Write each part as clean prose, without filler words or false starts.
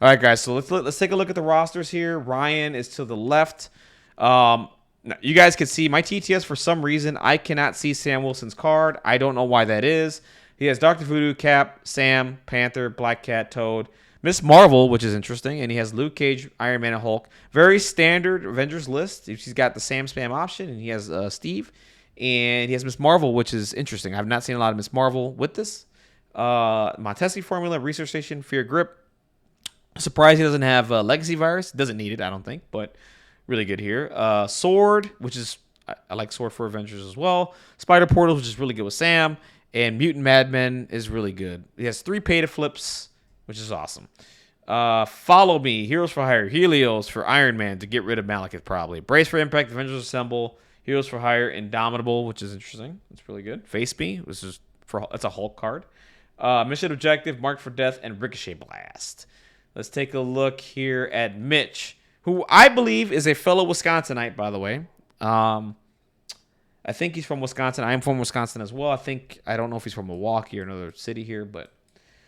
All right, guys. So let's take a look at the rosters here. Ryan is to the left. You guys can see my TTS for some reason. I cannot see Sam Wilson's card. I don't know why that is. He has Doctor Voodoo, Cap, Sam, Panther, Black Cat, Toad, Miss Marvel, which is interesting, and he has Luke Cage, Iron Man, and Hulk. Very standard Avengers list. He's got the Sam Spam option, and he has Steve, and he has Miss Marvel, which is interesting. I've not seen a lot of Miss Marvel with this. Montesi formula, Research Station, Fear Grip. Surprised he doesn't have Legacy Virus. Doesn't need it, I don't think, but really good here. Sword, which is I like Sword for Avengers as well. Spider Portals, which is really good with Sam, and Mutant Madmen is really good. He has 3 pay to flips, which is awesome. Follow Me, Heroes for Hire, Helios for Iron Man to get rid of Malekith probably. Brace for Impact, Avengers Assemble, Heroes for Hire, Indomitable, which is interesting. That's really good. Face Me, which is that's a Hulk card. Mission Objective, Marked for Death, and Ricochet Blast. Let's take a look here at Mitch, who I believe is a fellow Wisconsinite, by the way. I think he's from Wisconsin. I am from Wisconsin as well. I don't know if he's from Milwaukee or another city here, but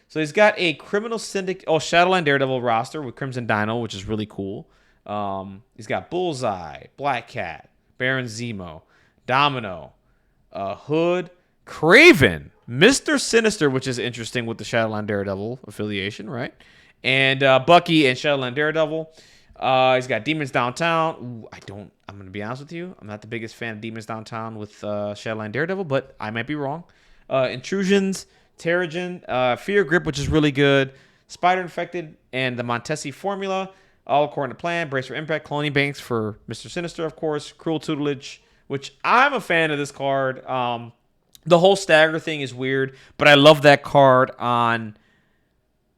so he's got a criminal syndicate, Shadowline Daredevil roster with Crimson Dino, which is really cool. He's got Bullseye, Black Cat, Baron Zemo, Domino, Hood, Kraven, Mr. Sinister, which is interesting with the Shadowline Daredevil affiliation, right? And Bucky and Shadowland Daredevil. He's got Demons Downtown. Ooh, I'm going to be honest with you. I'm not the biggest fan of Demons Downtown with Shadowland Daredevil, but I might be wrong. Intrusions, Terrigen, Fear Grip, which is really good. Spider Infected, and the Montesi formula. All according to plan. Brace for Impact. Cloning Banks for Mr. Sinister, of course. Cruel Tutelage, which I'm a fan of this card. The whole stagger thing is weird, but I love that card on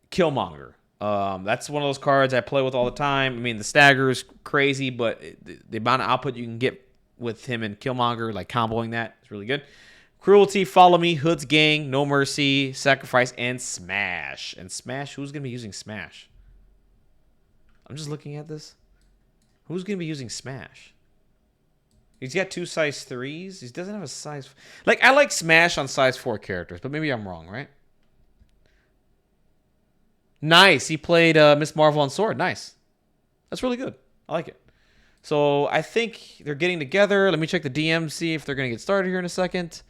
Killmonger. That's one of those cards I play with all the time. I mean, the stagger is crazy, but the amount of output you can get with him and Killmonger, like comboing that, is really good. Cruelty, Follow Me, Hood's Gang, No Mercy, Sacrifice, and Smash. And Smash, who's going to be using Smash? I'm just looking at this. Who's going to be using Smash? He's got 2 size 3s. He doesn't have a size... I like Smash on size 4 characters, but maybe I'm wrong, right? Nice. He played Miss Marvel on Sword. Nice. That's really good. I like it. So I think they're getting together. Let me check the DM, see if they're going to get started here in a second.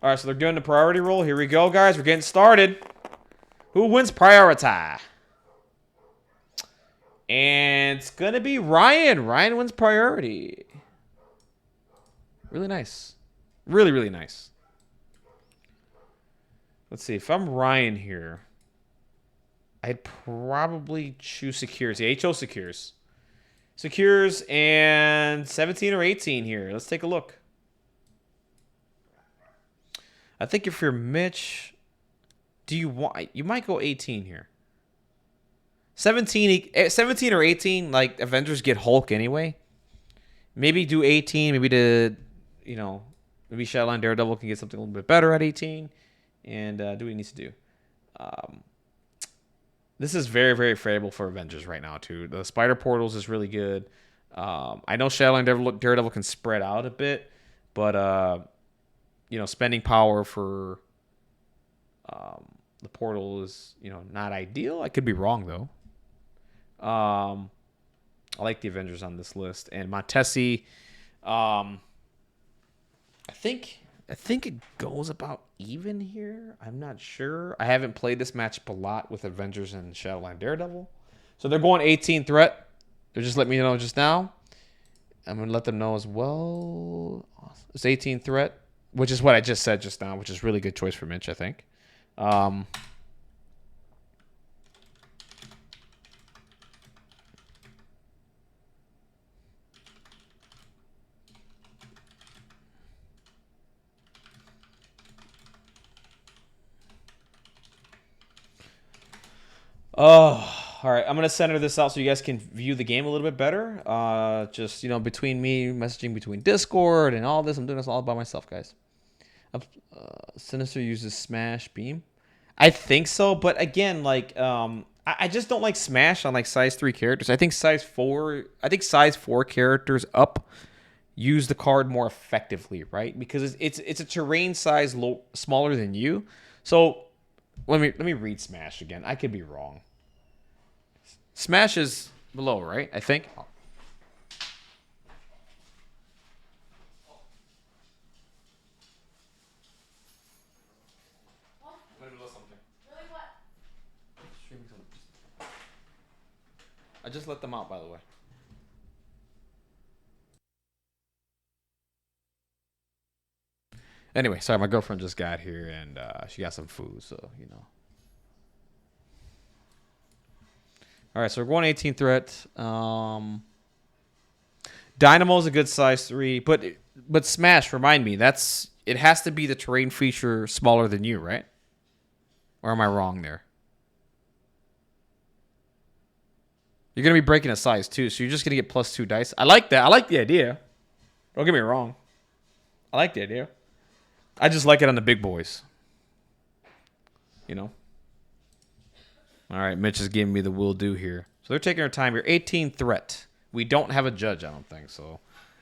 All right, so they're doing the priority roll. Here we go, guys. We're getting started. Who wins priority? And it's going to be Ryan. Ryan wins priority. Really nice. Really, really nice. Let's see. If I'm Ryan here, I'd probably choose Secures. The HO Secures. Secures and 17 or 18 here. Let's take a look. I think if you're Mitch, you might go 18 here. 17 or 18, like Avengers get Hulk anyway. Maybe do 18, maybe maybe Shadowline Daredevil can get something a little bit better at 18 and do what he needs to do. This is very, very favorable for Avengers right now too. The Spider Portals is really good. I know Shadowline Daredevil can spread out a bit, but spending power for the portal is, not ideal. I could be wrong though. I like the Avengers on this list, and Montesi. I think it goes about even here. I'm not sure. I haven't played this matchup a lot with Avengers and Shadowline Daredevil, so they're going 18 threat. They're just letting me know just now. I'm gonna let them know as well. It's 18 threat, which is what I just said just now, which is really good choice for Mitch, I think. Oh, all right. I'm gonna center this out so you guys can view the game a little bit better. Just between me messaging between Discord and all this, I'm doing this all by myself, guys. Sinister uses Smash Beam. I think so, but again, like I just don't like Smash on like size 3 characters. I think size 4 characters up use the card more effectively, right? Because it's a terrain size smaller than you. So let me read Smash again. I could be wrong. Smash is below, right? I think. I just let them out, by the way. Anyway, sorry, my girlfriend just got here and she got some food, so you know. All right, so we're going 18 threat. Dynamo's a good size 3, but Smash, remind me, it has to be the terrain feature smaller than you, right? Or am I wrong there? You're gonna be breaking a size too, so you're just gonna get +2 dice. I like that. I like the idea. Don't get me wrong. I like the idea. I just like it on the big boys. You know. All right, Mitch is giving me the will do here. So they're taking their time here. 18 threat. We don't have a judge, I don't think so.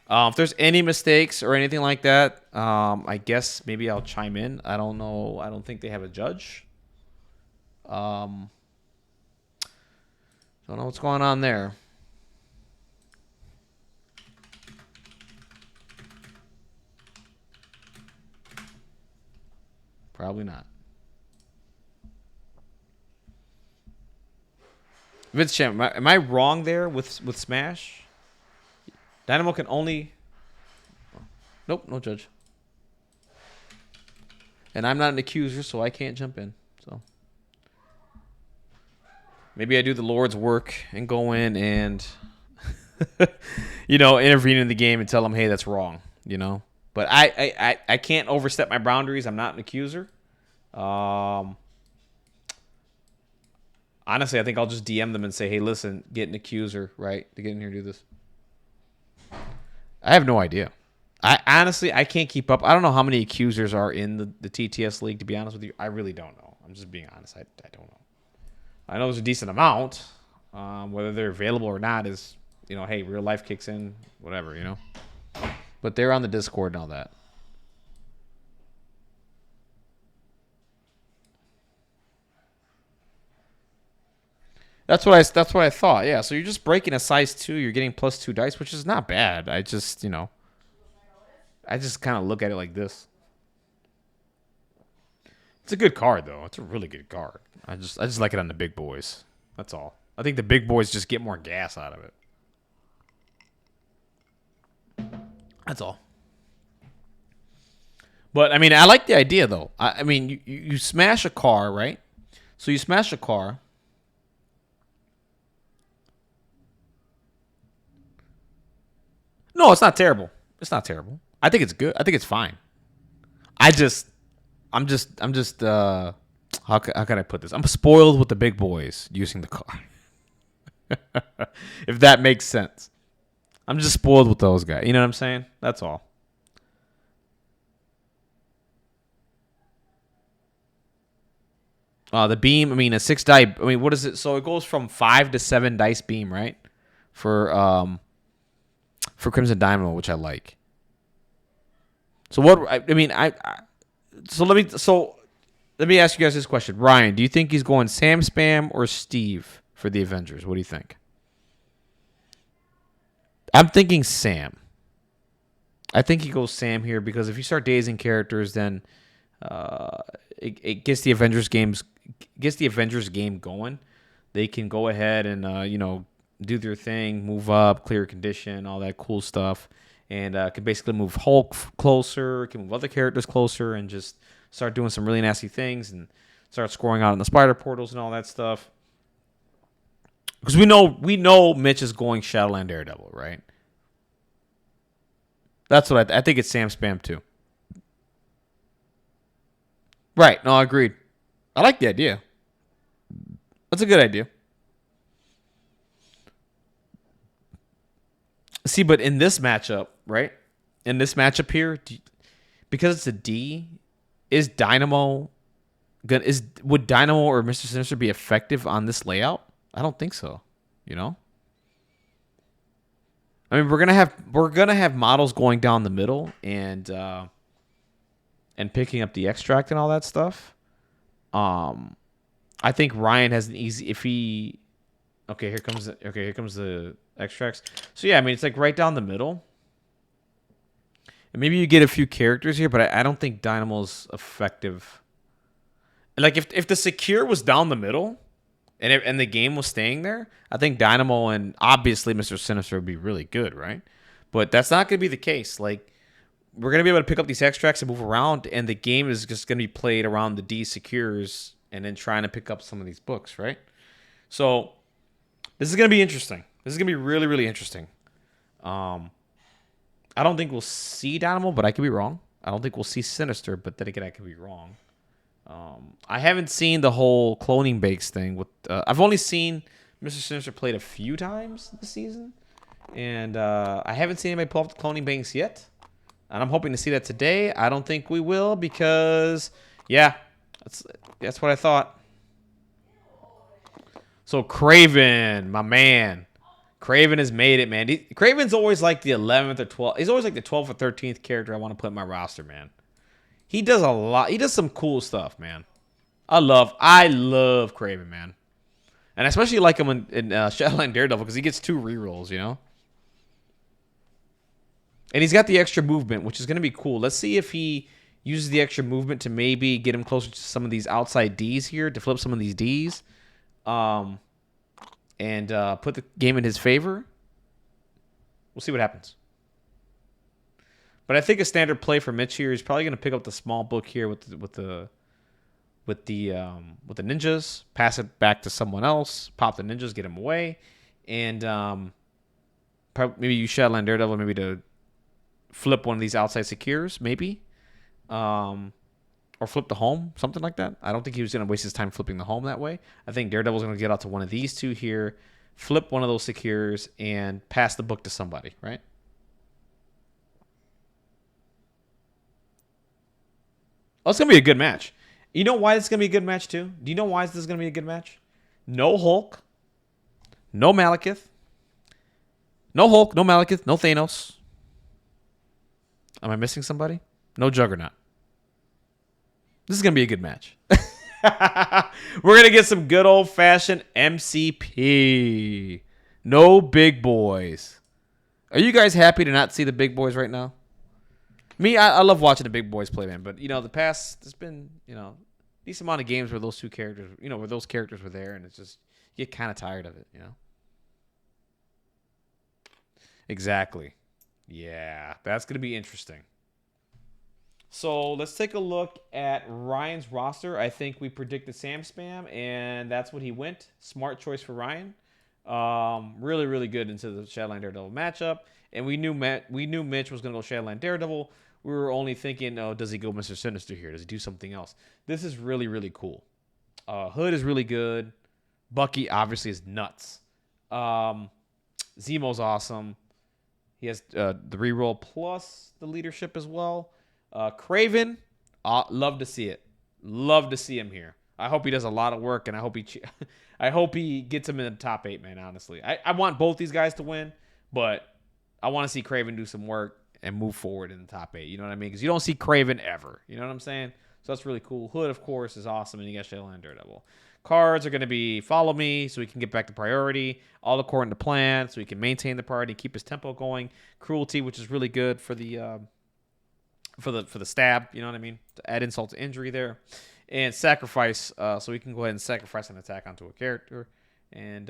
If there's any mistakes or anything like that, I guess maybe I'll chime in. I don't know. I don't think they have a judge. Don't know what's going on there. Probably not. Vince Champ, am I wrong there with Smash? Dynamo can only. Nope, no judge. And I'm not an accuser, so I can't jump in. So maybe I do the Lord's work and go in and, intervene in the game and tell them, hey, that's wrong. But I can't overstep my boundaries. I'm not an accuser. Honestly, I think I'll just DM them and say, hey, listen, get an accuser, right, to get in here and do this. I have no idea. I can't keep up. I don't know how many accusers are in the TTS league, to be honest with you. I really don't know. I'm just being honest. I don't know. I know there's a decent amount. Whether they're available or not is, hey, real life kicks in, whatever. But they're on the Discord and all that. That's what I thought. Yeah, so you're just breaking a size 2. You're getting +2 dice, which is not bad. I just kind of look at it like this. It's a good card though. It's a really good card. I just like it on the big boys. That's all. I think the big boys just get more gas out of it. That's all. But I mean, I like the idea though. I mean, you smash a car, right? So you smash a car. No, it's not terrible. It's not terrible. I think it's good. I think it's fine. I'm just how can I put this? I'm spoiled with the big boys using the car. If that makes sense. I'm just spoiled with those guys. You know what I'm saying? That's all. The beam, I mean, a 6 die. I mean, what is it? So it goes from 5 to 7 dice beam, right? For Crimson Diamond, which I like. So let me ask you guys this question. Ryan, do you think he's going Sam Spam or Steve for the Avengers? What do you think? I'm thinking Sam. I think he goes Sam here because if you start dazing characters, then it gets the Avengers game going. They can go ahead and do their thing, move up, clear condition, all that cool stuff, and can basically move Hulk closer, can move other characters closer, and just start doing some really nasty things and start scoring out in the spider portals and all that stuff. Because we know Mitch is going Shadowland Daredevil, right? That's what I think. It's Sam Spam too. Right? No, I agreed. I like the idea. That's a good idea. See, but in this matchup, right? In this matchup here, because it's a D, is Dynamo Would Dynamo or Mr. Sinister be effective on this layout? I don't think so. You know? I mean, we're gonna have models going down the middle and picking up the extract and all that stuff. I think Ryan has an easy if he. Okay, here comes the extracts. So yeah, I mean it's like right down the middle. And maybe you get a few characters here, but I don't think Dynamo's effective. Like if the secure was down the middle, and the game was staying there, I think Dynamo and obviously Mr. Sinister would be really good, right? But that's not going to be the case. Like we're going to be able to pick up these extracts and move around, and the game is just going to be played around the D secures and then trying to pick up some of these books, right? So this is going to be interesting. This is going to be really, really interesting. I don't think we'll see Dynamo, but I could be wrong. I don't think we'll see Sinister, but then again, I could be wrong. I haven't seen the whole cloning bakes thing. I've only seen Mr. Sinister played a few times this season, and I haven't seen anybody pull off the cloning banks yet. And I'm hoping to see that today. I don't think we will because, yeah, that's what I thought. So Craven, my man. Craven has made it, man. Craven's always like the 11th or 12th. He's always like the 12th or 13th character I want to put in my roster, man. He does a lot. He does some cool stuff, man. I love Craven, man. And I especially like him in Shadowland Daredevil because he gets 2 rerolls, you know? And he's got the extra movement, which is going to be cool. Let's see if he uses the extra movement to maybe get him closer to some of these outside Ds here, to flip some of these Ds. And put the game in his favor. We'll see what happens. But I think a standard play for Mitch here is probably going to pick up the small book here with the ninjas, pass it back to someone else, pop the ninjas, get him away, and maybe use Shadowland Daredevil maybe to flip one of these outside secures, maybe, or flip the home, something like that. I don't think he was going to waste his time flipping the home that way. I think Daredevil's going to get out to one of these 2 here, flip one of those secures, and pass the book to somebody, right? Oh, it's going to be a good match. You know why it's going to be a good match, too? Do you know why this is going to be a good match? No Hulk. No Malekith. No Hulk, no Malekith, no Thanos. Am I missing somebody? No Juggernaut. This is going to be a good match. We're going to get some good old-fashioned MCP. No big boys. Are you guys happy to not see the big boys right now? Me, I love watching the big boys play, man. But, the past, there's been, decent amount of games where those 2 characters, where those characters were there. And it's just, you get kind of tired of it, Exactly. Yeah, that's going to be interesting. So let's take a look at Ryan's roster. I think we predicted Sam Spam, and that's what he went. Smart choice for Ryan. Really, really good into the Shadowland Daredevil matchup. And we knew Mitch was going to go Shadowland Daredevil. We were only thinking, does he go Mr. Sinister here? Does he do something else? This is really, really cool. Hood is really good. Bucky obviously is nuts. Zemo's awesome. He has the reroll plus the leadership as well. Craven, love to see it. Love to see him here. I hope he does a lot of work, and I hope he gets him in the top 8, man, honestly. I want both these guys to win, but I want to see Craven do some work and move forward in the top 8. You know what I mean? Because you don't see Craven ever. You know what I'm saying? So that's really cool. Hood, of course, is awesome, and you got Shadowland Daredevil. Cards are going to be follow me so we can get back to priority. All according to plan so we can maintain the priority, keep his tempo going. Cruelty, which is really good for the stab, you know what I mean? To add insult to injury there. And sacrifice, so we can go ahead and sacrifice an attack onto a character. And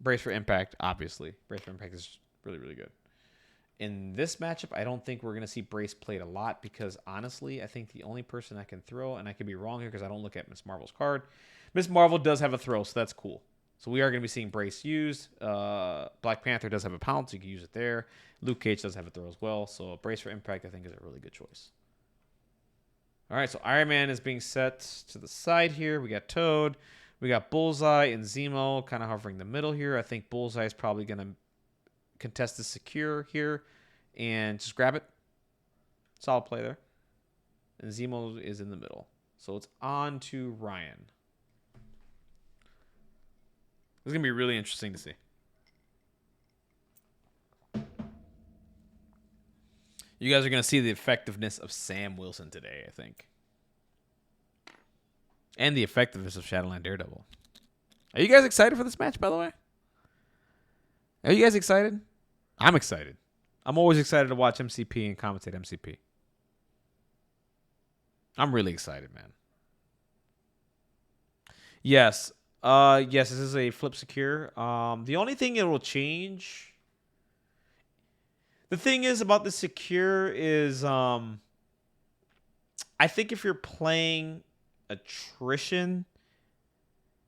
brace for impact, obviously. Brace for impact is really, really good. In this matchup, I don't think we're going to see Brace played a lot because, honestly, I think the only person that can throw, and I could be wrong here because I don't look at Miss Marvel's card. Miss Marvel does have a throw, so that's cool. So we are going to be seeing Brace used. Black Panther does have a pound, so you can use it there. Luke Cage does have a throw as well. So Brace for impact, I think, is a really good choice. All right, so Iron Man is being set to the side here. We got Toad. We got Bullseye and Zemo kind of hovering the middle here. I think Bullseye is probably going to contest the secure here and just grab it. Solid play there. And Zemo is in the middle. So it's on to Ryan. This is going to be really interesting to see. You guys are going to see the effectiveness of Sam Wilson today, I think. And the effectiveness of Shadowland Daredevil. Are you guys excited for this match, by the way? Are you guys excited? I'm excited. I'm always excited to watch MCP and commentate MCP. I'm really excited, man. Yes. Yes, this is a flip secure. The only thing it will change. The thing is about the secure is I think if you're playing attrition,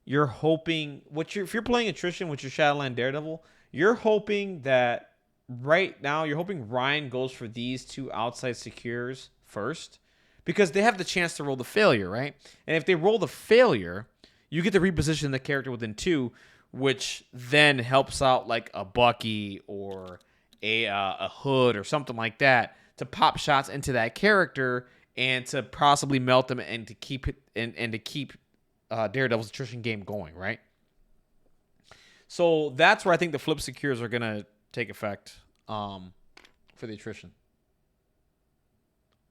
you're hoping if you're playing attrition with your Shadowland Daredevil, you're hoping that right now you're hoping Ryan goes for these two outside secures first because they have the chance to roll the failure, right? And if they roll the failure, you get to reposition the character within two, which then helps out like a Bucky or a Hood or something like that to pop shots into that character and to possibly melt them and to keep it and to keep Daredevil's attrition game going, right? So that's where I think the flip secures are gonna take effect for the attrition.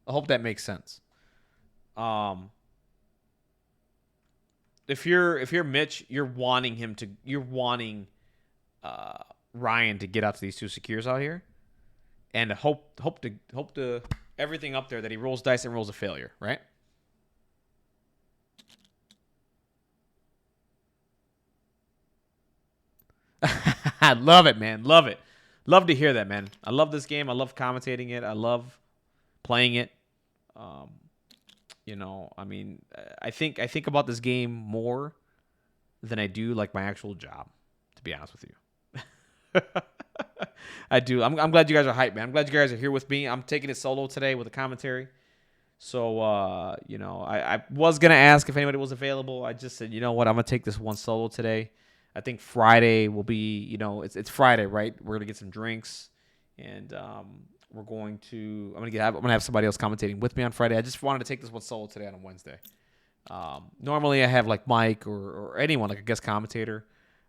I hope that makes sense. If you're Mitch, you're wanting Ryan to get out to these two secures out here, and hope to everything up there that he rolls dice and rolls a failure, right? I love it, man. Love it. Love to hear that, man. I love this game. I love commentating it. I love playing it. I mean, I think about this game more than I do like my actual job, to be honest with you. I do. I'm glad you guys are hyped, man. I'm glad you guys are here with me. I'm taking it solo today with a commentary. So, I was going to ask if anybody was available. I just said, you know what? I'm going to take this one solo today. I think Friday will be, it's Friday, right? We're going to get some drinks and I'm going to have somebody else commentating with me on Friday. I just wanted to take this one solo today on a Wednesday. Normally I have like Mike or anyone, like a guest commentator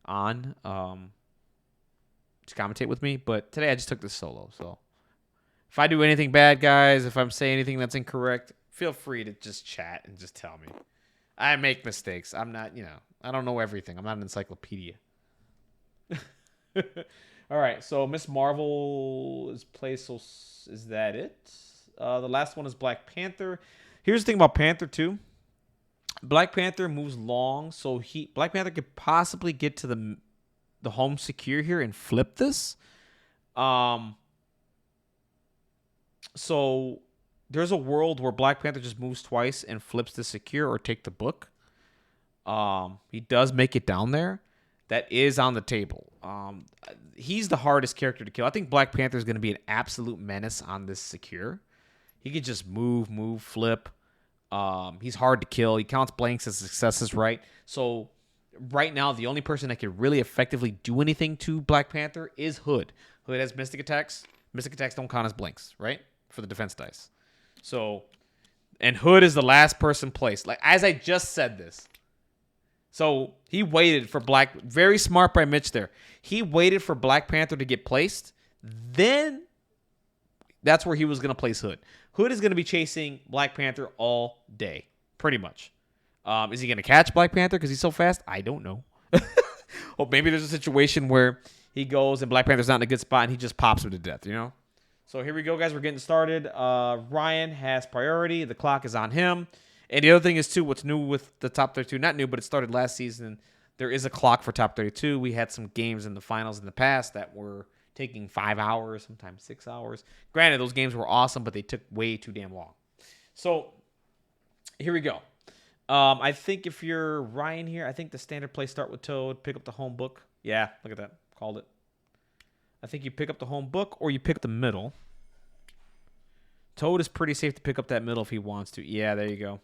on to commentate with me, but today I just took this solo. So if I do anything bad, guys, if I'm saying anything that's incorrect, feel free to just chat and just tell me. I make mistakes. I'm not, I don't know everything. I'm not an encyclopedia. All right, so Miss Marvel is placed. So is that it? The last one is Black Panther. Here's the thing about Panther too. Black Panther moves long, so Black Panther could possibly get to the home secure here and flip this. So there's a world where Black Panther just moves twice and flips the secure or take the book. He does make it down there. That is on the table. He's the hardest character to kill. I think Black Panther is going to be an absolute menace on this secure. He could just move, flip. He's hard to kill. He counts blanks as successes, right? So right now, the only person that can really effectively do anything to Black Panther is Hood. Hood has mystic attacks. Mystic attacks don't count as blanks, right? For the defense dice. So, and Hood is the last person placed. Like, as I just said this. So he waited for very smart by Mitch there. He waited for Black Panther to get placed. Then that's where he was going to place Hood. Hood is going to be chasing Black Panther all day, pretty much. Is he going to catch Black Panther because he's so fast? I don't know. Or maybe there's a situation where he goes and Black Panther's not in a good spot and he just pops him to death, So here we go, guys. We're getting started. Ryan has priority. The clock is on him. And the other thing is, too, what's new with the top 32, not new, but it started last season. There is a clock for top 32. We had some games in the finals in the past that were taking 5 hours, sometimes 6 hours. Granted, those games were awesome, but they took way too damn long. So here we go. I think if you're Ryan here, I think the standard play start with Toad, pick up the home book. Yeah, look at that. Called it. I think you pick up the home book or you pick the middle. Toad is pretty safe to pick up that middle if he wants to. Yeah, there you go.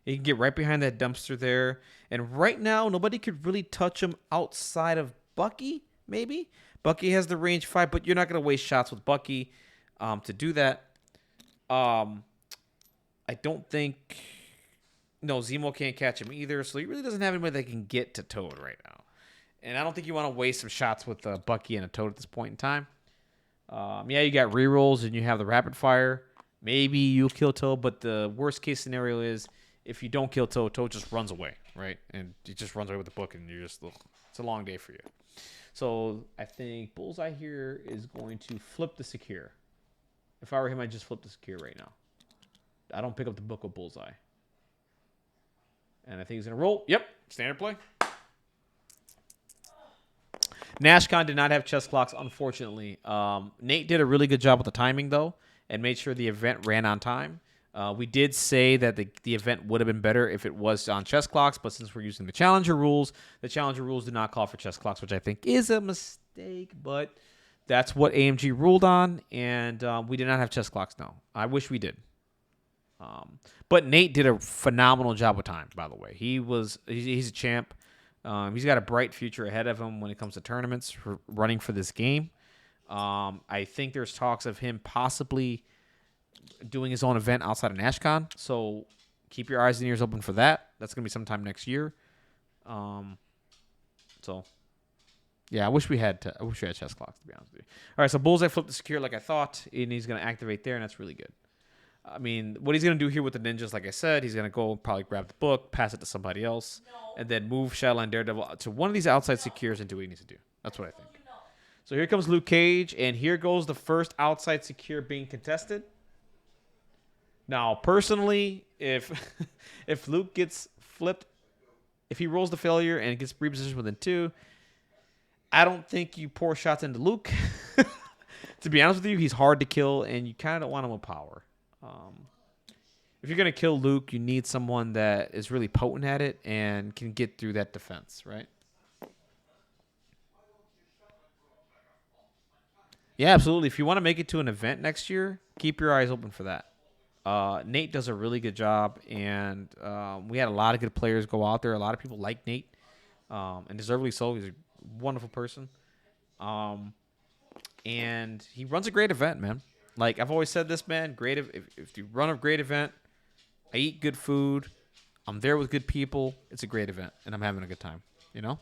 He can get right behind that dumpster there. And right now, nobody could really touch him outside of Bucky, maybe. Bucky has the range 5, but you're not going to waste shots with Bucky to do that. I don't think... No, Zemo can't catch him either, so he really doesn't have anybody that can get to Toad right now. And I don't think you want to waste some shots with Bucky and a Toad at this point in time. Yeah, you got rerolls and you have the rapid fire. Maybe you'll kill Toad, but the worst case scenario is if you don't kill Toad, Toad just runs away, right? And he just runs away with the book, and it's a long day for you. So I think Bullseye here is going to flip the secure. If I were him, I'd just flip the secure right now. I don't pick up the book with Bullseye. And I think he's going to roll. Yep, standard play. NashCon did not have chess clocks, unfortunately. Nate did a really good job with the timing, though, and made sure the event ran on time. We did say that the event would have been better if it was on chess clocks, but since we're using the challenger rules do not call for chess clocks, which I think is a mistake, but that's what AMG ruled on, and we did not have chess clocks, no. I wish we did. But Nate did a phenomenal job with time, by the way. He's a champ. He's got a bright future ahead of him when it comes to tournaments for running for this game. I think there's talks of him possibly doing his own event outside of NashCon, so keep your eyes and ears open for that. That's going to be sometime next year. So, yeah, I wish we had chess clocks, to be honest with you. All right, so Bullseye flipped the secure like I thought, and he's going to activate there, and that's really good. I mean, what he's going to do here with the ninjas, like I said, he's going to go probably grab the book, pass it to somebody else, and then move Shadowline Daredevil to one of these outside secures and do what he needs to do. That's what I think. So here comes Luke Cage, and here goes the first outside secure being contested. Now, personally, if Luke gets flipped, if he rolls the failure and gets repositioned within 2, I don't think you pour shots into Luke. To be honest with you, he's hard to kill, and you kind of don't want him with power. If you're going to kill Luke, you need someone that is really potent at it and can get through that defense, right? Yeah, absolutely. If you want to make it to an event next year, keep your eyes open for that. Nate does a really good job, and we had a lot of good players go out there. A lot of people like Nate, and deservedly so. He's a wonderful person. And he runs a great event, man. Like I've always said this, man, if you run a great event, I eat good food, I'm there with good people, it's a great event, and I'm having a good time, you know? All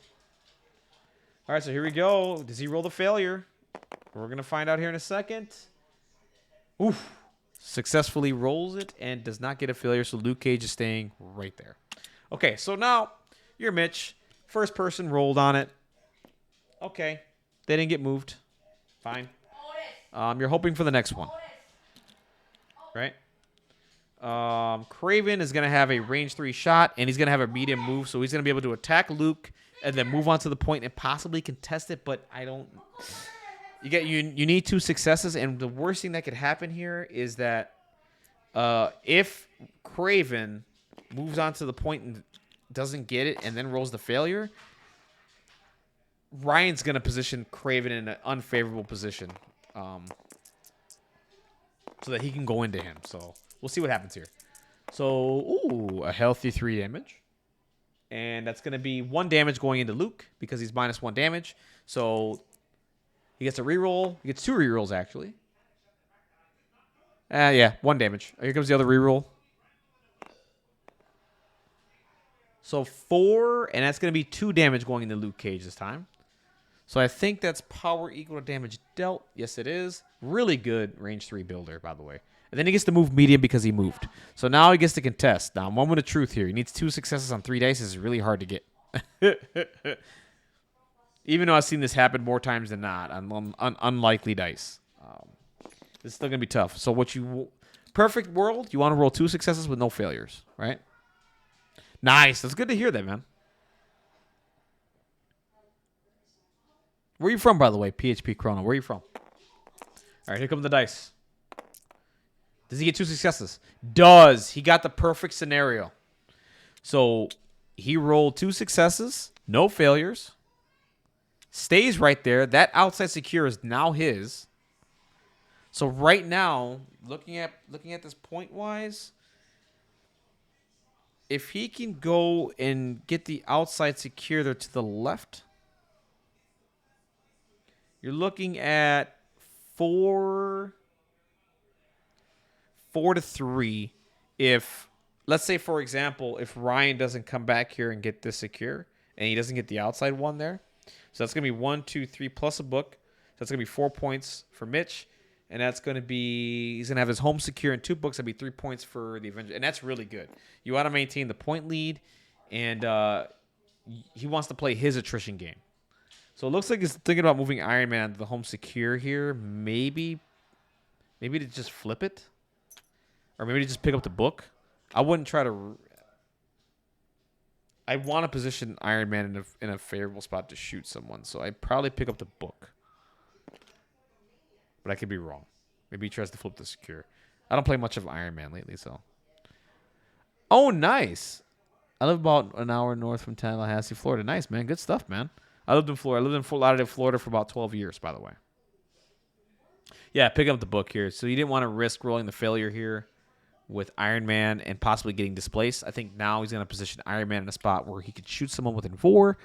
right, so here we go. Does he roll the failure? We're going to find out here in a second. Oof. Successfully rolls it and does not get a failure, so Luke Cage is staying right there. Okay, so now you're Mitch. First person rolled on it. Okay. They didn't get moved. Fine. You're hoping for the next one. Right? Craven is going to have a range 3 shot, and he's going to have a medium move, so he's going to be able to attack Luke and then move on to the point and possibly contest it, but I don't... You need 2 successes, and the worst thing that could happen here is that if Craven moves on to the point and doesn't get it and then rolls the failure, Ryan's going to position Craven in an unfavorable position so that he can go into him. So we'll see what happens here. So, ooh, a healthy 3 damage. And that's going to be 1 damage going into Luke because he's minus 1 damage. So he gets a reroll. He gets 2 rerolls, actually. Yeah, 1 damage. Here comes the other reroll. So 4, and that's going to be 2 damage going into Luke Cage this time. So I think that's power equal to damage dealt. Yes, it is. Really good range 3 builder, by the way. And then he gets to move medium because he moved. So now he gets to contest. Now, moment of truth here. He needs 2 successes on 3 dice. This is really hard to get. Even though I've seen this happen more times than not on unlikely dice. This is still going to be tough. So perfect world, you want to roll 2 successes with no failures, right? Nice. That's good to hear that, man. Where are you from, by the way, PHP Chrono? Where are you from? All right, here come the dice. Does he get 2 successes? Does. He got the perfect scenario. So he rolled 2 successes, no failures. Stays right there. That outside secure is now his. So right now, looking at this point-wise, if he can go and get the outside secure there to the left, you're looking at 4 to 3. If let's say, for example, if Ryan doesn't come back here and get this secure, and he doesn't get the outside one there, so that's going to be 1, 2, 3 plus a book. So that's going to be 4 points for Mitch. And that's going to be, he's going to have his home secure and 2 books. That'd be 3 points for the Avengers. And that's really good. You want to maintain the point lead. And he wants to play his attrition game. So it looks like he's thinking about moving Iron Man to the home secure here. Maybe to just flip it. Or maybe to just pick up the book. I wouldn't try to... I want to position Iron Man in a favorable spot to shoot someone. So I'd probably pick up the book. But I could be wrong. Maybe he tries to flip the secure. I don't play much of Iron Man lately, so. Oh, nice. I live about an hour north from Tallahassee, Florida. Nice, man. Good stuff, man. I lived in Florida. I lived in Fort Lauderdale, Florida for about 12 years, by the way. Yeah, pick up the book here. So you didn't want to risk rolling the failure here with Iron Man and possibly getting displaced. I think now he's going to position Iron Man in a spot where he could shoot someone within 4,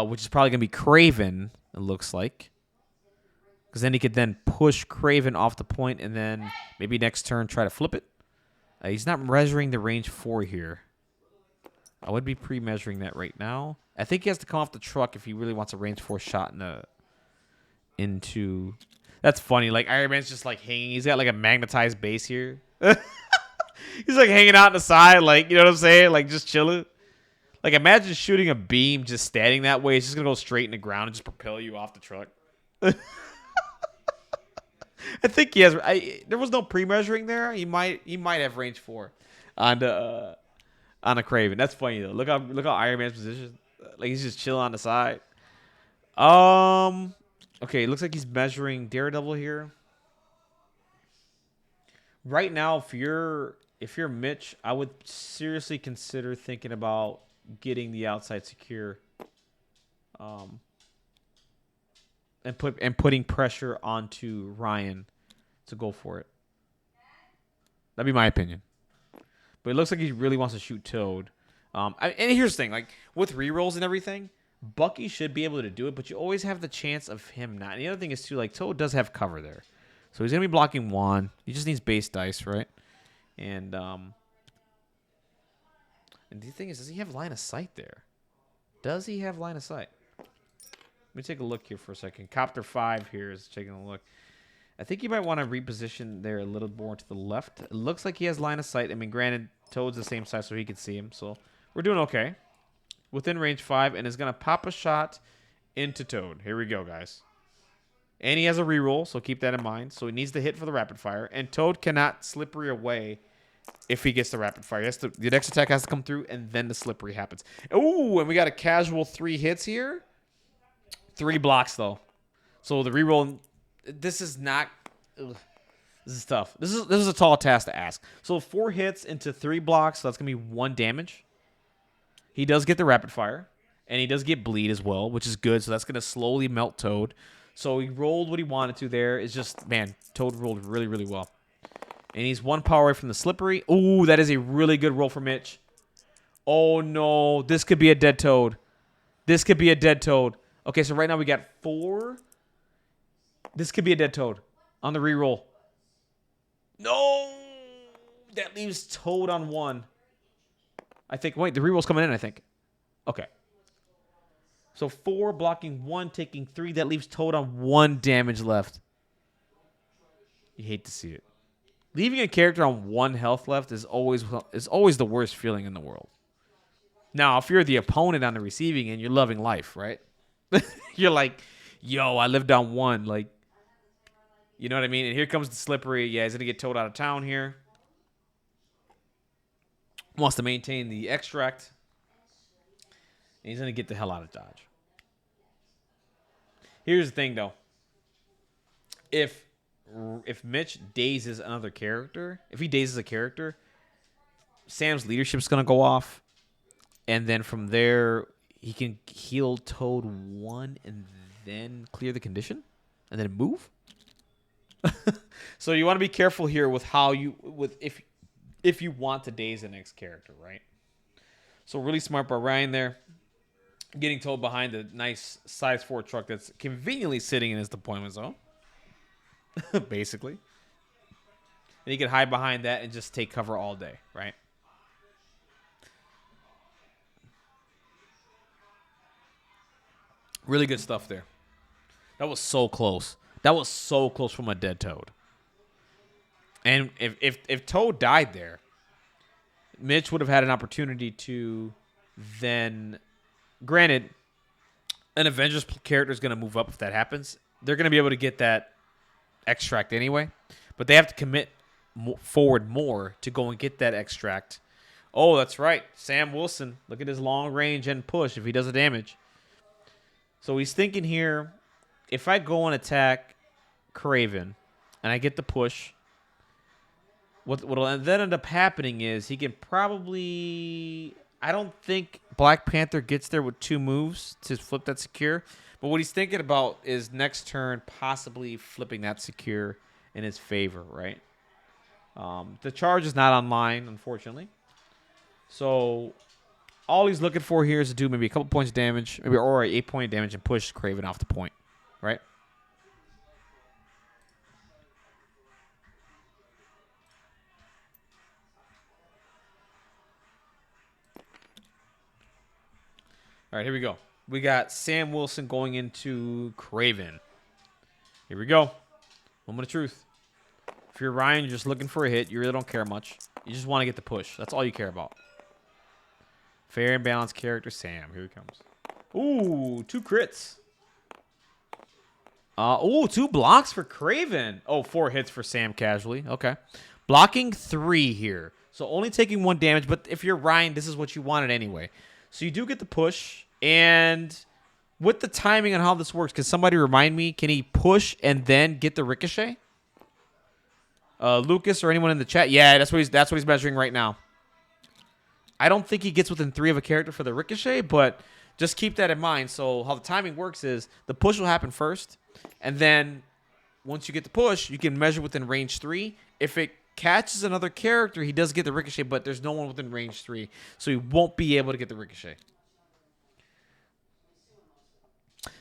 which is probably going to be Craven, it looks like. Because then he could then push Craven off the point and then maybe next turn try to flip it. He's not measuring the range 4 here. I would be pre-measuring that right now. I think he has to come off the truck if he really wants a range 4 shot into... That's funny. Like, Iron Man's just, like, hanging. He's got, like, a magnetized base here. He's, like, hanging out on the side. Like, you know what I'm saying? Like, just chilling. Like, imagine shooting a beam just standing that way. It's just going to go straight in the ground and just propel you off the truck. I think he has. There was no pre-measuring there. He might have range 4 on a Craven. That's funny though. Look how Iron Man's position. Like he's just chilling on the side. Okay, it looks like he's measuring Daredevil here. Right now, if you're Mitch, I would seriously consider thinking about getting the outside secure. And putting pressure onto Ryan to go for it. That'd be my opinion. But it looks like he really wants to shoot Toad. And here's the thing, like with rerolls and everything, Bucky should be able to do it, but you always have the chance of him not. And the other thing is too, like Toad does have cover there, so he's gonna be blocking 1. He just needs base dice, right? And the thing is, does he have line of sight there? Does he have line of sight? Let me take a look here for a second. Copter 5 here is taking a look. I think you might want to reposition there a little more to the left. It looks like he has line of sight. I mean, granted, Toad's the same size, so he can see him. So we're doing okay. Within range 5, and is going to pop a shot into Toad. Here we go, guys. And he has a reroll, so keep that in mind. So he needs to hit for the rapid fire. And Toad cannot slippery away if he gets the rapid fire. The next attack has to come through, and then the slippery happens. Ooh, and we got a casual 3 hits here. 3 blocks, though. So the reroll, this is not... Ugh, this is tough. This is a tall task to ask. So 4 hits into 3 blocks, so that's going to be 1 damage. He does get the rapid fire, and he does get bleed as well, which is good. So that's going to slowly melt Toad. So he rolled what he wanted to there. It's just, man, Toad rolled really, really well. And he's 1 power away from the slippery. Ooh, that is a really good roll for Mitch. Oh, no. This could be a dead Toad. This could be a dead Toad. Okay, so right now we got 4. This could be a dead Toad on the reroll. No! That leaves Toad on 1. I think, wait, the reroll's coming in, I think. Okay. So 4 blocking 1, taking 3. That leaves Toad on 1 damage left. You hate to see it. Leaving a character on 1 health left is always the worst feeling in the world. Now, if you're the opponent on the receiving end, you're loving life, right? You're like, yo, I lived on 1. Like, you know what I mean? And here comes the slippery. Yeah, he's going to get Toad out of town here. Wants to maintain the extract. And he's going to get the hell out of Dodge. Here's the thing, though. If Mitch dazes another character, if he dazes a character, Sam's leadership's going to go off. And then from there... he can heal Toad 1 and then clear the condition and then move. So you want to be careful here with how if you want to daze the next character, right? So really smart by Ryan there, getting Toad behind the nice size 4 truck that's conveniently sitting in his deployment zone, basically. And he can hide behind that and just take cover all day, right? Really good stuff there. That was so close. That was so close from a dead Toad. And if Toad died there, Mitch would have had an opportunity to then, granted, an Avengers character is going to move up if that happens. They're going to be able to get that extract anyway, but they have to commit forward more to go and get that extract. Oh, that's right. Sam Wilson, look at his long range and push if he does the damage. So he's thinking here, if I go and attack Kraven and I get the push, what'll then end up happening is he can probably... I don't think Black Panther gets there with 2 moves to flip that secure. But what he's thinking about is next turn possibly flipping that secure in his favor, right? The charge is not online, unfortunately. So all he's looking for here is to do maybe a couple points of damage, maybe or 8 point of damage and push Kraven off the point, right? All right, here we go. We got Sam Wilson going into Kraven. Here we go. Moment of truth. If you're Ryan, you're just looking for a hit. You really don't care much. You just want to get the push. That's all you care about. Fair and balanced character, Sam. Here he comes. Ooh, 2 crits. Ooh, 2 blocks for Kraven. Oh, 4 hits for Sam casually. Okay. Blocking 3 here. So only taking 1 damage, but if you're Ryan, this is what you wanted anyway. So you do get the push, and with the timing on how this works, can somebody remind me, can he push and then get the ricochet? Lucas or anyone in the chat? Yeah, that's what he's measuring right now. I don't think he gets within 3 of a character for the ricochet, but just keep that in mind. So how the timing works is the push will happen first, and then once you get the push, you can measure within range 3. If it catches another character, he does get the ricochet, but there's no one within range 3, so he won't be able to get the ricochet.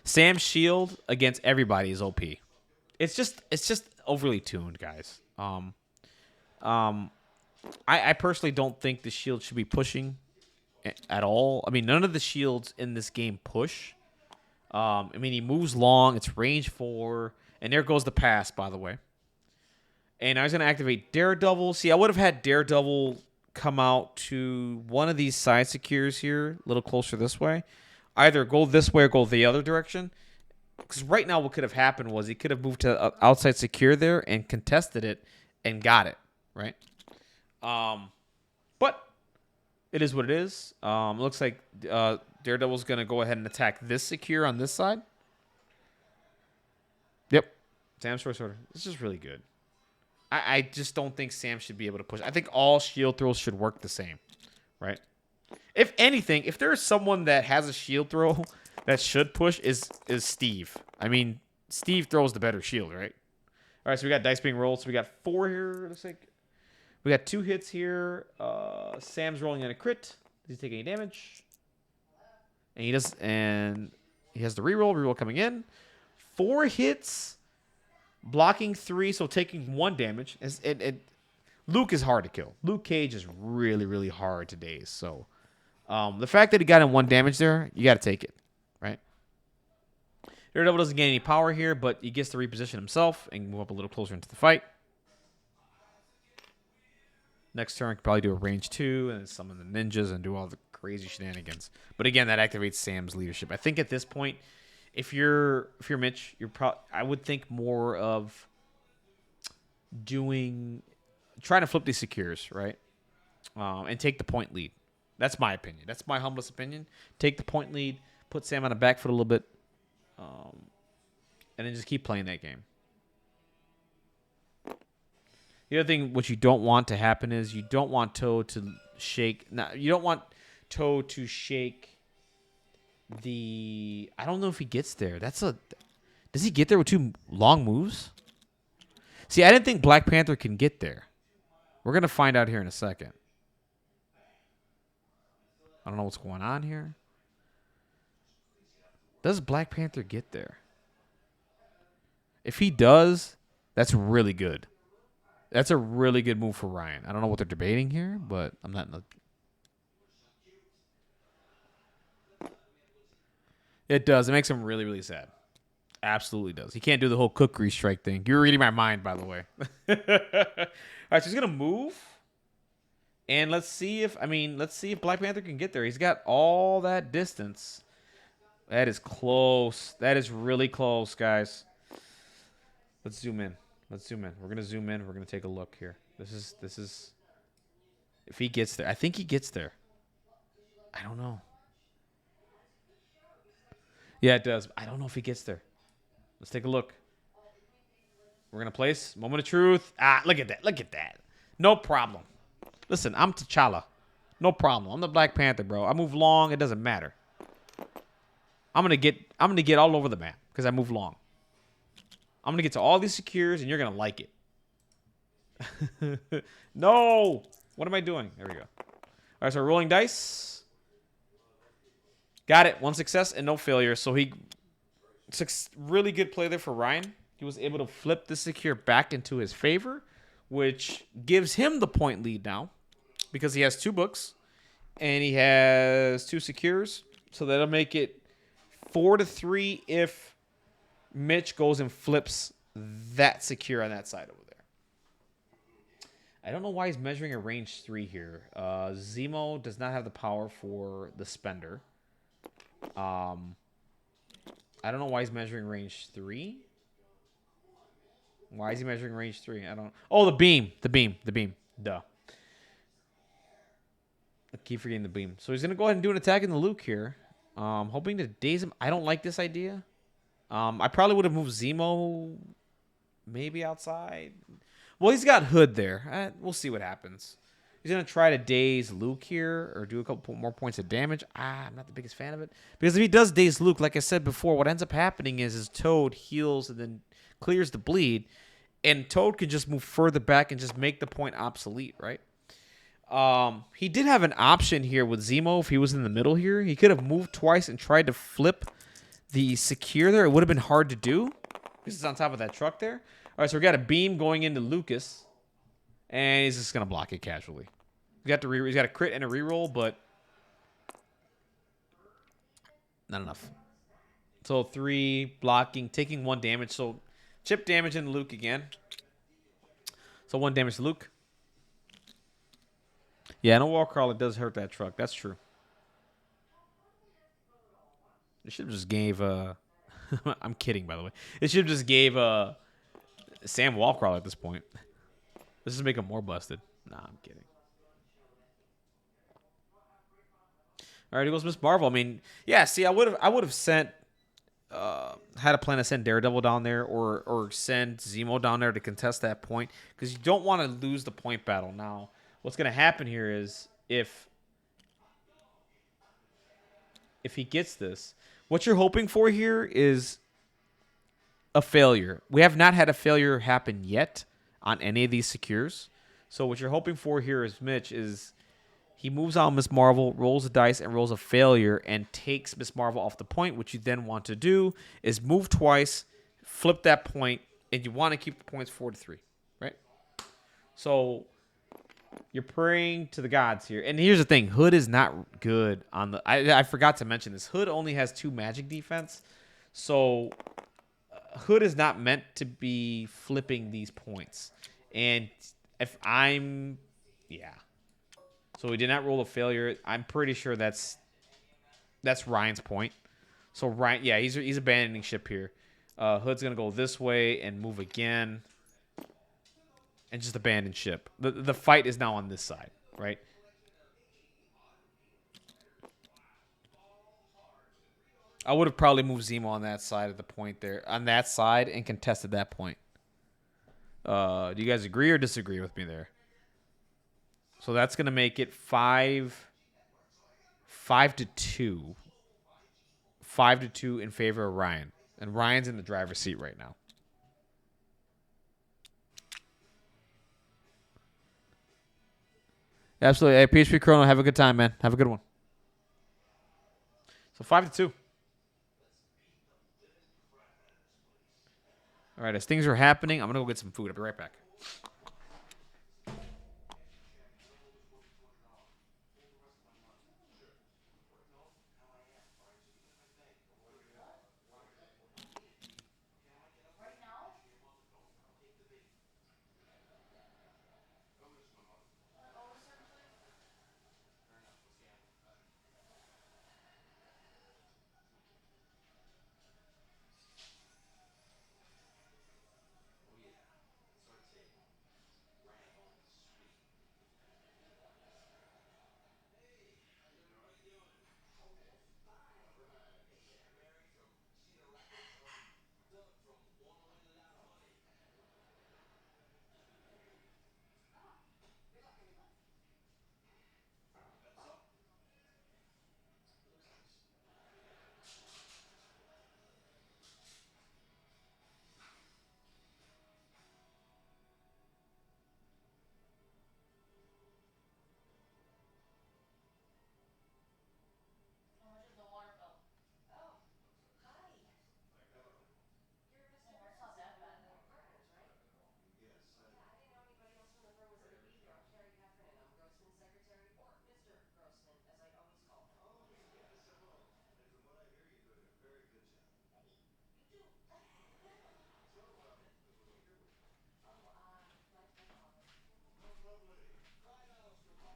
Sam's shield against everybody is OP. It's just overly tuned, guys. I personally don't think the shield should be pushing at all. I mean, none of the shields in this game push. I mean, he moves long. It's range 4, and there goes the pass, by the way. And I was going to activate Daredevil. See, I would have had Daredevil come out to one of these side secures here, a little closer this way. Either go this way or go the other direction. Because right now what could have happened was he could have moved to outside secure there and contested it and got it, right? But it is what it is. Looks like Daredevil's going to go ahead and attack this secure on this side. Yep. Sam's first order. This is really good. I just don't think Sam should be able to push. I think all shield throws should work the same, right? If anything, if there's someone that has a shield throw that should push is Steve. I mean, Steve throws the better shield, right? All right, so we got dice being rolled. So we got 4 here. Looks like we got 2 hits here. Sam's rolling on a crit. Does he take any damage? And he does, and he has the reroll. Reroll coming in. 4 hits. Blocking 3, so taking 1 damage. Luke is hard to kill. Luke Cage is really, really hard to daze. So the fact that he got in 1 damage there, you got to take it, right? Daredevil doesn't gain any power here, but he gets to reposition himself and move up a little closer into the fight. Next turn, could probably do a range 2 and summon the ninjas and do all the crazy shenanigans. But again, that activates Sam's leadership. I think at this point, if you're Mitch, I would think more of trying to flip these secures, right? And take the point lead. That's my opinion. That's my humblest opinion. Take the point lead, put Sam on the back foot a little bit, and then just keep playing that game. The other thing which you don't want to happen is you don't want Toad to shake. Now, you don't want Toad to shake I don't know if he gets there. Does he get there with 2 long moves? See, I didn't think Black Panther can get there. We're going to find out here in a second. I don't know what's going on here. Does Black Panther get there? If he does, that's really good. That's a really good move for Ryan. I don't know what they're debating here, but I'm not in the... It does. It makes him really, really sad. Absolutely does. He can't do the whole cookery strike thing. You're reading my mind, by the way. All right, so he's gonna move, and let's see if Black Panther can get there. He's got all that distance. That is close. That is really close, guys. Let's zoom in. We're gonna zoom in. We're gonna take a look here. This is. If he gets there, I think he gets there. I don't know. Yeah, it does. I don't know if he gets there. Let's take a look. We're going to place. Moment of truth. Ah, look at that. Look at that. No problem. Listen, I'm T'Challa. No problem. I'm the Black Panther, bro. I move long. It doesn't matter. I'm gonna get all over the map because I move long. I'm gonna get to all these secures, and you're gonna like it. No! What am I doing? There we go. All right, so we're rolling dice. Got it. One success and no failure. So really good play there for Ryan. He was able to flip the secure back into his favor, which gives him the point lead now because he has 2 books and he has 2 secures. So that'll make it 4-3 if Mitch goes and flips that secure on that side over there. I don't know why he's measuring a range 3 here. Zemo does not have the power for the spender. I don't know why he's measuring range 3. Why is he measuring range 3? I don't. Oh, the beam. Duh. I keep forgetting the beam. So he's gonna go ahead and do an attack in the Luke here. Hoping to daze him. I don't like this idea. I probably would have moved Zemo maybe outside. Well, he's got Hood there. We'll see what happens. He's going to try to daze Luke here or do a couple more points of damage. I'm not the biggest fan of it. Because if he does daze Luke, like I said before, what ends up happening is Toad heals and then clears the bleed. And Toad can just move further back and just make the point obsolete, right? He did have an option here with Zemo if he was in the middle here. He could have moved twice and tried to flip the secure there. It would have been hard to do. This is on top of that truck there. All right, so we got a beam going into Lucas. And he's just going to block it casually. He's got a crit and a reroll, but not enough. So 3 blocking, taking 1 damage. So chip damage into Luke again. So 1 damage to Luke. Yeah, no wall crawler does hurt that truck. That's true. It should have just gave... I'm kidding, by the way. It should have just gave Sam Wallcrawler at this point. This is make him more busted. Nah, I'm kidding. All right, here goes Miss Marvel. I mean, yeah. See, I would have sent, had a plan to send Daredevil down there or send Zemo down there to contest that point because you don't want to lose the point battle. Now, what's going to happen here is if he gets this, what you're hoping for here is a failure. We have not had a failure happen yet on any of these secures. So what you're hoping for here is Mitch is he moves on Miss Marvel, rolls a dice, and rolls a failure and takes Miss Marvel off the point. What you then want to do is move twice, flip that point, and you want to keep the points 4-3, right? So you're praying to the gods here. And here's the thing. Hood is not good on the... I forgot to mention this. Hood only has 2 magic defense. So Hood is not meant to be flipping these points. And if I'm... Yeah. So he did not roll a failure. I'm pretty sure that's Ryan's point. So Ryan... Yeah, he's abandoning ship here. Hood's going to go this way and move again. And just abandon ship. The fight is now on this side, right? I would have probably moved Zemo on that side of the point there. On that side and contested that point. Do you guys agree or disagree with me there? So that's going to make it 5-2. 5-2 in favor of Ryan. And Ryan's in the driver's seat right now. Absolutely. Hey, PHP Chrono, have a good time, man. Have a good one. So 5-2. All right, as things are happening, I'm going to go get some food. I'll be right back.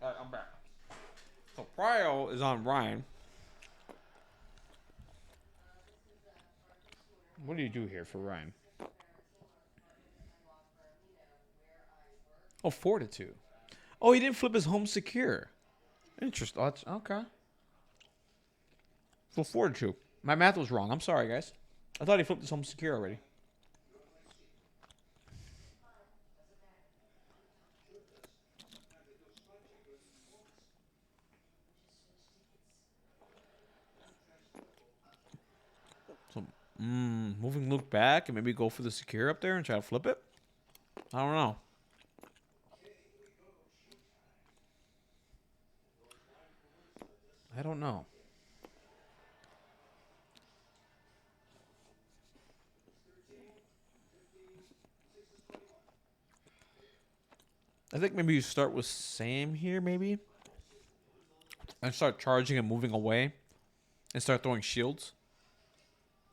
All right, I'm back. So Prio is on Ryan. What do you do here for Ryan? Oh, Fortitude. Oh, he didn't flip his home secure. Interesting. Oh, okay. So Fortitude. My math was wrong. I'm sorry, guys. I thought he flipped his home secure already. So, moving Luke back and maybe go for the secure up there and try to flip it? I don't know. I don't know. I think maybe you start with Sam here, maybe. And start charging and moving away. And start throwing shields.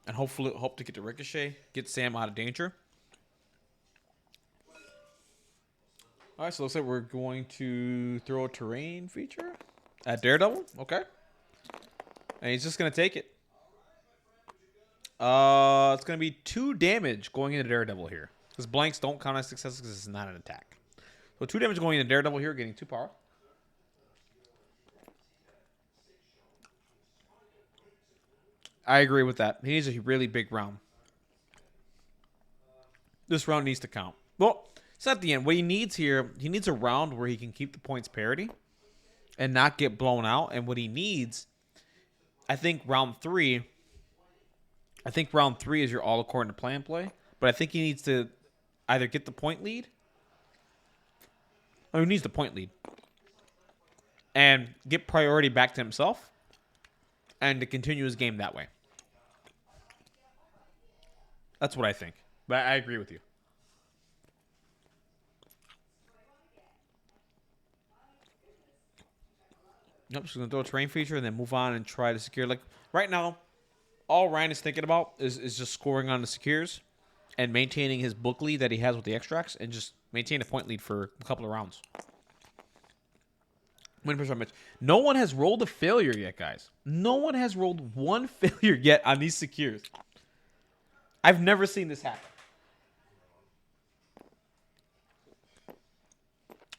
And hopefully hope to get the ricochet. Get Sam out of danger. Alright, so looks like we're going to throw a terrain feature at Daredevil. Okay. And he's just going to take it. It's going to be 2 damage going into Daredevil here. Because blanks don't count as successes because it's not an attack. So 2 damage going into Daredevil here, getting 2 power. I agree with that. He needs a really big round. This round needs to count. Well, it's not the end. What he needs here, he needs a round where he can keep the points parity and not get blown out. And what he needs, I think round 3 is your all according to plan play. But I think he needs to either get the point lead. He needs the point lead. And get priority back to himself. And to continue his game that way. That's what I think. But I agree with you. Nope, just going to throw a terrain feature and then move on and try to secure. Like, right now, all Ryan is thinking about is just scoring on the secures and maintaining his book lead that he has with the extracts and just maintain a point lead for a couple of rounds. Win percent Mitch. No one has rolled a failure yet, guys. No one has rolled one failure yet on these secures. I've never seen this happen.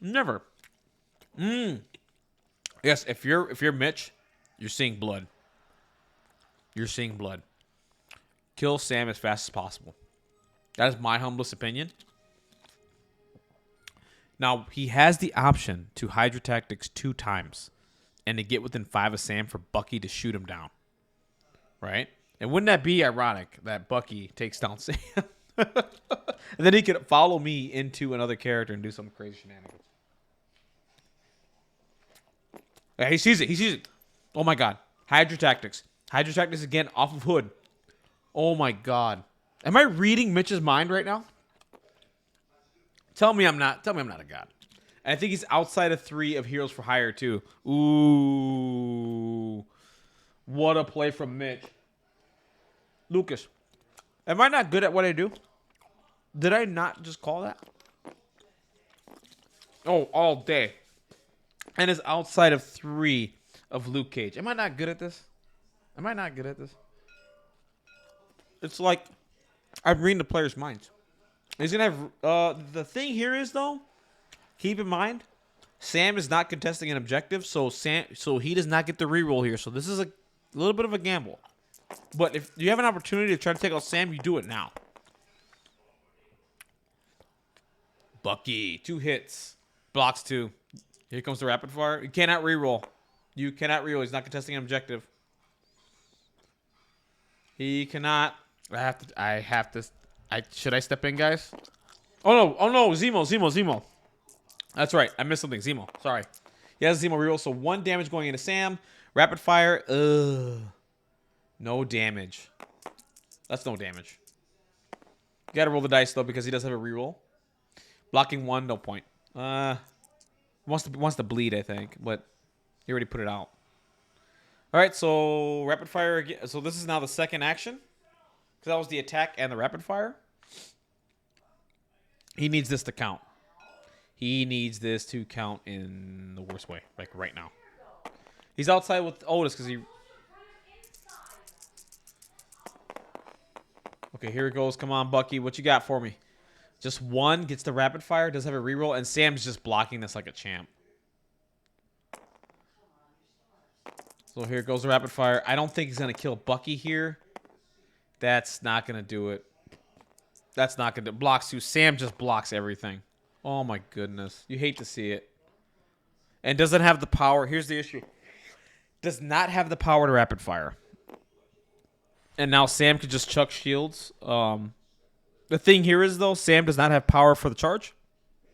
Never. Yes, if you're Mitch, you're seeing blood. You're seeing blood. Kill Sam as fast as possible. That is my humblest opinion. Now, he has the option to Hydra Tactics 2 times and to get within 5 of Sam for Bucky to shoot him down. Right? And wouldn't that be ironic that Bucky takes down Sam? And then he could follow me into another character and do some crazy shenanigans. Yeah, he sees it. He sees it. Oh, my God. Hydra Tactics. Hydra Tactics again off of Hood. Oh, my God. Am I reading Mitch's mind right now? Tell me I'm not a god. And I think he's outside of 3 of Heroes for Hire, too. Ooh. What a play from Mitch. Lucas, am I not good at what I do? Did I not just call that? Oh, all day. And is outside of 3 of Luke Cage. Am I not good at this? Am I not good at this? It's like I'm reading the player's minds. He's going to have... the thing here is, though, keep in mind, Sam is not contesting an objective, so he does not get the reroll here. So this is a little bit of a gamble. But if you have an opportunity to try to take out Sam, you do it now. Bucky, 2 hits. Blocks 2. Here comes the rapid fire. You cannot reroll. You cannot reroll. He's not contesting an objective. He cannot. I have to. Should I step in, guys? Oh no, Zemo. That's right. I missed something. Zemo. Sorry. He has a Zemo reroll, so 1 damage going into Sam. Rapid fire. No damage. That's no damage. You gotta roll the dice, though, because he does have a reroll. Blocking 1, no point. Wants to bleed, I think, but he already put it out. All right, so rapid fire again. So this is now the second action. Because that was the attack and the rapid fire. He needs this to count. He needs this to count in the worst way, like right now. He's outside with Otis because he... Okay, here it goes. Come on, Bucky. What you got for me? Just one. Gets the rapid fire. Does have a reroll. And Sam's just blocking this like a champ. So here goes the rapid fire. I don't think he's going to kill Bucky here. That's not going to do it. That's not going to... Blocks too. Sam just blocks everything. Oh, my goodness. You hate to see it. And doesn't have the power. Here's the issue. Does not have the power to rapid fire. And now Sam could just chuck shields. The thing here is, though, Sam does not have power for the charge.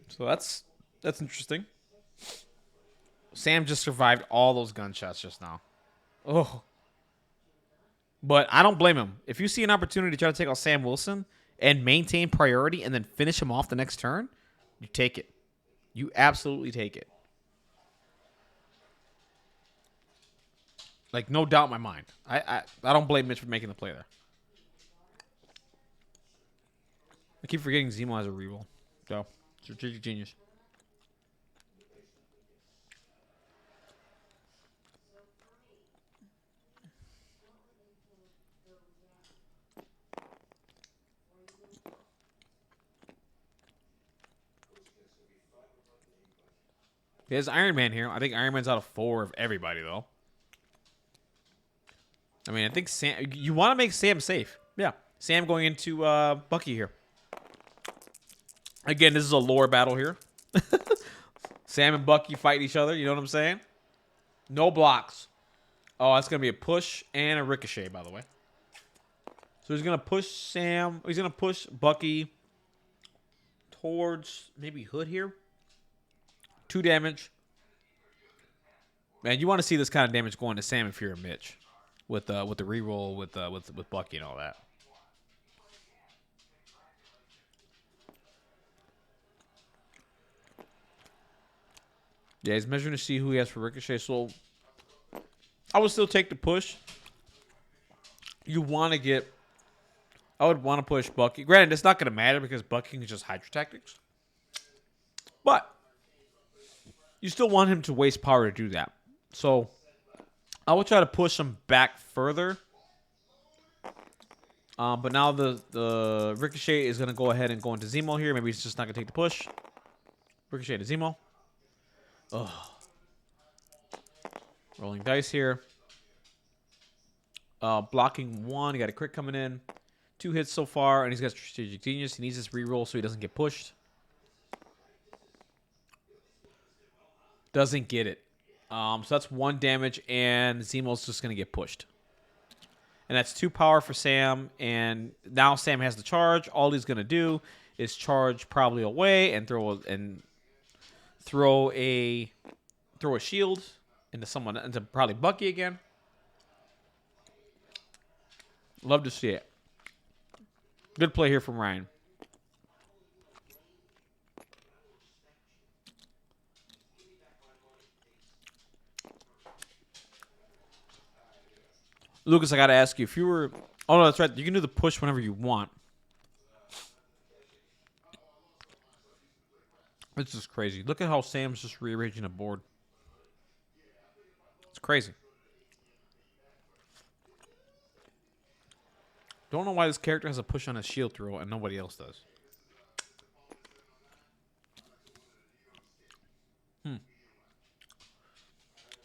So that's interesting. Sam just survived all those gunshots just now. Oh. But I don't blame him. If you see an opportunity to try to take out Sam Wilson and maintain priority and then finish him off the next turn, you take it. You absolutely take it. Like, no doubt in my mind. I don't blame Mitch for making the play there. I keep forgetting Zemo has a reroll. So, strategic genius. There's Iron Man here. I think Iron Man's out of 4 of everybody, though. I mean, I think Sam... You want to make Sam safe. Yeah. Sam going into Bucky here. Again, this is a lore battle here. Sam and Bucky fight each other. You know what I'm saying? No blocks. Oh, that's going to be a push and a ricochet, by the way. So he's going to push Sam. He's going to push Bucky towards maybe Hood here. 2 damage. Man, you want to see this kind of damage going to Sam if you're a Mitch. With the reroll with Bucky and all that. Yeah, he's measuring to see who he has for ricochet. So I would still take the push. You want to get... I would want to push Bucky. Granted, it's not going to matter because Bucky can just Hydra Tactics. But you still want him to waste power to do that. So I will try to push him back further. But now the Ricochet is going to go ahead and go into Zemo here. Maybe he's just not going to take the push. Ricochet to Zemo. Ugh. Rolling dice here. Blocking 1. He got a crit coming in. 2 hits so far, and he's got Strategic Genius. He needs this reroll so he doesn't get pushed. Doesn't get it. So that's 1 damage, and Zemo's just going to get pushed. And that's 2 power for Sam, and now Sam has the charge. All he's going to do is charge probably away and throw a shield into probably Bucky again. Love to see it. Good play here from Ryan. Lucas, I got to ask you, if you were... Oh, no, that's right. You can do the push whenever you want. It's just crazy. Look at how Sam's just rearranging the board. It's crazy. Don't know why this character has a push on his shield throw and nobody else does.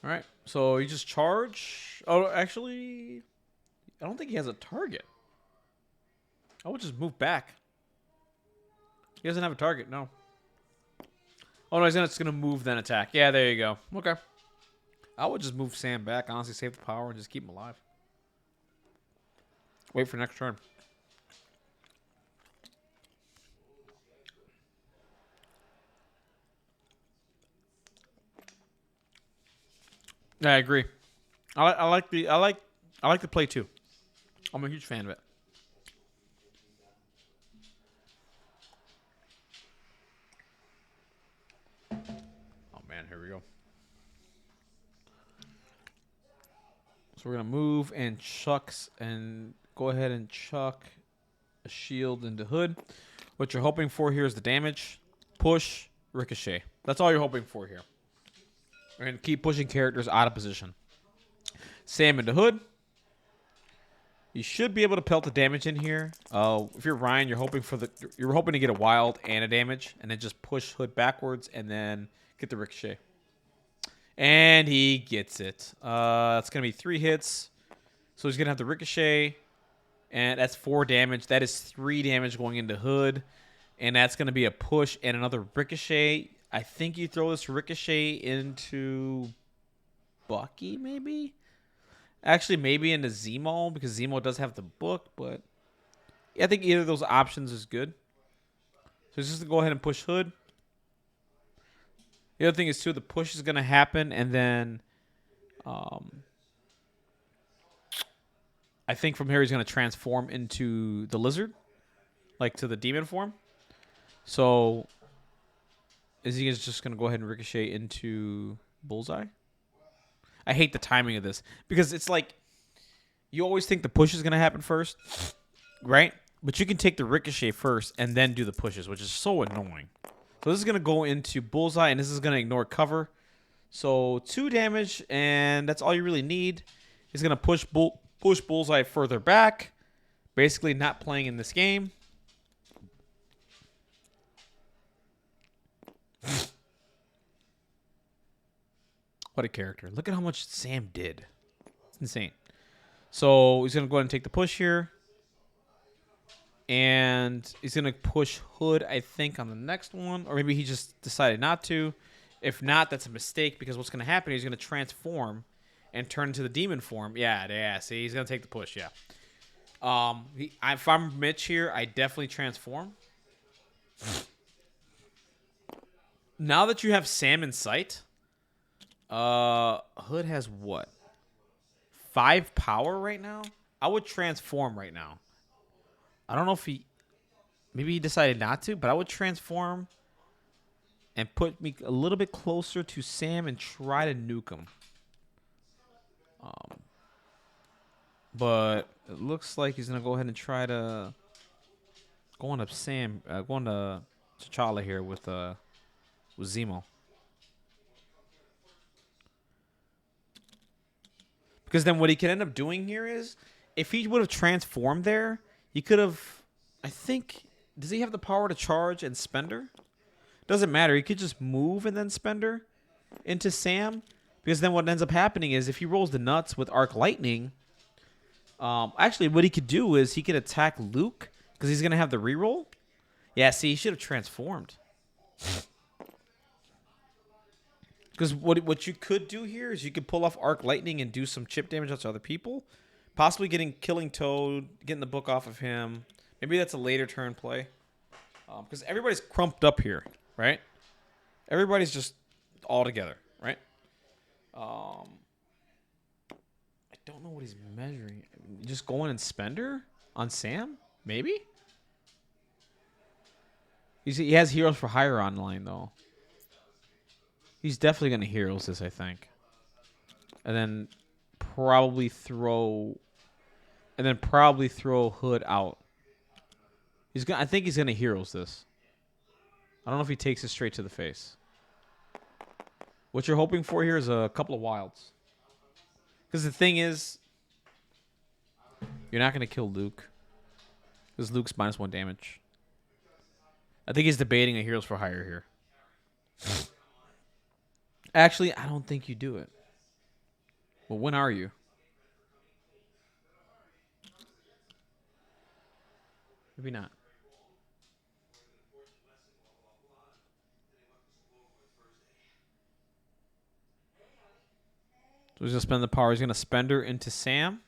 All right. So you just charge. Oh, actually, I don't think he has a target. I would just move back. He doesn't have a target, no. Oh, no, he's just going to move, then attack. Yeah, there you go. Okay. I would just move Sam back, honestly, save the power, and just keep him alive. Wait for next turn. Yeah, I agree. I like the play too. I'm a huge fan of it. Oh man, here we go. So we're gonna move and go ahead and chuck a shield into Hood. What you're hoping for here is the damage. Push, Ricochet. That's all you're hoping for here. And keep pushing characters out of position. Sam into Hood. You should be able to pelt the damage in here. If you're Ryan, you're hoping to get a wild and a damage, and then just push Hood backwards and then get the Ricochet. And he gets it. It's gonna be 3 hits. So he's gonna have the Ricochet, and that's 4 damage. That is 3 damage going into Hood, and that's gonna be a push and another Ricochet. I think you throw this Ricochet into Bucky, maybe. Actually, maybe into Zemo, because Zemo does have the book, but yeah, I think either of those options is good. So he's just going to go ahead and push Hood. The other thing is, too, the push is going to happen, and then I think from here he's going to transform into the Lizard, like to the demon form. So is he just going to go ahead and ricochet into Bullseye? I hate the timing of this because it's like you always think the push is going to happen first, right? But you can take the ricochet first and then do the pushes, which is so annoying. So this is going to go into Bullseye, and this is going to ignore cover. So 2 damage, and that's all you really need. He's going to push Bullseye further back, basically not playing in this game. What a character. Look at how much Sam did. It's insane. So he's going to go ahead and take the push here. And he's going to push Hood, I think, on the next one. Or maybe he just decided not to. If not, that's a mistake, because what's going to happen is he's going to transform and turn into the demon form. Yeah, see, he's going to take the push, yeah. If I'm Mitch here, I definitely transform. Now that you have Sam in sight, Hood has what? 5 power right now? I would transform right now. I don't know if maybe he decided not to, but I would transform and put me a little bit closer to Sam and try to nuke him. But it looks like he's gonna go ahead and try to go on to T'Challa here with Zemo. Because then what he could end up doing here is, if he would have transformed there, he could have, I think, does he have the power to charge and Spender? Doesn't matter. He could just move and then Spender into Sam. Because then what ends up happening is, if he rolls the nuts with Arc Lightning, actually what he could do is he could attack Luke, because he's going to have the reroll. Yeah, see, he should have transformed. Because what you could do here is you could pull off Arc Lightning and do some chip damage to other people. Possibly killing Toad, getting the book off of him. Maybe that's a later turn play. Because everybody's crumped up here, right? Everybody's just all together, right? I don't know what he's measuring. Just going and Spender on Sam? Maybe? He has Heroes for Hire online, though. He's definitely going to Heroes this, I think. And then probably throw Hood out. I think he's going to Heroes this. I don't know if he takes it straight to the face. What you're hoping for here is a couple of wilds. Because the thing is, you're not going to kill Luke. Because Luke's -1 damage. I think he's debating a Heroes for Hire here. Actually, I don't think you do it. Well, when are you? Maybe not. So he's going to spend the power. He's going to Spender into Sam.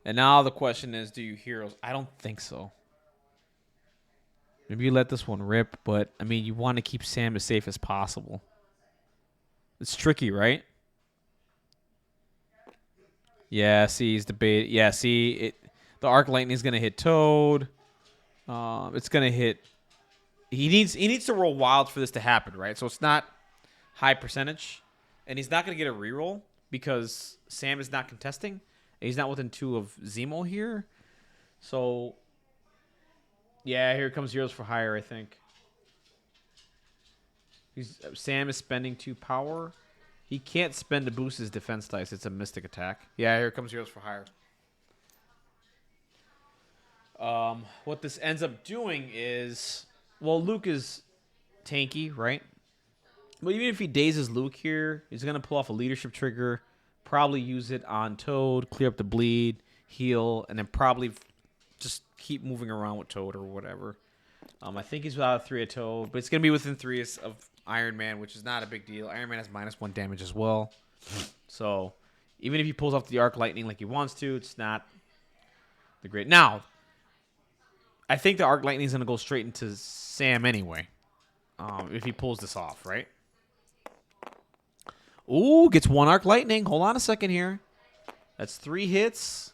And now the question is, do you Heroes? I don't think so. Maybe you let this one rip, but, I mean, you want to keep Sam as safe as possible. It's tricky, right? Yeah, see, he's debating. Yeah, see, the Arc Lightning is going to hit Toad. It's going to hit... He needs to roll wilds for this to happen, right? So it's not high percentage. And he's not going to get a reroll because Sam is not contesting. And he's not within 2 of Zemo here. So, yeah, here comes Heroes for Hire, I think. Sam is spending 2 power. He can't spend to boost his defense dice. It's a mystic attack. Yeah, here comes Heroes for Hire. What this ends up doing is, well, Luke is tanky, right? But even if he dazes Luke here, he's going to pull off a leadership trigger, probably use it on Toad, clear up the bleed, heal, and then probably just keep moving around with Toad or whatever. I think he's without a 3 of Toad, but it's going to be within 3 of Iron Man, which is not a big deal. Iron Man has -1 damage as well. So even if he pulls off the Arc Lightning like he wants to, it's not the great. Now, I think the Arc Lightning is going to go straight into Sam anyway, if he pulls this off, right? Ooh, gets 1 Arc Lightning. Hold on a second here. That's 3 hits.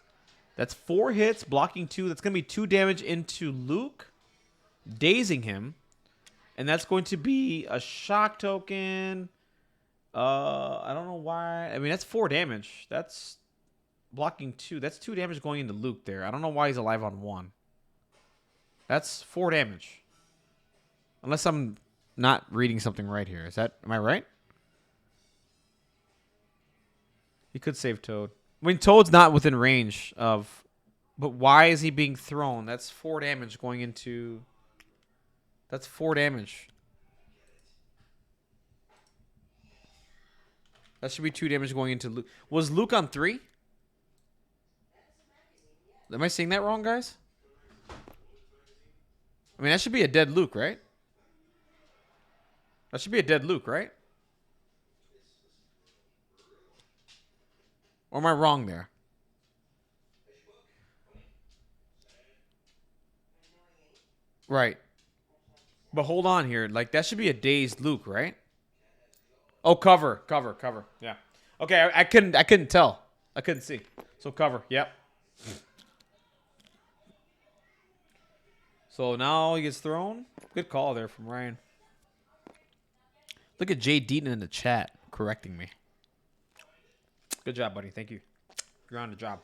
That's 4 hits, blocking 2. That's going to be 2 damage into Luke, dazing him. And that's going to be a shock token. I don't know why. I mean, that's 4 damage. That's blocking 2. That's 2 damage going into Luke there. I don't know why he's alive on 1. That's 4 damage. Unless I'm not reading something right here. Am I right? He could save Toad. I mean, Toad's not within range of... But why is he being thrown? That's 4 damage going into... That's 4 damage. That should be 2 damage going into Luke. Was Luke on 3? Am I saying that wrong, guys? I mean, that should be a dead Luke, right? That should be a dead Luke, right? Or am I wrong there? Right. But hold on here. Like, that should be a dazed Luke, right? Oh, cover. Yeah. Okay, I couldn't tell. I couldn't see. So cover. Yep. So now he gets thrown. Good call there from Ryan. Look at Jay Deaton in the chat correcting me. Good job, buddy. Thank you. You're on the job.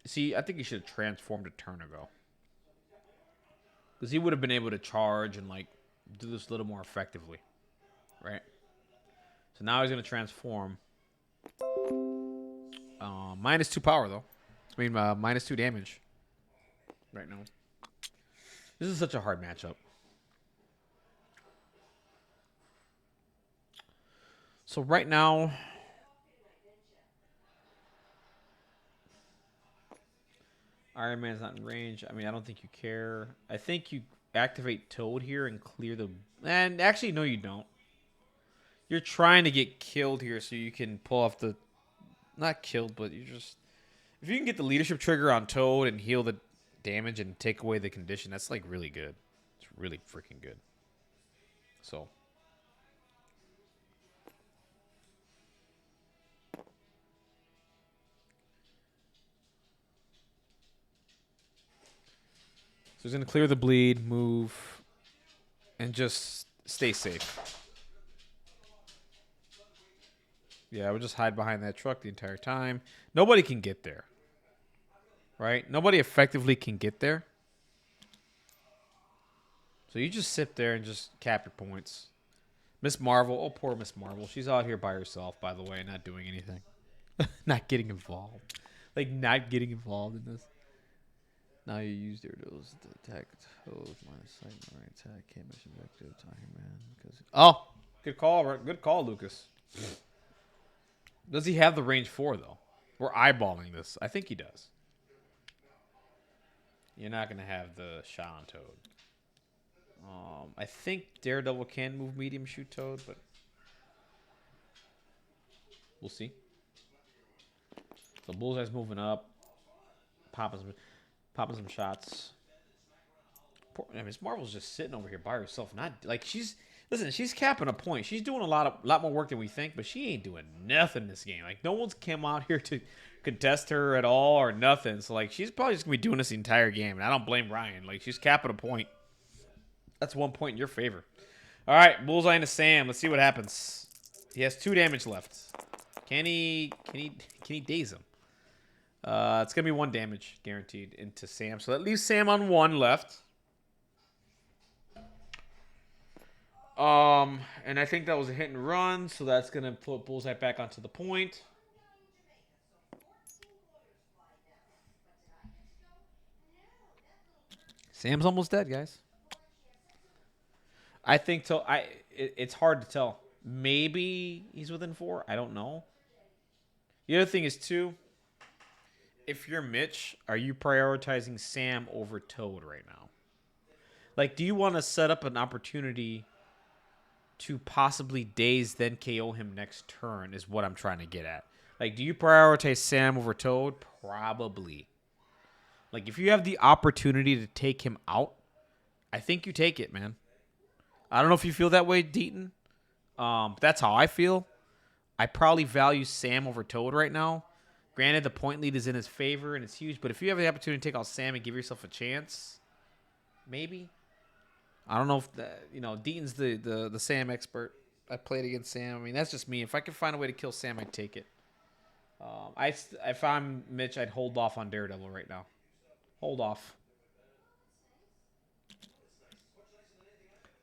See, I think he should have transformed a turn ago. Because he would have been able to charge and, like, do this a little more effectively. Right? So now he's going to transform. -2 power, though. I mean, -2 damage. Right now. This is such a hard matchup. So right now... Iron Man's not in range. I mean, I don't think you care. I think you activate Toad here and clear the... And actually, no, you don't. You're trying to get killed here so you can pull off the... Not killed, but you just... If you can get the leadership trigger on Toad and heal the damage and take away the condition, that's, like, really good. It's really freaking good. So... So he's going to clear the bleed, move, and just stay safe. Yeah, I would just hide behind that truck the entire time. Nobody can get there. Right? Nobody effectively can get there. So you just sit there and just cap your points. Miss Marvel. Oh, poor Miss Marvel. She's out here by herself, by the way, not doing anything. Not getting involved. Like, not getting involved in this. Now you use their dose to attack Toad, -sight, right attack, can't miss objective, Iron Man. Oh, good call, good call, Lucas. Does he have the range 4 though? We're eyeballing this. I think he does. You're not gonna have the shot on Toad. I think Daredevil can move medium shoot Toad, but we'll see. So Bullseye's moving up, popping some shots. Poor, I mean, Miss Marvel's just sitting over here by herself. Not like she's capping a point. She's doing a lot more work than we think, but she ain't doing nothing this game. Like no one's come out here to contest her at all or nothing. So like she's probably just gonna be doing this the entire game, and I don't blame Ryan. Like she's capping a point. That's 1 point in your favor. All right, Bullseye into Sam. Let's see what happens. He has 2 damage left. Can he daze him? It's going to be 1 damage guaranteed into Sam. So that leaves Sam on 1 left. And I think that was a hit and run, so that's gonna put Bullseye back onto the point. Sam's almost dead, guys. I think so. It's hard to tell. Maybe he's within 4. I don't know. The other thing is too, if you're Mitch, are you prioritizing Sam over Toad right now? Like, do you want to set up an opportunity to possibly daze then KO him next turn? Is what I'm trying to get at. Like, do you prioritize Sam over Toad? Probably. Like, if you have the opportunity to take him out, I think you take it, man. I don't know if you feel that way, Deaton. That's how I feel. I probably value Sam over Toad right now. Granted, the point lead is in his favor and it's huge, but if you have the opportunity to take out Sam and give yourself a chance, maybe. I don't know if Deaton's the Sam expert. I played against Sam. I mean, that's just me. If I could find a way to kill Sam, I'd take it. If I'm Mitch, I'd hold off on Daredevil right now. Hold off.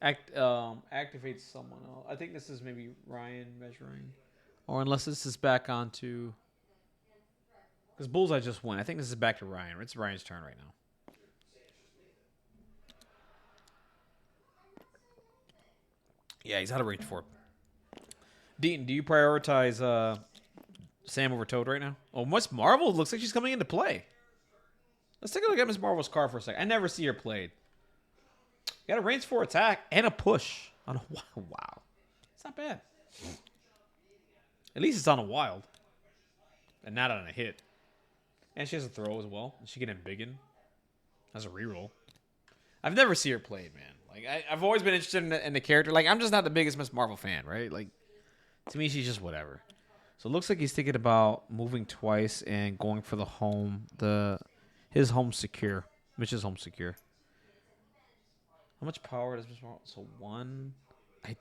Activate someone else. I think this is maybe Ryan measuring, or unless this is back onto. Because Bullseye just won. I think this is back to Ryan. It's Ryan's turn right now. Yeah, he's out of range 4. Deaton, do you prioritize Sam over Toad right now? Oh, Miss Marvel looks like she's coming into play. Let's take a look at Miss Marvel's card for a second. I never see her played. You got a range 4 attack and a push on a wow. It's not bad. At least it's on a wild and not on a hit. And she has a throw as well. She can embiggen as a reroll. I've never seen her played, man. Like I've always been interested in the character. Like I'm just not the biggest Miss Marvel fan, right? Like to me, she's just whatever. So it looks like he's thinking about moving twice and going for the home. His home secure. Mitch's home secure. How much power does Miss Marvel? So 1. I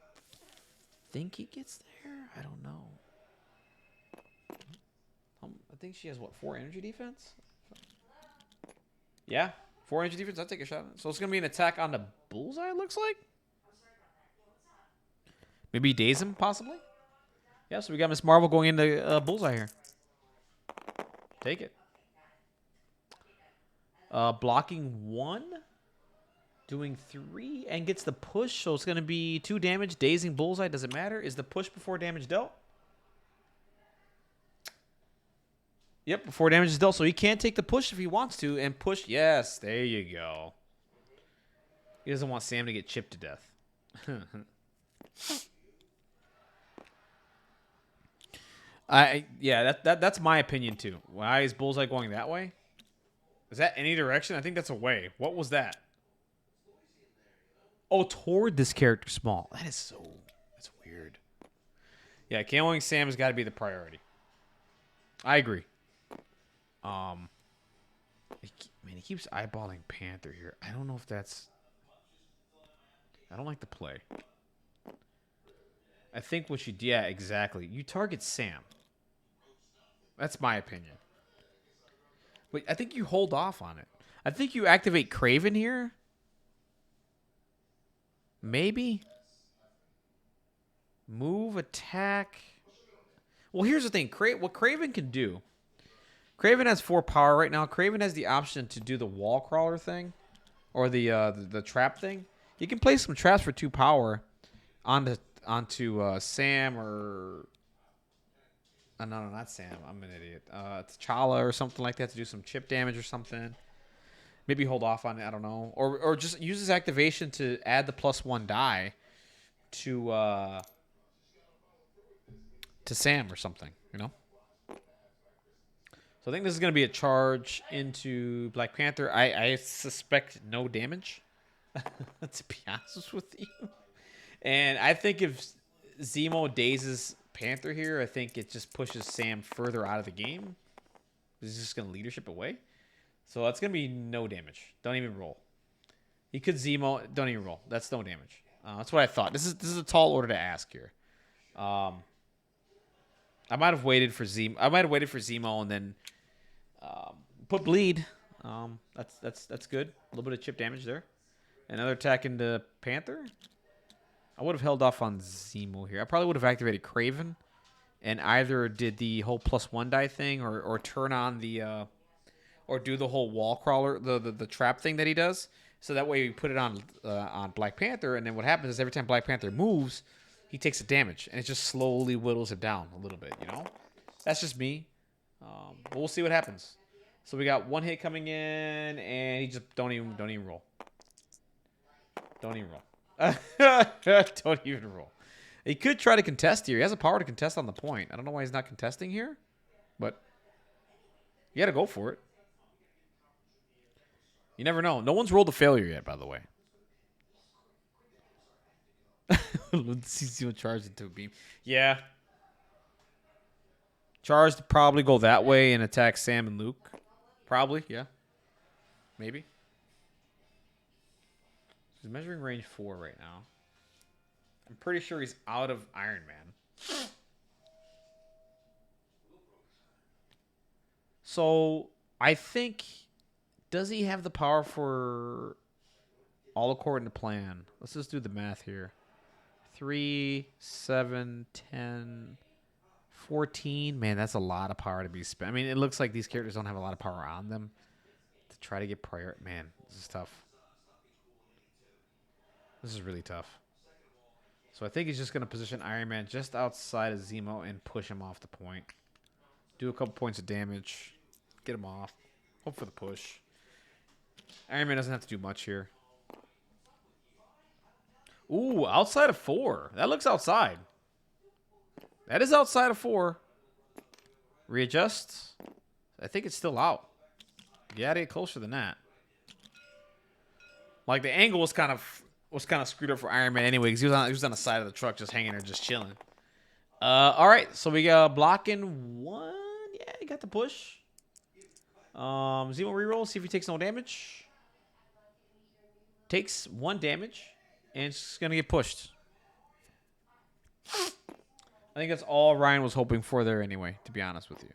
think he gets there. I don't know. I think she has, 4 energy defense? Yeah, 4 energy defense. I'll take a shot. So it's going to be an attack on the Bullseye, it looks like? Maybe daze him, possibly? Yeah, so we got Miss Marvel going into Bullseye here. Take it. Blocking 1. Doing 3 and gets the push, so it's going to be 2 damage. Dazing Bullseye, doesn't matter. Is the push before damage dealt? Yep, before damage is dealt, so he can't take the push if he wants to. And push, yes, there you go. He doesn't want Sam to get chipped to death. Yeah, that's my opinion too. Why is Bullseye going that way? Is that any direction? I think that's away. What was that? Oh, toward this character small. That's weird. Yeah, KOing Sam has got to be the priority. I agree. Man, he keeps eyeballing Panther here. I don't know if that's. I don't like the play. I think what you. Yeah, exactly. You target Sam. That's my opinion. But I think you hold off on it. I think you activate Kraven here. Maybe. Move, attack. Well, here's the thing. What Kraven can do. Kraven has 4 power right now. Kraven has the option to do the wall crawler thing. Or the trap thing. You can play some traps for 2 power onto Sam or... no, not Sam. I'm an idiot. T'Challa or something like that to do some chip damage or something. Maybe hold off on it. I don't know. Or just use his activation to add the +1 die to Sam or something. You know. So I think this is going to be a charge into Black Panther. I suspect no damage. To be honest with you. And I think if Zemo dazes Panther here, I think it just pushes Sam further out of the game. He's just going to leadership away. So it's going to be no damage. Don't even roll. He could Zemo. Don't even roll. That's no damage. That's what I thought. This is a tall order to ask here. I might have waited for Zemo and then put bleed. That's good. A little bit of chip damage there. Another attack into Panther. I would have held off on Zemo here. I probably would have activated Kraven and either did the whole +1 die thing or turn on the or do the whole wall crawler, the trap thing that he does. So that way we put it on Black Panther, and then what happens is every time Black Panther moves, he takes a damage, and it just slowly whittles him down a little bit. You know, that's just me. But we'll see what happens. So we got one hit coming in, and he just don't even roll. Don't even roll. Don't even roll. He could try to contest here. He has the power to contest on the point. I don't know why he's not contesting here, but you got to go for it. You never know. No one's rolled a failure yet, by the way. Let's see what charge into a beam. Yeah. Charge to probably go that way and attack Sam and Luke. Probably, yeah. Maybe. He's measuring range 4 right now. I'm pretty sure he's out of Iron Man. So, I think... Does he have the power for all according to plan? Let's just do the math here. 3, 7, 10, 14. Man, that's a lot of power to be spent. I mean, it looks like these characters don't have a lot of power on them to try to get prior. Man, this is tough. This is really tough. So I think he's just going to position Iron Man just outside of Zemo and push him off the point. Do a couple points of damage. Get him off. Hope for the push. Iron Man doesn't have to do much here. Ooh, outside of 4. That looks outside. That is outside of 4. Readjust. I think it's still out. You gotta get closer than that. Like the angle was kind of screwed up for Iron Man anyway, because he was on the side of the truck just hanging there, just chilling. All right, so we got blocking 1. Yeah, he got the push. Zemo reroll, see if he takes no damage. Takes 1 damage, and it's going to get pushed. I think that's all Ryan was hoping for there anyway, to be honest with you.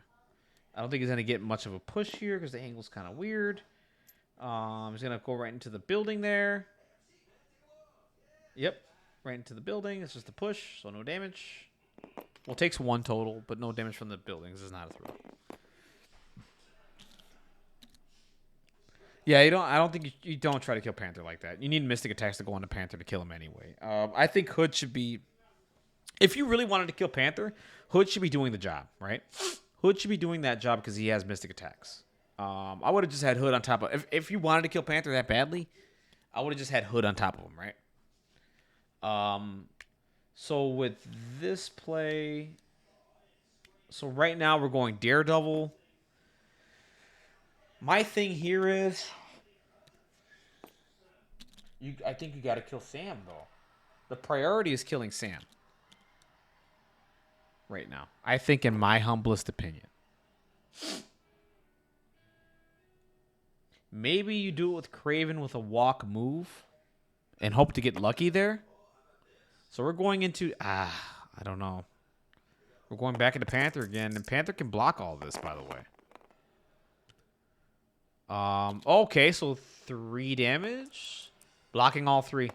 I don't think he's going to get much of a push here because the angle's kind of weird. He's going to go right into the building there. Yep, right into the building. It's just a push, so no damage. Well, it takes 1 total, but no damage from the buildings. This is not a throw. Yeah, I don't think you don't try to kill Panther like that. You need Mystic attacks to go on to Panther to kill him anyway. I think Hood should be... If you really wanted to kill Panther, Hood should be doing the job, right? Hood should be doing that job because he has Mystic attacks. I would have just had Hood on top of... If you wanted to kill Panther that badly, I would have just had Hood on top of him, right? So with this play... So right now we're going Daredevil... My thing here is, I think you got to kill Sam, though. The priority is killing Sam right now. I think, in my humblest opinion. Maybe you do it with Kraven with a walk move and hope to get lucky there. So we're going into, I don't know. We're going back into Panther again, and Panther can block all this, by the way. Okay, so 3 damage. Blocking all 3.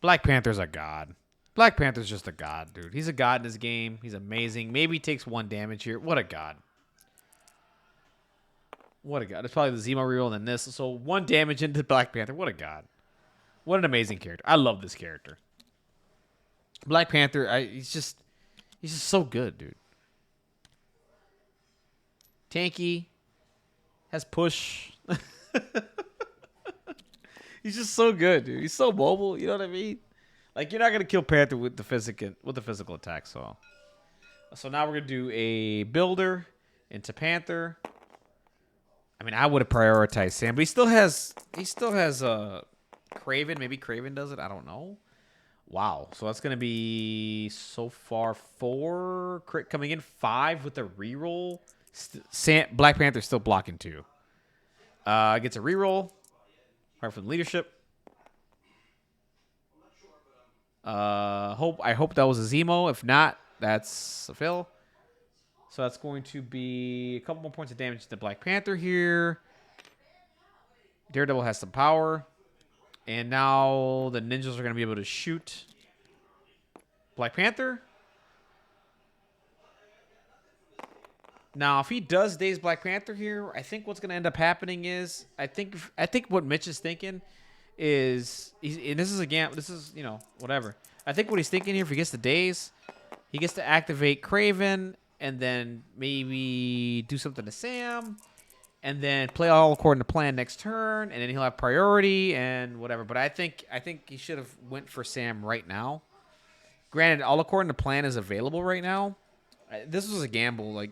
Black Panther's a god. Black Panther's just a god, dude. He's a god in this game. He's amazing. Maybe he takes 1 damage here. What a god. What a god. It's probably the Zemo reroll and then this. So 1 damage into Black Panther. What a god. What an amazing character. I love this character. Black Panther, he's just so good, dude. Tanky. Has push. He's just so good, dude. He's so mobile. You know what I mean? Like, you're not gonna kill Panther with the physical attack. So now we're gonna do a builder into Panther. I mean, I would have prioritized Sam, but he still has Kraven. Maybe Kraven does it. I don't know. Wow. So that's gonna be so far 4 crit coming in, 5 with the reroll. Black Panther's still blocking 2. Gets a reroll. Right from leadership. I hope that was a Zemo. If not, that's a fail. So that's going to be a couple more points of damage to Black Panther here. Daredevil has some power. And now the ninjas are going to be able to shoot. Black Panther. Now, if he does daze Black Panther here, I think what's going to end up happening is I think what Mitch is thinking is and this is again whatever. I think what he's thinking here, if he gets the daze, he gets to activate Kraven and then maybe do something to Sam and then play all according to plan next turn, and then he'll have priority and whatever. But I think he should have went for Sam right now. Granted, all according to plan is available right now. This was a gamble, like.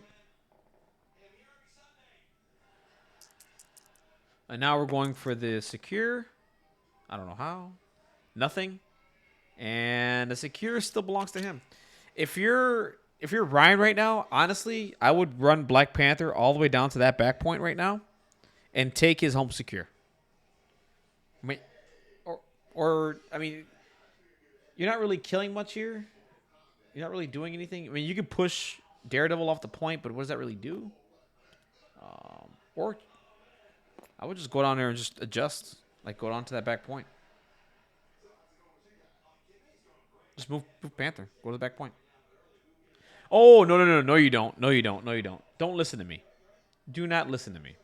And now we're going for the secure. I don't know how. Nothing. And the secure still belongs to him. If you're Ryan right now, honestly, I would run Black Panther all the way down to that back point right now and take his home secure. I mean, I mean, you're not really killing much here. You're not really doing anything. I mean, you could push Daredevil off the point, but what does that really do? Or I would just go down there and just adjust. Like, go down to that back point. Just move Panther. Go to the back point. Oh, no. No, you don't. No, you don't. No, you don't. Don't listen to me. Do not listen to me.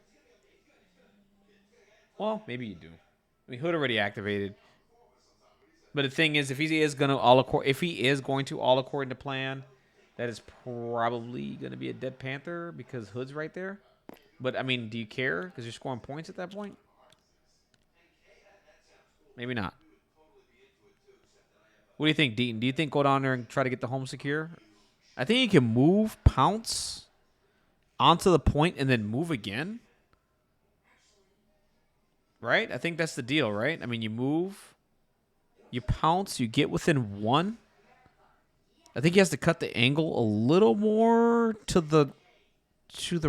Well, maybe you do. I mean, Hood already activated. But the thing is, if he is going to all according to plan, that is probably going to be a dead Panther because Hood's right there. But, I mean, do you care? Because you're scoring points at that point? Maybe not. What do you think, Deaton? Do you think go down there and try to get the home secure? I think you can move, pounce onto the point, and then move again. Right? I think that's the deal, right? I mean, you move, you pounce, you get within one. I think he has to cut the angle a little more to the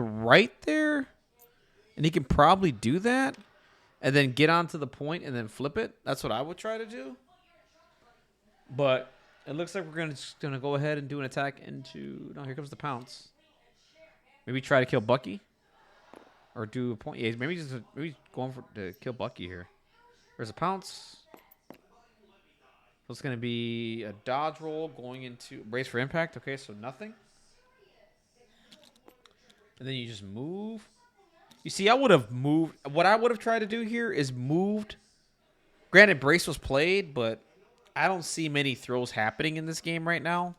right there. And he can probably do that. And then get onto the point and then flip it. That's what I would try to do. But it looks like we're gonna go ahead and do an attack into... No, here comes the pounce. Maybe try to kill Bucky. Or do a point... Yeah, maybe going to kill Bucky here. There's a pounce. So it's going to be a dodge roll going into... Brace for impact. Okay, so nothing. And then you just move. You see, I would have moved. What I would have tried to do here is moved. Granted, brace was played, but I don't see many throws happening in this game right now.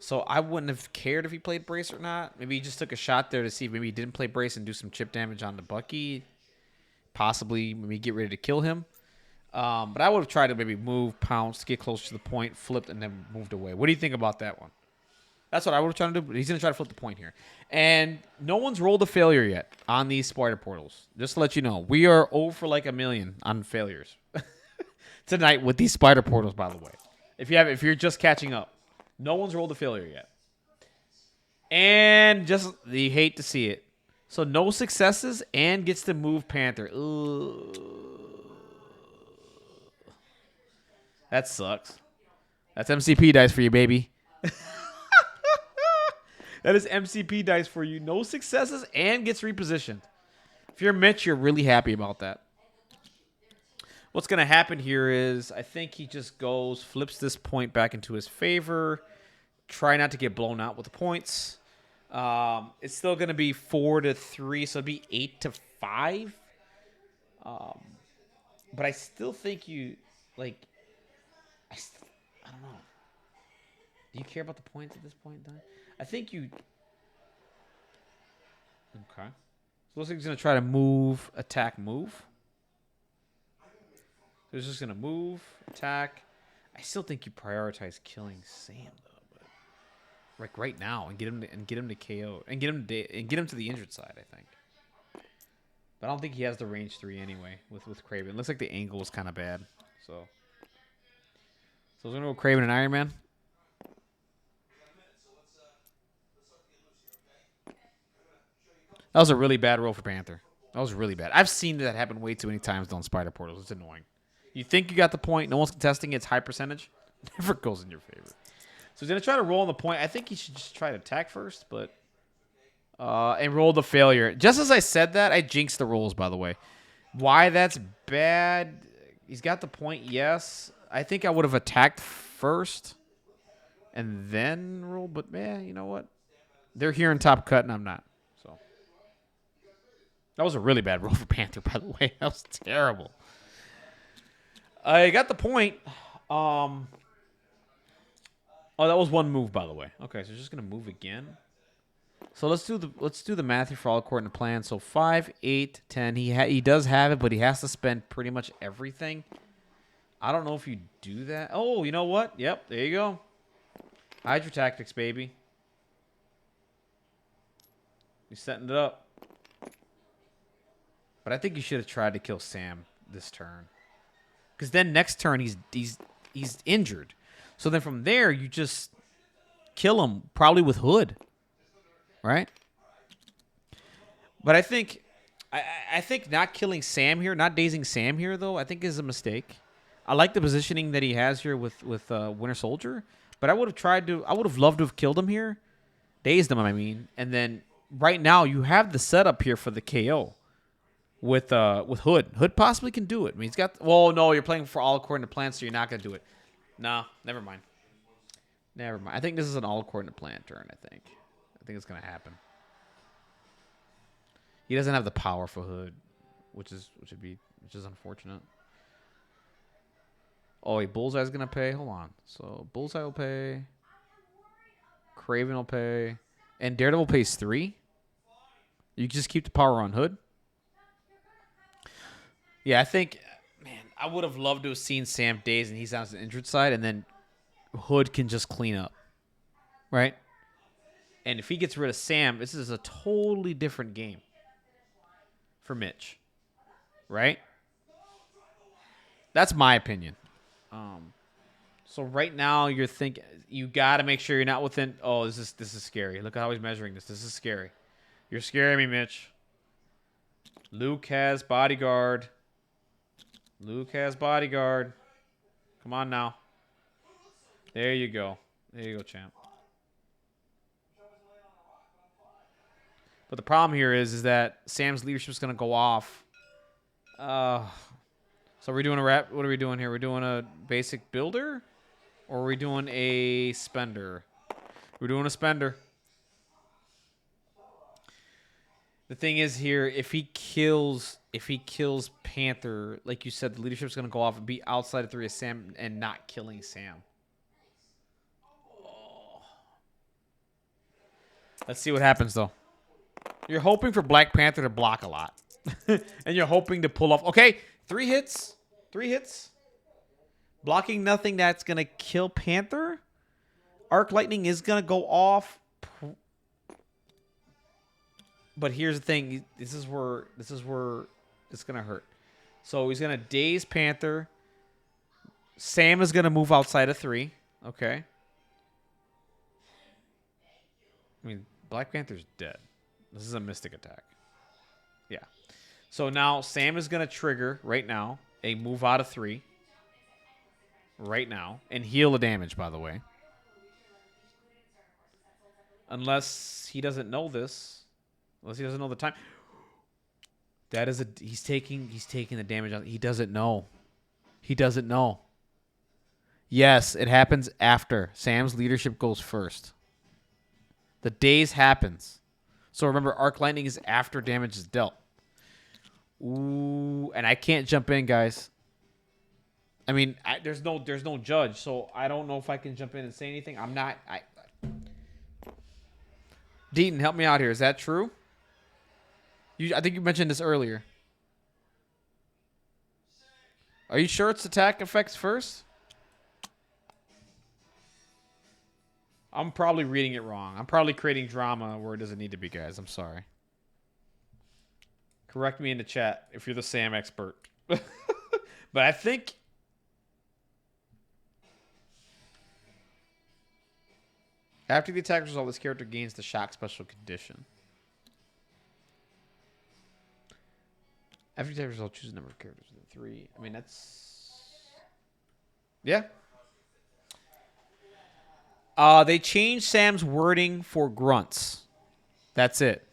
So I wouldn't have cared if he played brace or not. Maybe he just took a shot there to see if maybe he didn't play brace and do some chip damage on the Bucky. Possibly maybe get ready to kill him. But I would have tried to maybe move, pounce, get close to the point, flipped, and then moved away. What do you think about that one? That's what I would have tried to do, but he's going to try to flip the point here. And no one's rolled a failure yet on these spider portals. Just to let you know, we are over like 1 million on failures tonight with these spider portals, by the way. If you're just catching up, no one's rolled a failure yet. And just, you hate to see it. So no successes and gets to move Panther. Ugh. That sucks. That's MCP dice for you, baby. That is MCP dice for you. No successes and gets repositioned. If you're Mitch, you're really happy about that. What's going to happen here is I think he just goes, flips this point back into his favor. Try not to get blown out with the points. It's still going to be 4-3, so it'd be 8-5. But I still think you, like, I don't know. Do you care about the points at this point in time? I think you... Okay. So looks like he's going to try to move, attack, move. So he's just going to move, attack. I still think you prioritize killing Sam, though. But like right now, and get him to KO. And get him to the injured side, I think. But I don't think he has the range 3 anyway with Kraven. It looks like the angle was kind of bad. So we're going to go Kraven and Iron Man. That was a really bad roll for Panther. That was really bad. I've seen that happen way too many times on spider portals. It's annoying. You think you got the point. No one's contesting it. It's high percentage. Never goes in your favor. So he's going to try to roll on the point. I think he should just try to attack first, but... and roll the failure. Just as I said that, I jinxed the rolls, by the way. Why that's bad? He's got the point, yes. I think I would have attacked first and then roll. But man, you know what? They're here in top cut, and I'm not. So that was a really bad roll for Panther, by the way. That was terrible. I got the point. Oh, that was one move, by the way. Okay, so just gonna move again. So let's do the math here for all according to plan. So 5, 8, 10. He does have it, but he has to spend pretty much everything. I don't know if you do that. Oh, you know what? Yep, there you go. Hydra tactics, baby. He's setting it up. But I think you should have tried to kill Sam this turn. Because then next turn he's injured. So then from there you just kill him, probably with Hood. Right? But I think not killing Sam here, not dazing Sam here though, I think is a mistake. I like the positioning that he has here with Winter Soldier, but I would have loved to have killed him here, dazed him, I mean, and then right now you have the setup here for the KO with Hood. Hood possibly can do it. I mean, he's got. Well, no, you're playing for all according to plan, so you're not gonna do it. No, never mind. Never mind. I think this is an all according to plan turn. I think it's gonna happen. He doesn't have the power for Hood, which is unfortunate. Oh, wait, Bullseye's gonna pay. Hold on. So Bullseye will pay. Craven will pay, and Daredevil pays 3. You just keep the power on Hood. Yeah, I think, man, I would have loved to have seen Sam dazed and he's on the injured side, and then Hood can just clean up, right? And if he gets rid of Sam, this is a totally different game for Mitch, right? That's my opinion. So right now you're thinking you got to make sure you're not within. Oh, this is scary. Look at how he's measuring this. This is scary. You're scaring me, Mitch. Luke has bodyguard. Come on now. There you go. There you go, champ. But the problem here is that Sam's leadership is going to go off. So we're doing a wrap. What are we doing here? We're doing a basic builder, or are we doing a spender? We're doing a spender. The thing is here, if he kills Panther, like you said, the leadership's gonna go off and be outside of 3 of Sam and not killing Sam. Oh. Let's see what happens though. You're hoping for Black Panther to block a lot. And you're hoping to pull off. Okay, 3 hits. 3 hits. Blocking nothing that's going to kill Panther. Arc Lightning is going to go off. But here's the thing. This is where it's going to hurt. So he's going to daze Panther. Sam is going to move outside of 3. Okay. I mean, Black Panther's dead. This is a Mystic attack. Yeah. So now Sam is going to trigger right now a move out of 3. Right now. And heal the damage, by the way. Unless he doesn't know this. Unless he doesn't know the time. That is he's taking the damage out. He doesn't know. He doesn't know. Yes, it happens after. Sam's leadership goes first. The daze happens. So remember, Arc Lightning is after damage is dealt. Ooh, and I can't jump in, guys. I mean, there's no judge, so I don't know if I can jump in and say anything. I'm not. Deaton, help me out here. Is that true? I think you mentioned this earlier. Are you sure it's attack effects first? I'm probably reading it wrong. I'm probably creating drama where it doesn't need to be, guys. I'm sorry. Correct me in the chat if you're the Sam expert. But I think... After the attack result, this character gains the shock special condition. After the attack result, choose a number of characters within 3. I mean, that's... Yeah. They changed Sam's wording for grunts. That's it.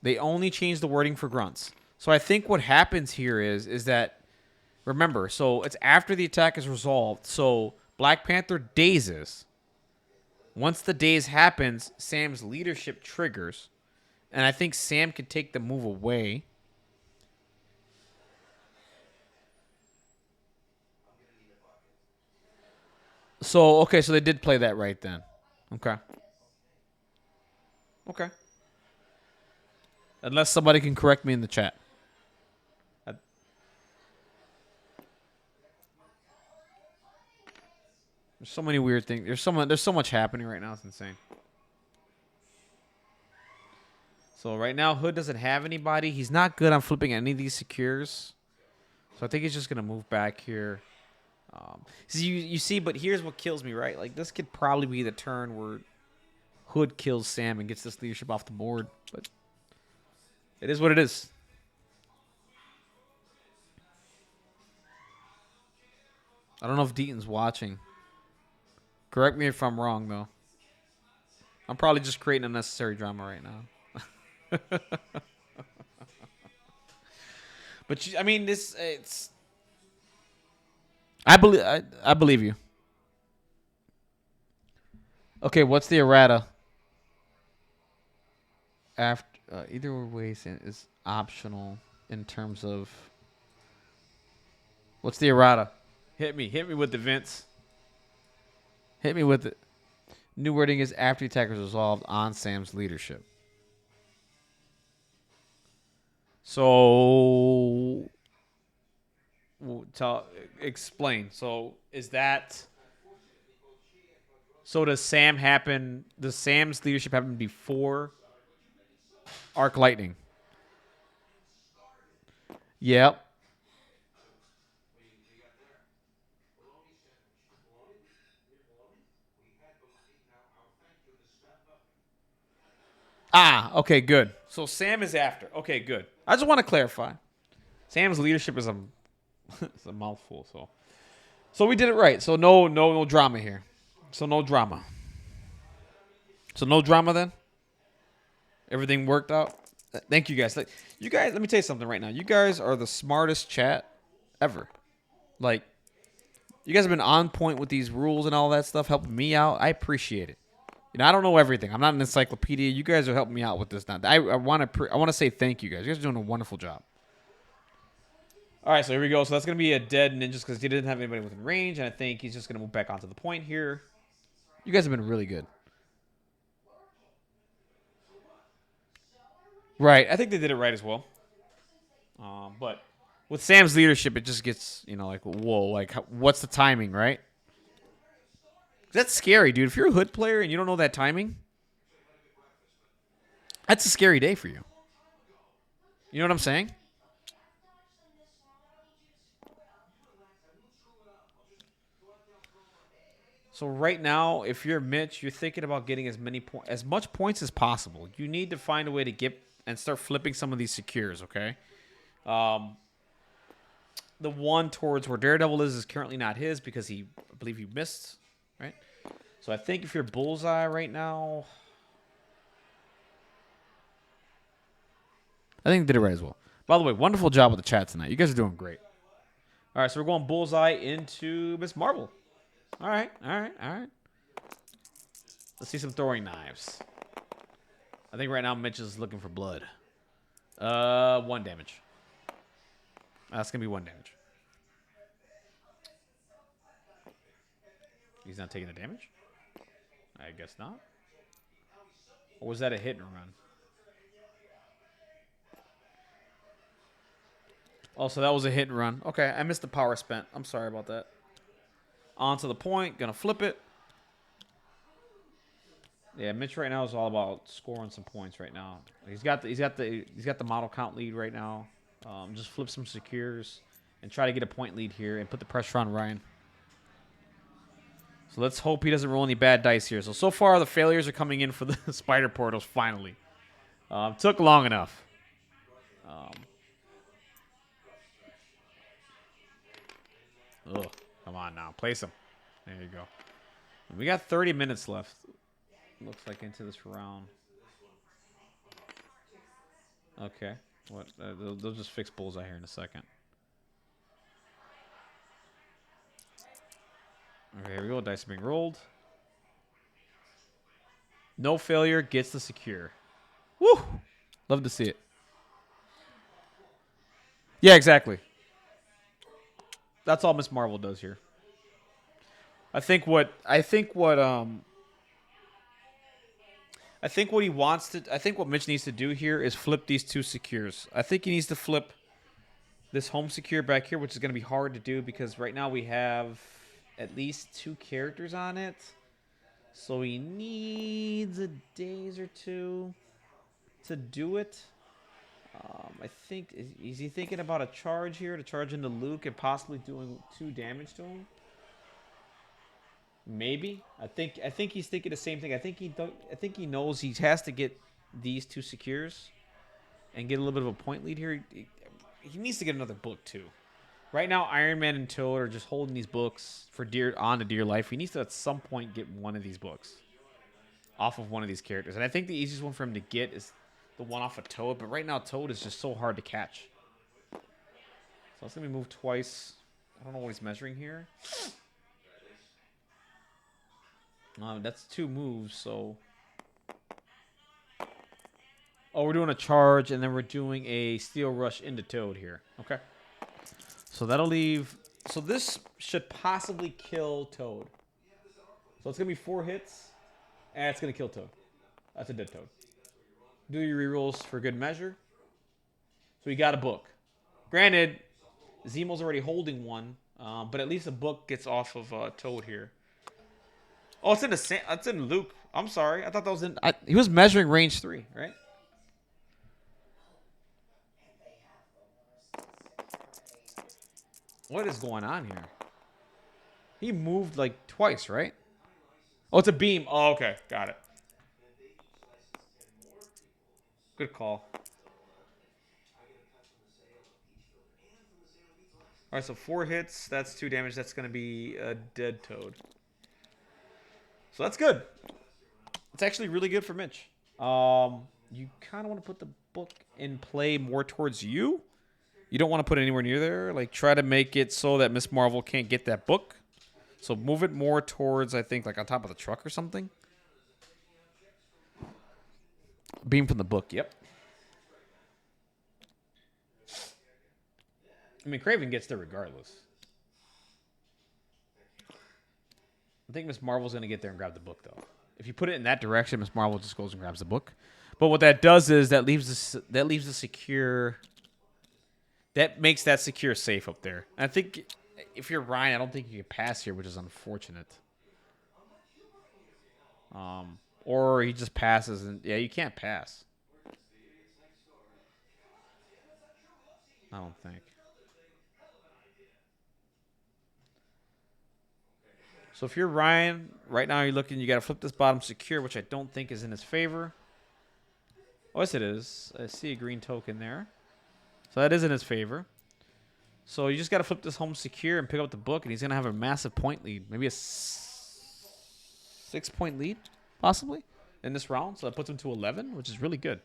They only changed the wording for grunts. So I think what happens here is that, remember, so it's after the attack is resolved. So Black Panther dazes. Once the daze happens, Sam's leadership triggers. And I think Sam can take the move away. So, okay, so they did play that right then. Okay. Okay. Unless somebody can correct me in the chat. There's so many weird things. There's so much happening right now. It's insane. So right now, Hood doesn't have anybody. He's not good on flipping any of these secures. So I think he's just going to move back here. So you see, but here's what kills me, right? Like, this could probably be the turn where Hood kills Sam and gets this leadership off the board. But it is what it is. I don't know if Deaton's watching. Correct me if I'm wrong, though. I'm probably just creating unnecessary drama right now. But I mean, it's. I believe you. Okay, what's the errata? After either way is optional in terms of. What's the errata? Hit me with the Vince. Hit me with it. New wording is after the attack is resolved on Sam's leadership. So, explain. So, is that? So does Sam happen? Does Sam's leadership happen before Arc Lightning? Yep. Ah, okay, good. So Sam is after. Okay, good. I just want to clarify. Sam's leadership is it's a mouthful. So we did it right. So no drama here. So no drama. So no drama then. Everything worked out. Thank you guys. You guys, let me tell you something right now. You guys are the smartest chat ever. Like, you guys have been on point with these rules and all that stuff, helping me out. I appreciate it. You know, I don't know everything. I'm not an encyclopedia. You guys are helping me out with this now. I want to say thank you guys. You guys are doing a wonderful job. All right, so here we go. So that's going to be a dead ninja because he didn't have anybody within range, and I think he's just going to move back onto the point here. You guys have been really good. Right. I think they did it right as well. But with Sam's leadership, it just gets, like, whoa, like, what's the timing, right? That's scary, dude. If you're a Hood player and you don't know that timing, that's a scary day for you. You know what I'm saying? So right now, if you're Mitch, you're thinking about getting as much points as possible. You need to find a way to get and start flipping some of these secures, okay? The one towards where Daredevil is currently not his because I believe he missed, right? So I think if you're Bullseye right now, I think they did it right as well. By the way, wonderful job with the chat tonight. You guys are doing great. All right, so we're going Bullseye into Miss Marvel. All right. Let's see some throwing knives. I think right now Mitch is looking for blood. 1 damage. That's going to be 1 damage. He's not taking the damage? I guess not. Or was that a hit and run? Oh, so that was a hit and run. Okay, I missed the power spent. I'm sorry about that. On to the point. Gonna flip it. Yeah, Mitch right now is all about scoring some points right now. He's got the model count lead right now. Just flip some secures and try to get a point lead here and put the pressure on Ryan. So let's hope he doesn't roll any bad dice here. So far the failures are coming in for the spider portals finally. Took long enough. Come on now, place him. There you go. We got 30 minutes left. Looks like into this round. Okay. What? They'll just fix Bullseye here in a second. Okay, here we go. Dice are being rolled. No failure gets the secure. Woo! Love to see it. Yeah, exactly. That's all Miss Marvel does here. I think what he wants to I think what Mitch needs to do here is flip these two secures. I think he needs to flip this home secure back here, which is going to be hard to do because right now we have at least 2 characters on it. So he needs a days or two to do it. I think is he thinking about a charge here to charge into Luke and possibly doing 2 damage to him? Maybe. I think he's thinking the same thing. I think he knows he has to get these 2 secures and get a little bit of a point lead here. He needs to get another book too. Right now, Iron Man and Toad are just holding these books for dear life. He needs to at some point get one of these books off of one of these characters. And I think the easiest one for him to get is the one off of Toad. But right now, Toad is just so hard to catch. So let's let me move twice. I don't know what he's measuring here. That's 2 moves, so... Oh, we're doing a charge, and then we're doing a Steel Rush into Toad here. Okay. So that'll leave... So this should possibly kill Toad. So it's going to be 4 hits, and it's going to kill Toad. That's a dead Toad. Do your rerolls for good measure. So we got a book. Granted, Zemo's already holding one, but at least a book gets off of Toad here. Oh, it's in Luke. I'm sorry. I thought that was in... he was measuring range 3, right? What is going on here? He moved like twice, right? Oh, it's a beam. Oh, okay. Got it. Good call. All right, so 4 hits. That's 2 damage. That's going to be a dead Toad. So that's good. It's actually really good for Mitch. You kind of want to put the book in play more towards you. You don't want to put it anywhere near there. Like, try to make it so that Miss Marvel can't get that book. So move it more towards, I think, like on top of the truck or something. Beam from the book, yep. I mean, Kraven gets there regardless. I think Miss Marvel's going to get there and grab the book, though. If you put it in that direction, Miss Marvel just goes and grabs the book. But what that does is that leaves the secure... That makes that secure safe up there. And I think if you're Ryan, I don't think you can pass here, which is unfortunate. Or he just passes, and yeah, you can't pass. I don't think. So if you're Ryan, right now you're looking, you got to flip this bottom secure, which I don't think is in his favor. Oh, yes, it is. I see a green token there. So that is in his favor. So you just got to flip this home secure and pick up the book, and he's going to have a massive point lead. Maybe a 6-point lead, possibly, in this round. So that puts him to 11, which is really good.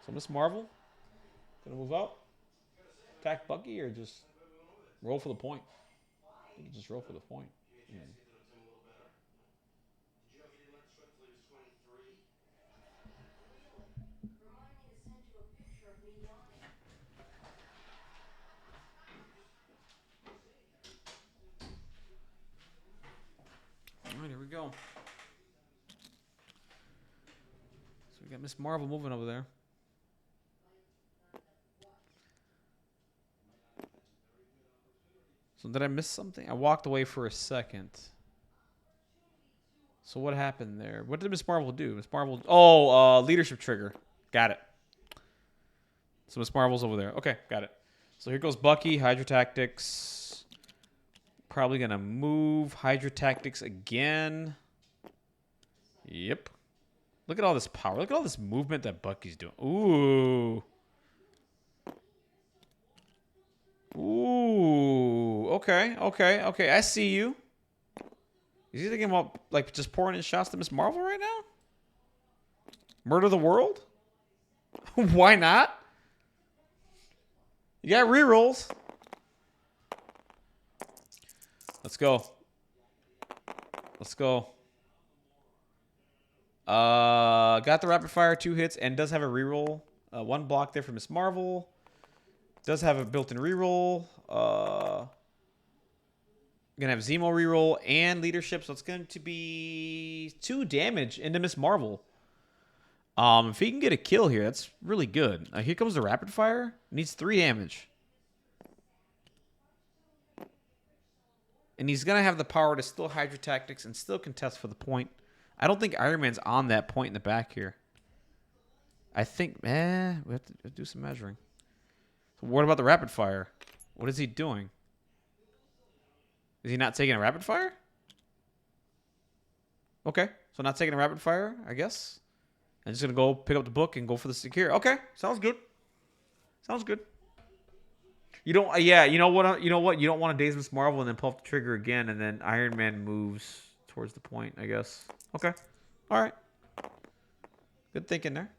So Miss Marvel, going to move up, attack Bucky, or just roll for the point? You can just roll for the point. Yeah. All right, here we go. So we got Miss Marvel moving over there. So did I miss something? I walked away for a second. So what happened there? What did Miss Marvel do? Miss Marvel... Oh, leadership trigger. Got it. So Miss Marvel's over there. Okay, got it. So here goes Bucky, Hydra Tactics. Probably going to move Hydra Tactics again. Yep. Look at all this power. Look at all this movement that Bucky's doing. Ooh. Ooh. Okay, okay, okay. I see you. Is he thinking about, like, just pouring in shots to Miss Marvel right now? Murder the world? Why not? You got rerolls. Let's go. Let's go. Got the rapid fire, 2 hits, and does have a reroll. 1 block there for Miss Marvel. Does have a built-in reroll. Gonna have Zemo reroll and leadership, so it's going to be 2 damage into Miss Marvel. If he can get a kill here, that's really good. Here comes the rapid fire. Needs 3 damage. And he's going to have the power to still Hydra Tactics and still contest for the point. I don't think Iron Man's on that point in the back here. I think, we have to do some measuring. So what about the rapid fire? What is he doing? Is he not taking a rapid fire? Okay, so not taking a rapid fire, I guess. I'm just going to go pick up the book and go for the secure. Okay, sounds good. Sounds good. You don't, yeah, you know what? You don't want to daze Miss Marvel and then pull up the trigger again, and then Iron Man moves towards the point, I guess. Okay. All right. Good thinking there.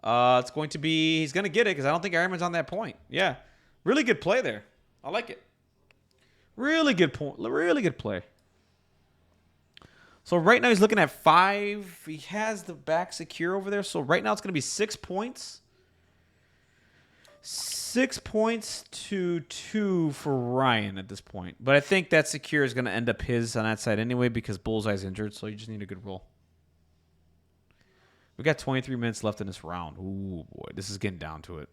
It's going to be, he's going to get it because I don't think Iron Man's on that point. Yeah. Really good play there. I like it. Really good point. Really good play. So right now he's looking at 5. He has the back secure over there. So right now it's going to be 6 points. 6 points to 2 for Ryan at this point. But I think that secure is going to end up his on that side anyway because Bullseye's injured. So you just need a good roll. We got 23 minutes left in this round. Ooh, boy. This is getting down to it.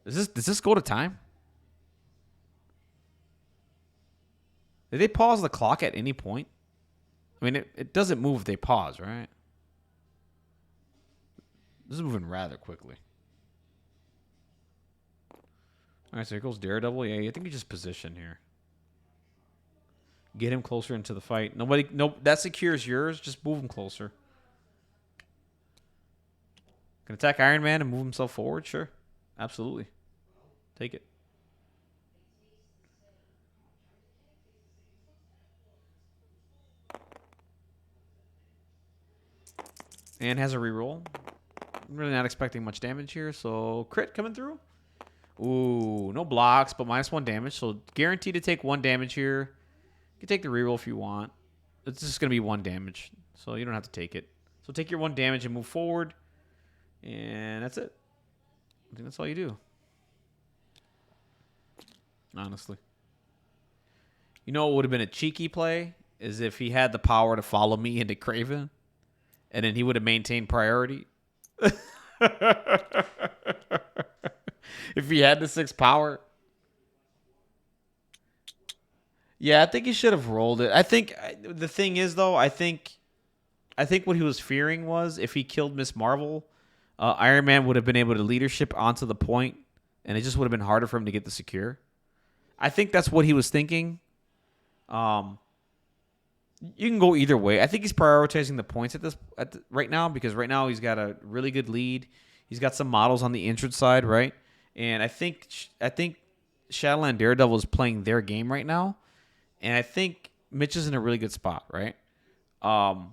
Does this go to time? Did they pause the clock at any point? I mean, it doesn't move if they pause, right? This is moving rather quickly. All right, so here goes Daredevil. Yeah, I think you just position here. Get him closer into the fight. That secures yours. Just move him closer. Can attack Iron Man and move himself forward? Sure. Absolutely. Take it. And has a reroll. I'm really not expecting much damage here, so crit coming through. Ooh, no blocks, but -1 damage, so guaranteed to take 1 damage here. You can take the reroll if you want. It's just going to be 1 damage, so you don't have to take it. So take your 1 damage and move forward, and that's it. I think that's all you do. Honestly. You know what would have been a cheeky play? Is if he had the power to follow me into Kraven. And then he would have maintained priority. If he had the 6 power. Yeah, I think he should have rolled it. I think the thing is, though, I think what he was fearing was if he killed Miss Marvel, Iron Man would have been able to leadership onto the point, and it just would have been harder for him to get the secure. I think that's what he was thinking. You can go either way. I think he's prioritizing the points right now because right now he's got a really good lead. He's got some models on the injured side, right? And I think Shadowland Daredevil is playing their game right now, and I think Mitch is in a really good spot, right? Now,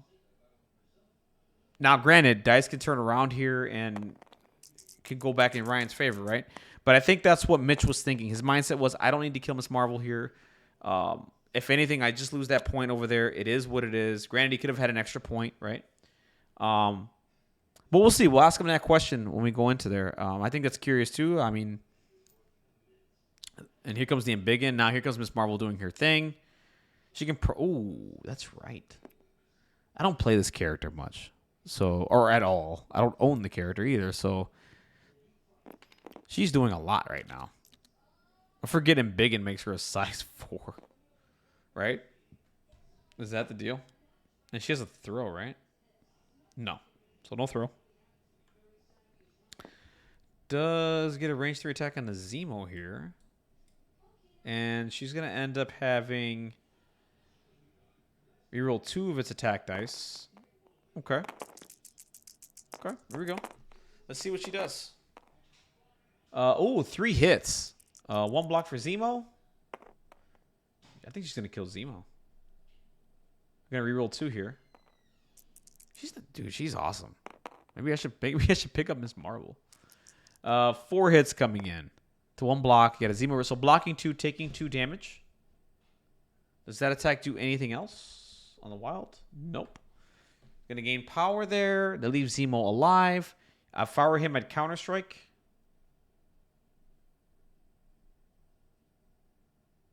granted, dice can turn around here and can go back in Ryan's favor, right? But I think that's what Mitch was thinking. His mindset was, I don't need to kill Miss Marvel here. If anything, I just lose that point over there. It is what it is. Granted, he could have had an extra point, right? But we'll see. We'll ask him that question when we go into there. I think that's curious, too. I mean, and here comes the Embiggen. Now here comes Miss Marvel doing her thing. She can... Ooh, that's right. I don't play this character much. Or at all. I don't own the character either, so... She's doing a lot right now. I forget Embiggen makes her a size 4. Right? Is that the deal? And she has a throw, right? No. So no throw. Does get a range 3 attack on the Zemo here. And she's going to end up having... reroll 2 of its attack dice. Okay. Okay, here we go. Let's see what she does. 3 hits. 1 block for Zemo. I think she's going to kill Zemo. I'm going to reroll 2 here. She's awesome. Maybe I should pick up Miss Marvel. 4 hits coming in. To 1 block. You got a Zemo. So blocking 2, taking 2 damage. Does that attack do anything else? on the wild. Nope. Going to gain power there. That leaves Zemo alive. If I were him, I'd Counter-Strike.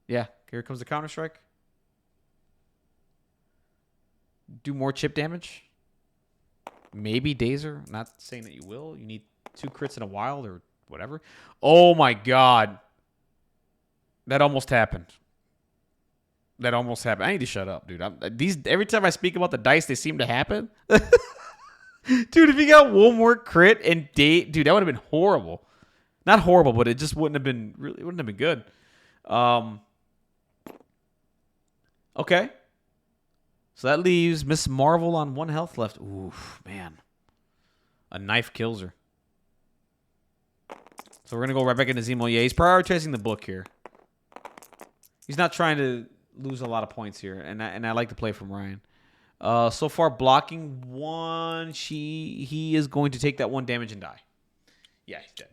Yeah, here comes the Counter-Strike. Do more chip damage. Maybe Dazer. I'm not saying that you will. You need 2 crits in a wild or whatever. Oh my god. That almost happened. That almost happened. I need to shut up, dude. Every time I speak about the dice, they seem to happen. Dude, if you got one more crit and dude, that would have been horrible. Not horrible, but it just wouldn't have been good. Okay. So that leaves Miss Marvel on 1 health left. Oof, man. A knife kills her. So we're going to go right back into Zemo. Yeah, he's prioritizing the book here. He's not trying to lose a lot of points here. And I like to play from Ryan. So far, blocking 1. He is going to take that 1 damage and die. Yeah, he's dead.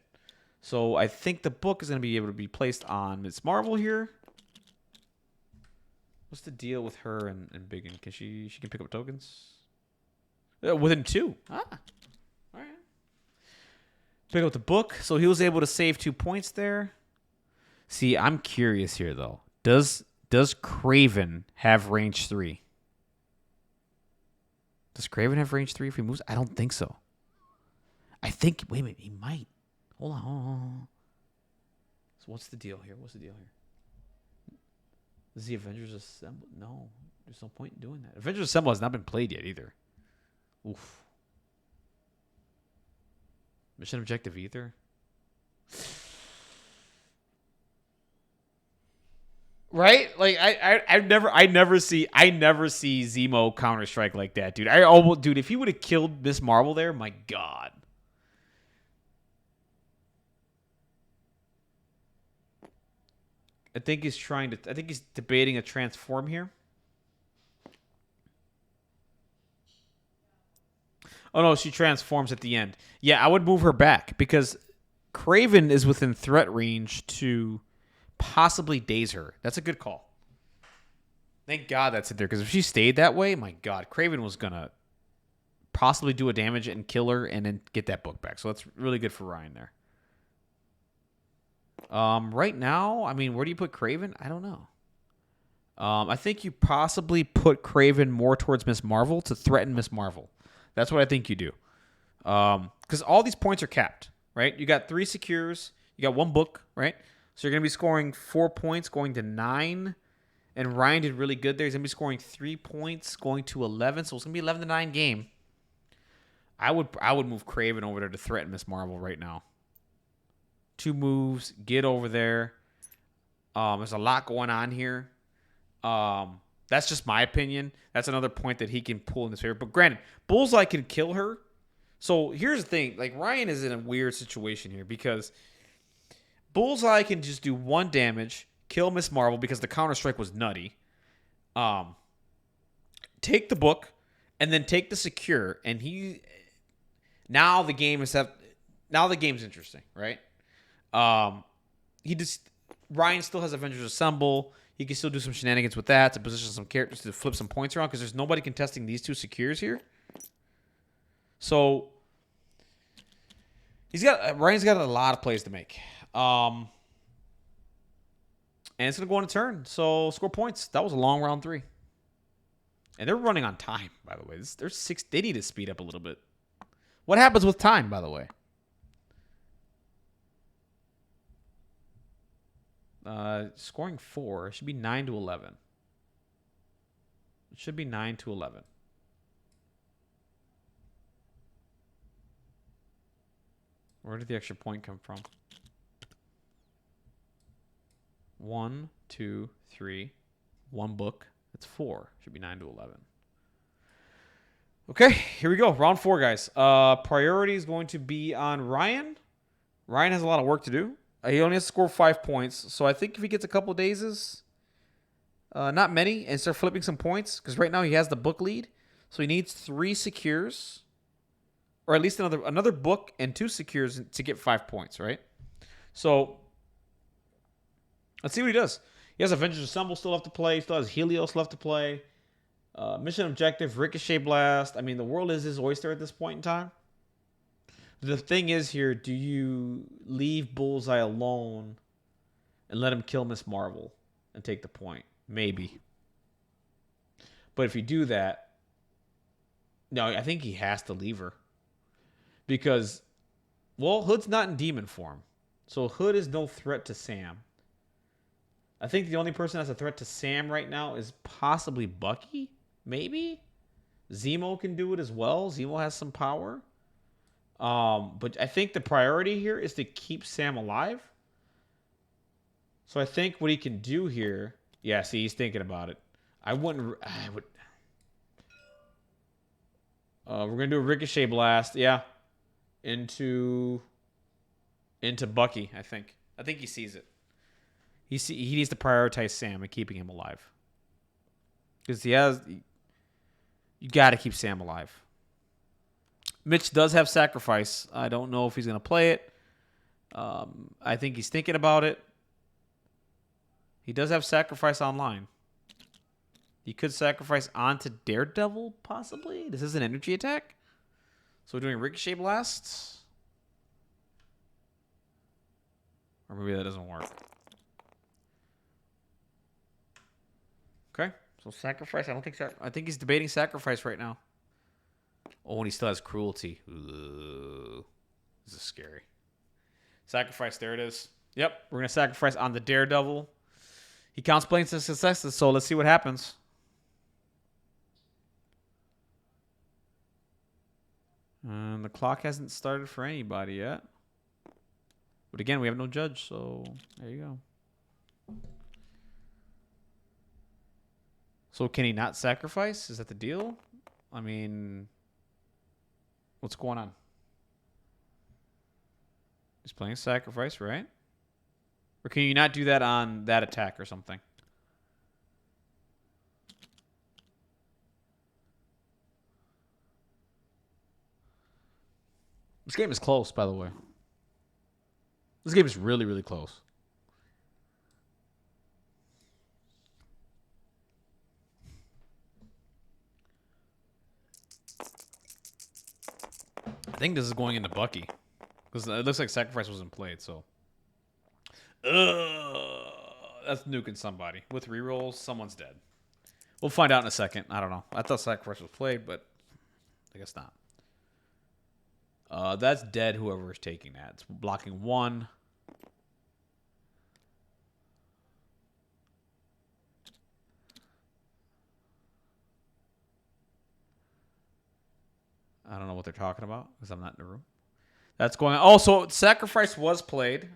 So I think the book is going to be able to be placed on Miss Marvel here. What's the deal with her and Biggin? Can she can pick up tokens? Within 2. Ah. All right. Pick up the book. So he was able to save 2 points there. See, I'm curious here though. Does Kraven have range 3? Does Kraven have range 3 if he moves? I don't think so. I think wait a minute, he might. Hold on. So what's the deal here? Is the Avengers Assemble? No. There's no point in doing that. Avengers Assemble has not been played yet either. Oof. Mission Objective Ether? Right? Like I never see Zemo Counter-Strike like that, dude. Dude, if he would have killed Miss Marvel there, my god. I think he's debating a transform here. Oh no, she transforms at the end. Yeah, I would move her back because Kraven is within threat range to possibly daze her. That's a good call. Thank God that's in there because if she stayed that way, my God, Kraven was gonna possibly do a damage and kill her and then get that book back. So that's really good for Ryan there. Right now, I mean, where do you put Kraven? I don't know. I think you possibly put Kraven more towards Miss Marvel to threaten Miss Marvel. That's what I think you do. Because all these points are capped, right? You got 3 secures. You got 1 book, right? So you're going to be scoring 4 points, going to 9. And Ryan did really good there. He's going to be scoring 3 points, going to 11. So it's going to be 11-9 game. I would move Kraven over there to threaten Miss Marvel right now. 2 moves, get over there. There's a lot going on here. That's just my opinion. That's another point that he can pull in his favor. But granted, Bullseye can kill her. So here's the thing. Like, Ryan is in a weird situation here because Bullseye can just do 1 damage, kill Miss Marvel because the Counter-Strike was nutty. Take the book, and then take the secure. And now the game's interesting, right? Ryan still has Avengers Assemble. He can still do some shenanigans with that to position some characters to flip some points around because there's nobody contesting these 2 secures here. So Ryan's got a lot of plays to make. And it's gonna go on a turn. So score points. That was a long round 3. And they're running on time, by the way. They need to speed up a little bit. What happens with time, by the way? Scoring 4 should be 9-11. It should be 9-11. Where did the extra point come from? 1, 2, 3, 1 book. That's 4. Should be 9-11. Okay, here we go. Round 4, guys. Priority is going to be on Ryan. Ryan has a lot of work to do. He only has to score 5 points. So I think if he gets a couple dazes, not many, and start flipping some points, because right now he has the book lead. So he needs 3 secures, or at least another book and 2 secures to get 5 points, right? So let's see what he does. He has Avengers Assemble still left to play. He still has Helios left to play. Mission objective, Ricochet Blast. I mean, the world is his oyster at this point in time. The thing is here, do you leave Bullseye alone and let him kill Miss Marvel and take the point? Maybe. But if you do that, no, I think he has to leave her. Because, well, Hood's not in demon form. So Hood is no threat to Sam. I think the only person that's a threat to Sam right now is possibly Bucky. Maybe. Zemo can do it as well. Zemo has some power. But I think the priority here is to keep Sam alive. So I think what he can do here... Yeah, see, he's thinking about it. I would... we're going to do a Ricochet Blast. Yeah. Into Bucky, I think. I think he sees it. He needs to prioritize Sam and keeping him alive. Because you got to keep Sam alive. Mitch does have sacrifice. I don't know if he's going to play it. I think he's thinking about it. He does have sacrifice online. He could sacrifice onto Daredevil, possibly. This is an energy attack. So we're doing Ricochet Blast. Or maybe that doesn't work. Okay. So sacrifice. I think he's debating sacrifice right now. Oh, and he still has cruelty. Ooh. This is scary. Sacrifice. There it is. Yep. We're going to sacrifice on the Daredevil. He counts planes as successes, so let's see what happens. And the clock hasn't started for anybody yet. But again, we have no judge, so there you go. So can he not sacrifice? Is that the deal? I mean, what's going on? He's playing sacrifice, right? Or can you not do that on that attack or something? This game is close, by the way. This game is really, really close. I think this is going into Bucky. Because it looks like sacrifice wasn't played, so. That's nuking somebody. With rerolls, someone's dead. We'll find out in a second. I don't know. I thought sacrifice was played, but I guess not. That's dead, whoever is taking that. It's blocking one. I don't know what they're talking about because I'm not in the room. That's going on. Oh, so sacrifice was played.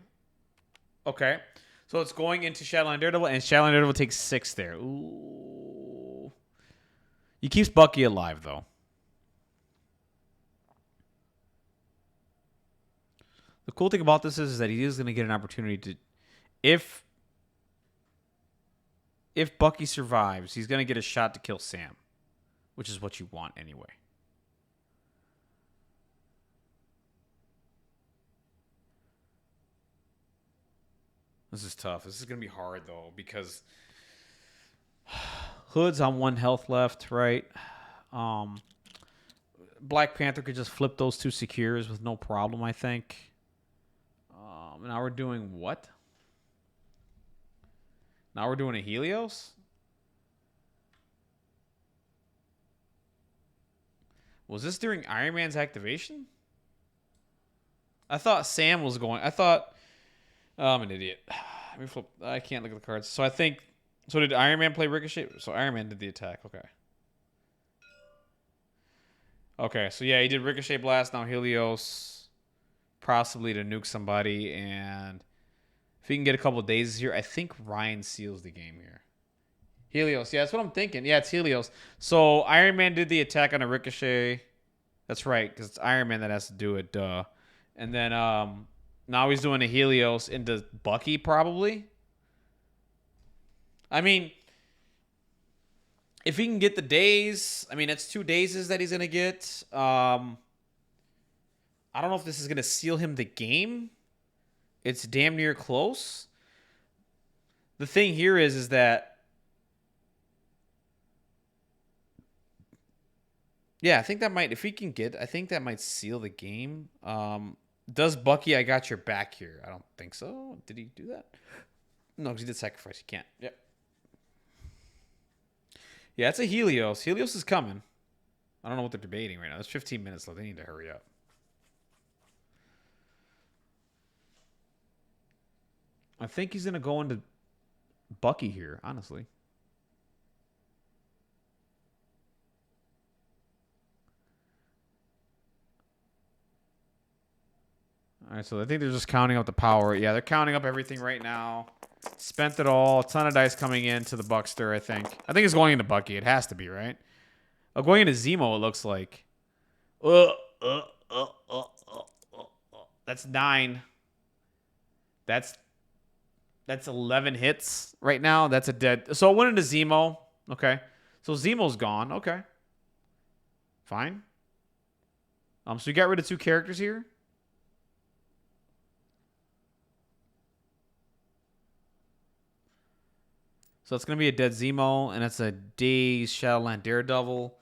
Okay. So it's going into Shadowland Daredevil, and Shadowland Daredevil takes 6 there. Ooh. He keeps Bucky alive, though. The cool thing about this is that he is going to get an opportunity to... If Bucky survives, he's going to get a shot to kill Sam, which is what you want anyway. This is tough. This is going to be hard, though, because Hood's on 1 health left, right? Black Panther could just flip those 2 secures with no problem, I think. Now we're doing what? Now we're doing a Helios? Was this during Iron Man's activation? I thought Sam was going... I'm an idiot. Let me flip. I can't look at the cards. So I think... So did Iron Man play Ricochet? So Iron Man did the attack. Okay. Okay, so yeah, he did Ricochet Blast, now Helios. Possibly to nuke somebody. And if he can get a couple of days here, I think Ryan seals the game here. Helios. Yeah, that's what I'm thinking. Yeah, it's Helios. So Iron Man did the attack on a Ricochet. That's right, because it's Iron Man that has to do it. Duh. And then... now he's doing a Helios into Bucky, probably. I mean, if he can get the days, I mean, it's 2 days that he's going to get. I don't know if this is going to seal him the game. It's damn near close. The thing here is that Yeah, I think that might, if he can get, I think that might seal the game. Does Bucky, I got your back here? I don't think so. Did he do that? No, because he did sacrifice. He can't. Yep. Yeah, it's a Helios. Helios is coming. I don't know what they're debating right now. There's 15 minutes left. They need to hurry up. I think he's going to go into Bucky here, honestly. All right, so I think they're just counting up the power. Yeah, they're counting up everything right now. Spent it all. A ton of dice coming into the Buckster, I think. I think it's going into Bucky. It has to be, right? Oh, going into Zemo, it looks like. That's 9. That's 11 hits right now. That's a dead. So it went into Zemo. Okay. So Zemo's gone. Okay. Fine. So you got rid of 2 characters here. So it's going to be a dead Zemo, and it's a dazed Shadowland Daredevil.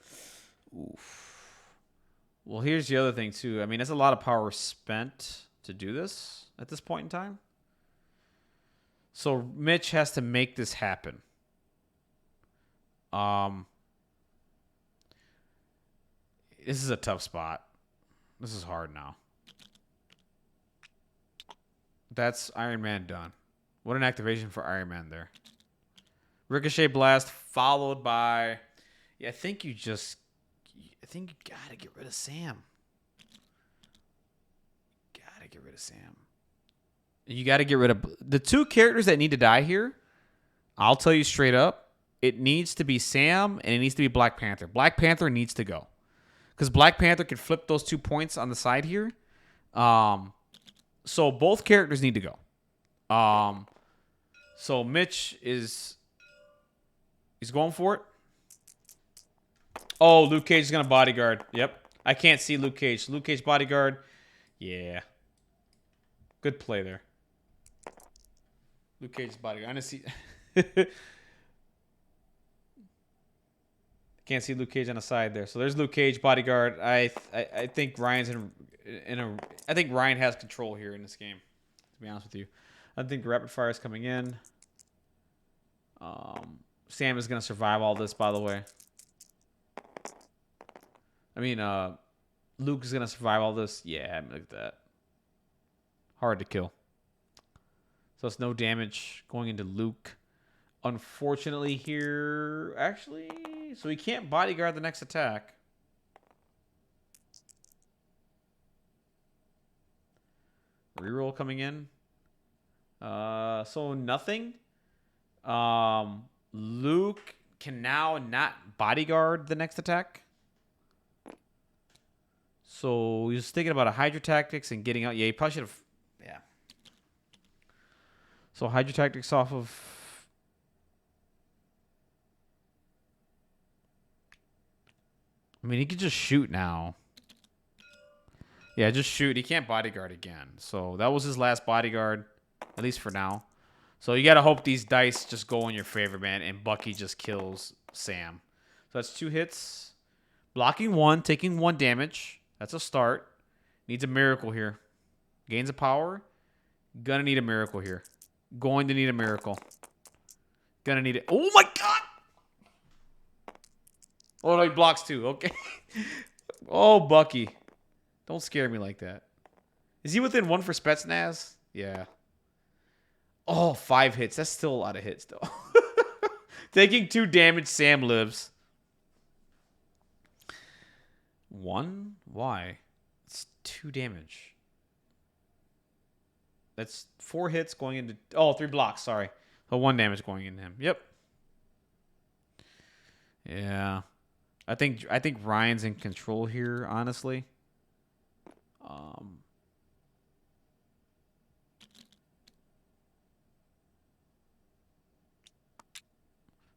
Oof. Well, here's the other thing, too. I mean, it's a lot of power spent to do this at this point in time. So Mitch has to make this happen. This is a tough spot. This is hard now. That's Iron Man done. What an activation for Iron Man there. Ricochet Blast followed by... Yeah, I think you got to get rid of Sam. Got to get rid of Sam. You got to get rid of... The 2 characters that need to die here, I'll tell you straight up, it needs to be Sam and it needs to be Black Panther. Black Panther needs to go. Because Black Panther could flip those 2 points on the side here. So both characters need to go. So Mitch is... He's going for it. Oh, Luke Cage is going to bodyguard. Yep. I can't see Luke Cage. Luke Cage bodyguard. Yeah. Good play there. Luke Cage's bodyguard. I didn't see... Can't see Luke Cage on the side there. So there's Luke Cage bodyguard. I think Ryan's in a... I think Ryan has control here in this game, to be honest with you. I think the rapid fire is coming in. Sam is going to survive all this, by the way. I mean, Luke is going to survive all this. Yeah, look at that. Hard to kill. So it's no damage going into Luke. Unfortunately here... Actually... So he can't bodyguard the next attack. Reroll coming in. So nothing. Luke can now not bodyguard the next attack. So he's thinking about a Hydra Tactics and getting out. Yeah, he probably should have. Yeah. So Hydra Tactics off of. I mean, he could just shoot now. Yeah, just shoot. He can't bodyguard again. So that was his last bodyguard, at least for now. So you got to hope these dice just go in your favor, man, and Bucky just kills Sam. So that's 2 hits. Blocking 1, taking 1 damage. That's a start. Needs a miracle here. Gains a power. Gonna need a miracle here. Going to need a miracle. Gonna need it. Oh, my God! Oh, no, he blocks 2. Okay. Oh, Bucky. Don't scare me like that. Is he within 1 for Spetsnaz? Yeah. Oh, 5 hits. That's still a lot of hits, though. Taking 2 damage, Sam lives. 1? Why? It's 2 damage. That's 4 hits going into... Oh, 3 blocks, sorry. So 1 damage going into him. Yep. Yeah. I think Ryan's in control here, honestly.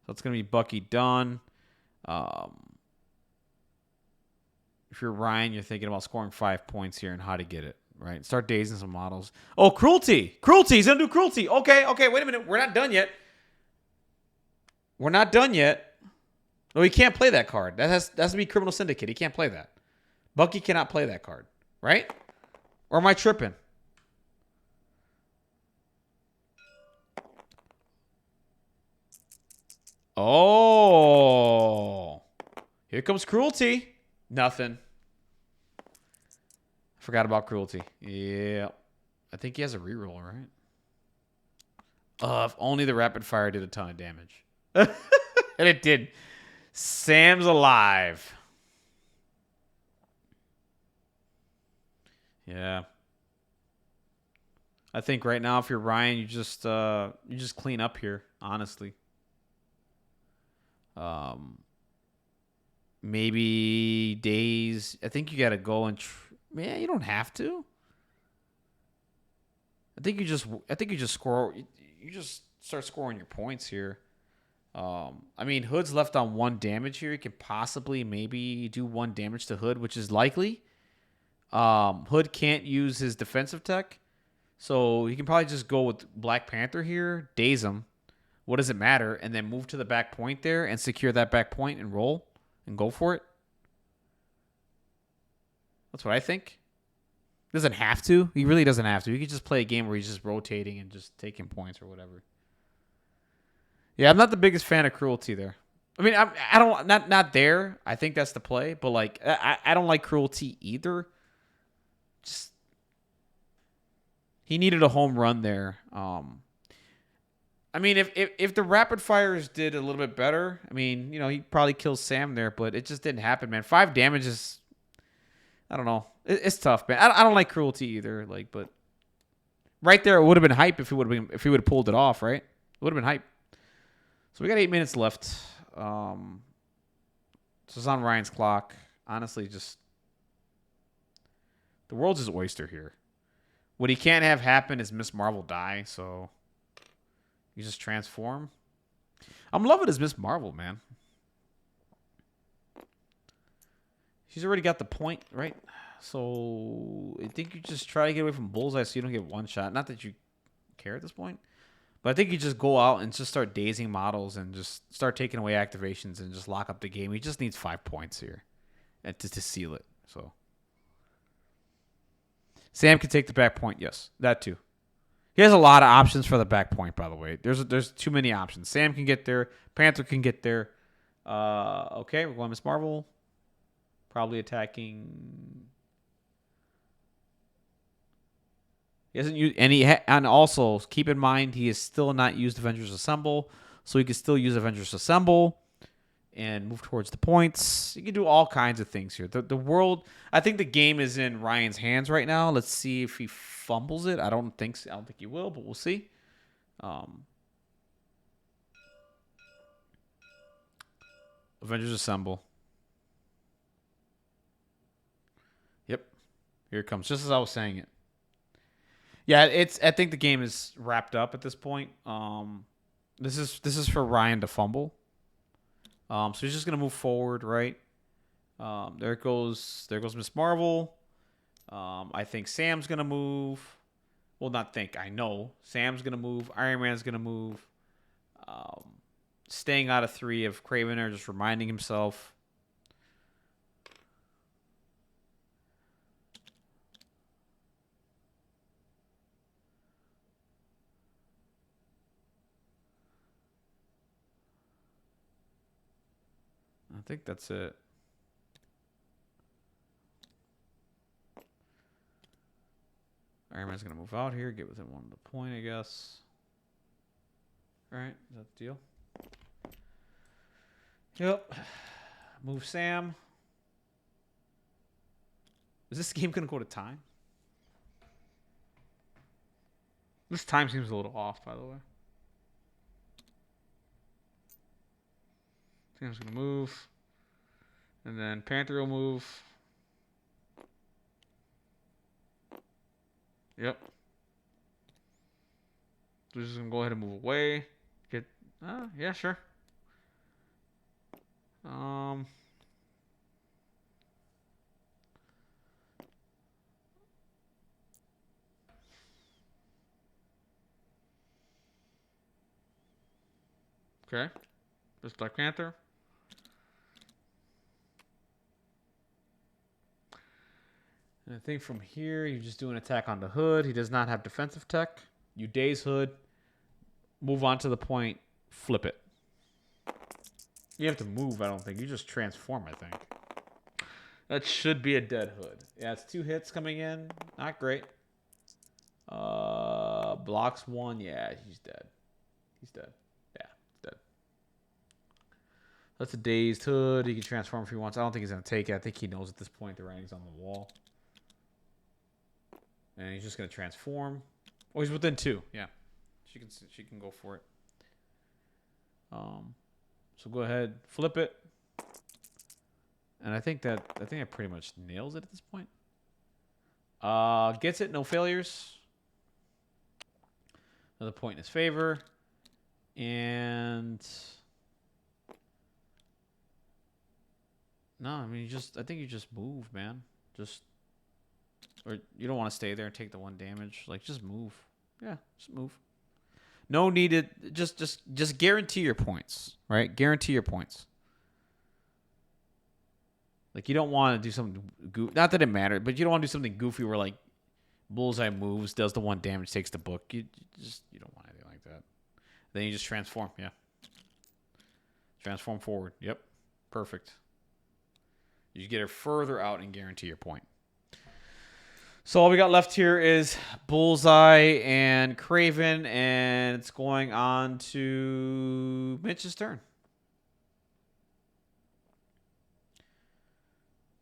So it's going to be Bucky done. If you're Ryan, you're thinking about scoring 5 points here and how to get it, right? Start dazing some models. Oh, cruelty. Cruelty. He's going to do cruelty. Okay, wait a minute. We're not done yet. We're not done yet. No, he can't play that card. That has to be criminal syndicate. He can't play that. Bucky cannot play that card, right? Or am I tripping? Oh, here comes cruelty. Nothing. Forgot about cruelty. Yeah, I think he has a reroll, right? If only the rapid fire did a ton of damage, and it did. Sam's alive. Yeah. I think right now, if you're Ryan, you just clean up here. Honestly, maybe days. I think you got to go and. Man, you don't have to. I think you just score. You just start scoring your points here. I mean, Hood's left on 1 damage here. He could possibly maybe do 1 damage to Hood, which is likely. Hood can't use his defensive tech. So he can probably just go with Black Panther here, daze him. What does it matter? And then move to the back point there and secure that back point and roll and go for it. That's what I think. Doesn't have to. He really doesn't have to. He could just play a game where he's just rotating and just taking points or whatever. Yeah, I'm not the biggest fan of cruelty there. I mean, I don't not there. I think that's the play, but like I don't like cruelty either. Just he needed a home run there. I mean, if the rapid fires did a little bit better, I mean, he probably kills Sam there, but it just didn't happen, man. 5 damage is, I don't know, it's tough, man. I don't like cruelty either, like, but right there it would have been hype if he would have pulled it off, right? It would have been hype. So we got 8 minutes left. So it's on Ryan's clock. Honestly, just the world's his oyster here. What he can't have happen is Miss Marvel die, so you just transform. I'm loving his Miss Marvel, man. She's already got the point, right? So I think you just try to get away from Bullseye so you don't get one shot. Not that you care at this point. But I think you just go out and just start dazing models and just start taking away activations and just lock up the game. He just needs 5 points here and to seal it. So Sam can take the back point. Yes, that too. He has a lot of options for the back point, by the way. There's too many options. Sam can get there. Panther can get there. Okay, we're going Miss Marvel. Probably attacking. He hasn't used any, and also keep in mind he has still not used Avengers Assemble, so he can still use Avengers Assemble and move towards the points. You can do all kinds of things here. The world, I think the game is in Ryan's hands right now. Let's see if he fumbles it. I don't think he will, but we'll see. Avengers Assemble. Yep, here it comes. Just as I was saying it. Yeah, I think the game is wrapped up at this point. This is for Ryan to fumble. So he's just gonna move forward, right? There goes Miss Marvel. I think Sam's gonna move. Well, not think. I know Sam's gonna move. Iron Man's gonna move. Staying out of 3 of Kraven, or just reminding himself. I think that's it. Iron Man's going to move out here, get within 1 point, I guess. All right, is that the deal? Yep. Move Sam. Is this game going to go to time? This time seems a little off, by the way. Sam's going to move. And then Panther will move. Yep. So we're just going to go ahead and move away. Get, yeah, sure. Okay. This Black Panther. I think from here, you just do an attack on the hood. He does not have defensive tech. You daze hood. Move on to the point. Flip it. You have to move, I don't think. You just transform, I think. That should be a dead hood. Yeah, it's 2 hits coming in. Not great. Blocks 1. Yeah, he's dead. He's dead. Yeah, he's dead. That's a dazed hood. He can transform if he wants. I don't think he's going to take it. I think he knows at this point the writing's on the wall. And he's just going to transform. Oh, he's within 2. Yeah. She can go for it. So go ahead, flip it. And I think that pretty much nails it at this point. Gets it, no failures. Another point in his favor. And no, I mean I think you just move, man. Or you don't want to stay there and take the 1 damage. Like just move. Yeah, just move. No needed. Just guarantee your points, right? Guarantee your points. Like you don't want to do something goofy. Not that it mattered, but you don't want to do something goofy where like bullseye moves, does the 1 damage, takes the book. You don't want anything like that. Then you just transform. Yeah. Transform forward. Yep. Perfect. You get it further out and guarantee your point. So all we got left here is Bullseye and Craven, and it's going on to Mitch's turn.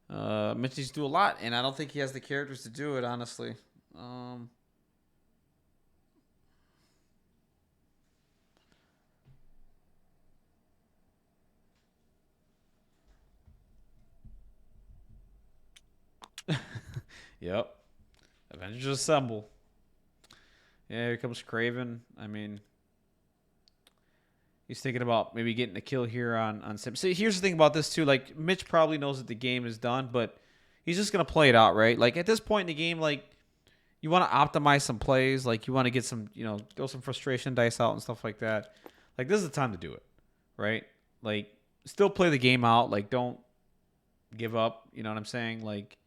Mitch needs to do a lot, and I don't think he has the characters to do it, honestly. Yep. Avengers assemble. Yeah, here comes Craven. I mean, he's thinking about maybe getting a kill here on Sim. See, here's the thing about this, too. Like, Mitch probably knows that the game is done, but he's just going to play it out, right? Like, at this point in the game, like, you want to optimize some plays. Like, you want to get some, throw some frustration dice out and stuff like that. Like, this is the time to do it, right? Like, still play the game out. Like, don't give up. You know what I'm saying? Like,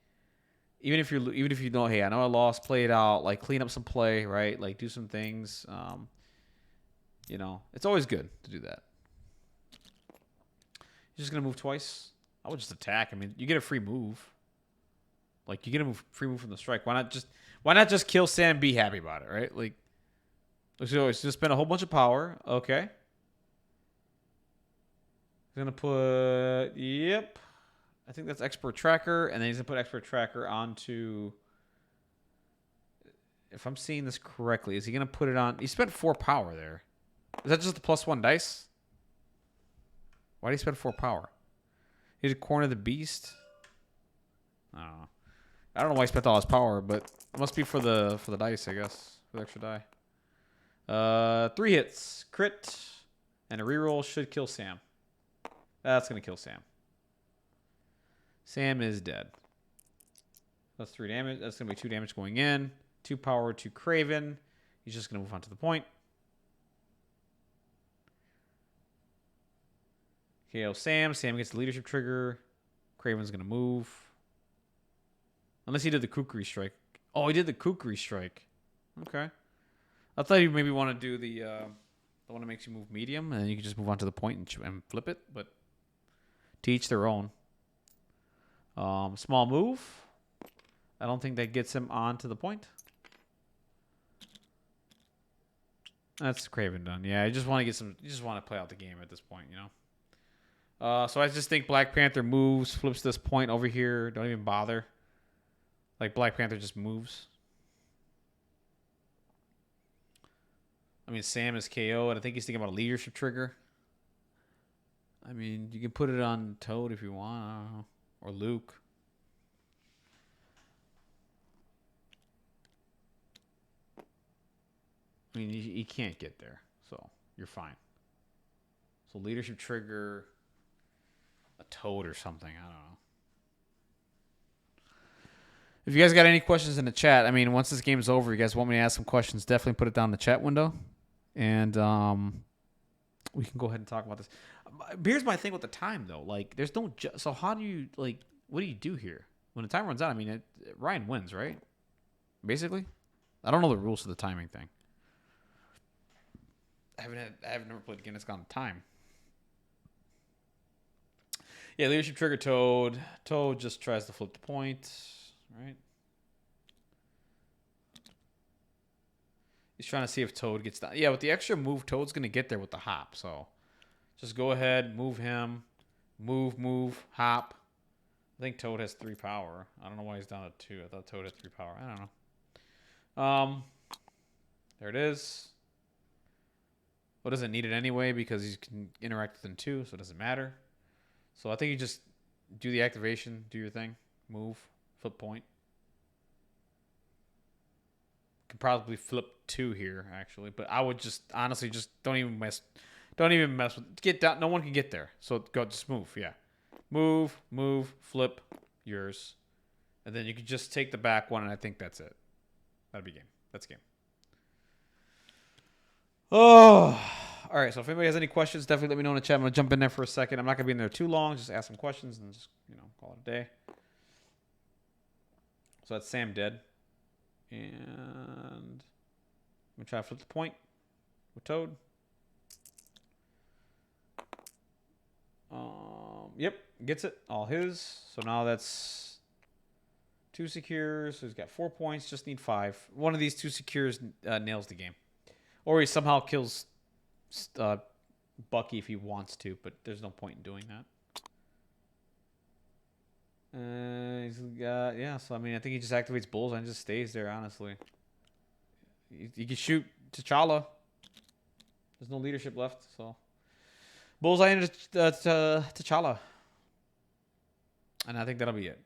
even if you know, hey, I know I lost, play it out. Like, clean up some play, right? Like, do some things. It's always good to do that. You're just gonna move twice. I would just attack. I mean, you get a free move. Like, you get a free move from the strike. Why not just kill Sam and be happy about it, right? Like, so it's just spend a whole bunch of power. Okay. He's gonna put I think that's Expert Tracker, and then he's going to put Expert Tracker onto... If I'm seeing this correctly, is he going to put it on... He spent 4 power there. Is that just the +1 dice? Why did he spend 4 power? He did Corner the Beast? I don't know. I don't know why he spent all his power, but it must be for the dice, I guess. For the extra die. 3 hits. Crit. And a reroll should kill Sam. That's going to kill Sam. Sam is dead. That's 3 damage. That's going to be 2 damage going in. 2 power to Craven. He's just going to move on to the point. KO Sam. Sam gets the leadership trigger. Craven's going to move. Unless he did the Kukri strike. Oh, he did the Kukri strike. Okay. I thought you maybe want to do the one that makes you move medium, and then you can just move on to the point and flip it. But to each their own. Small move. I don't think that gets him on to the point. That's Craven done. Yeah, I just want to get some. You just want to play out the game at this point, So I just think Black Panther moves, flips this point over here. Don't even bother. Like Black Panther just moves. I mean, Sam is KO, and I think he's thinking about a leadership trigger. I mean, you can put it on Toad if you want. I don't know. Or Luke. I mean, he can't get there, so you're fine. So leadership trigger, a Toad or something. I don't know. If you guys got any questions in the chat, I mean, once this game's over, you guys want me to ask some questions, definitely put it down in the chat window. And we can go ahead and talk about this. Here's my thing with the time, though. Like, there's no... So how do you, like... What do you do here? When the time runs out, I mean, Ryan wins, right? Basically. I don't know the rules of the timing thing. I've never played a game that's gone time. Yeah, leadership trigger Toad. Toad just tries to flip the point, right? He's trying to see if Toad gets down. Yeah, with the extra move, Toad's going to get there with the hop. So just go ahead, move him. Move, hop. I think Toad has 3 power. I don't know why he's down to 2. I thought Toad had 3 power. I don't know. There it is. Well, doesn't need it anyway because he can interact with them too, so it doesn't matter. So I think you just do the activation, do your thing, move, flip point. Could probably flip 2 here actually, but I would just honestly just don't even mess with. Get down. No one can get there, so go just move. Yeah, move, flip yours, and then you can just take the back one, and I think that's it. That'd be game. That's game. Oh, all right. So if anybody has any questions, definitely let me know in the chat. I'm gonna jump in there for a second. I'm not gonna be in there too long. Just ask some questions and just call it a day. So that's Sam dead, and I'm gonna try to flip the point with Toad. Yep, gets it. All his. So now that's 2 secures. So he's got 4 points. Just need 5. One of these 2 secures nails the game. Or he somehow kills Bucky if he wants to, but there's no point in doing that. He's got, yeah, so I mean, I think he just activates Bullseye and just stays there, honestly. You can shoot T'Challa. There's no leadership left, so. Bullseye and T'Challa. And I think that'll be it.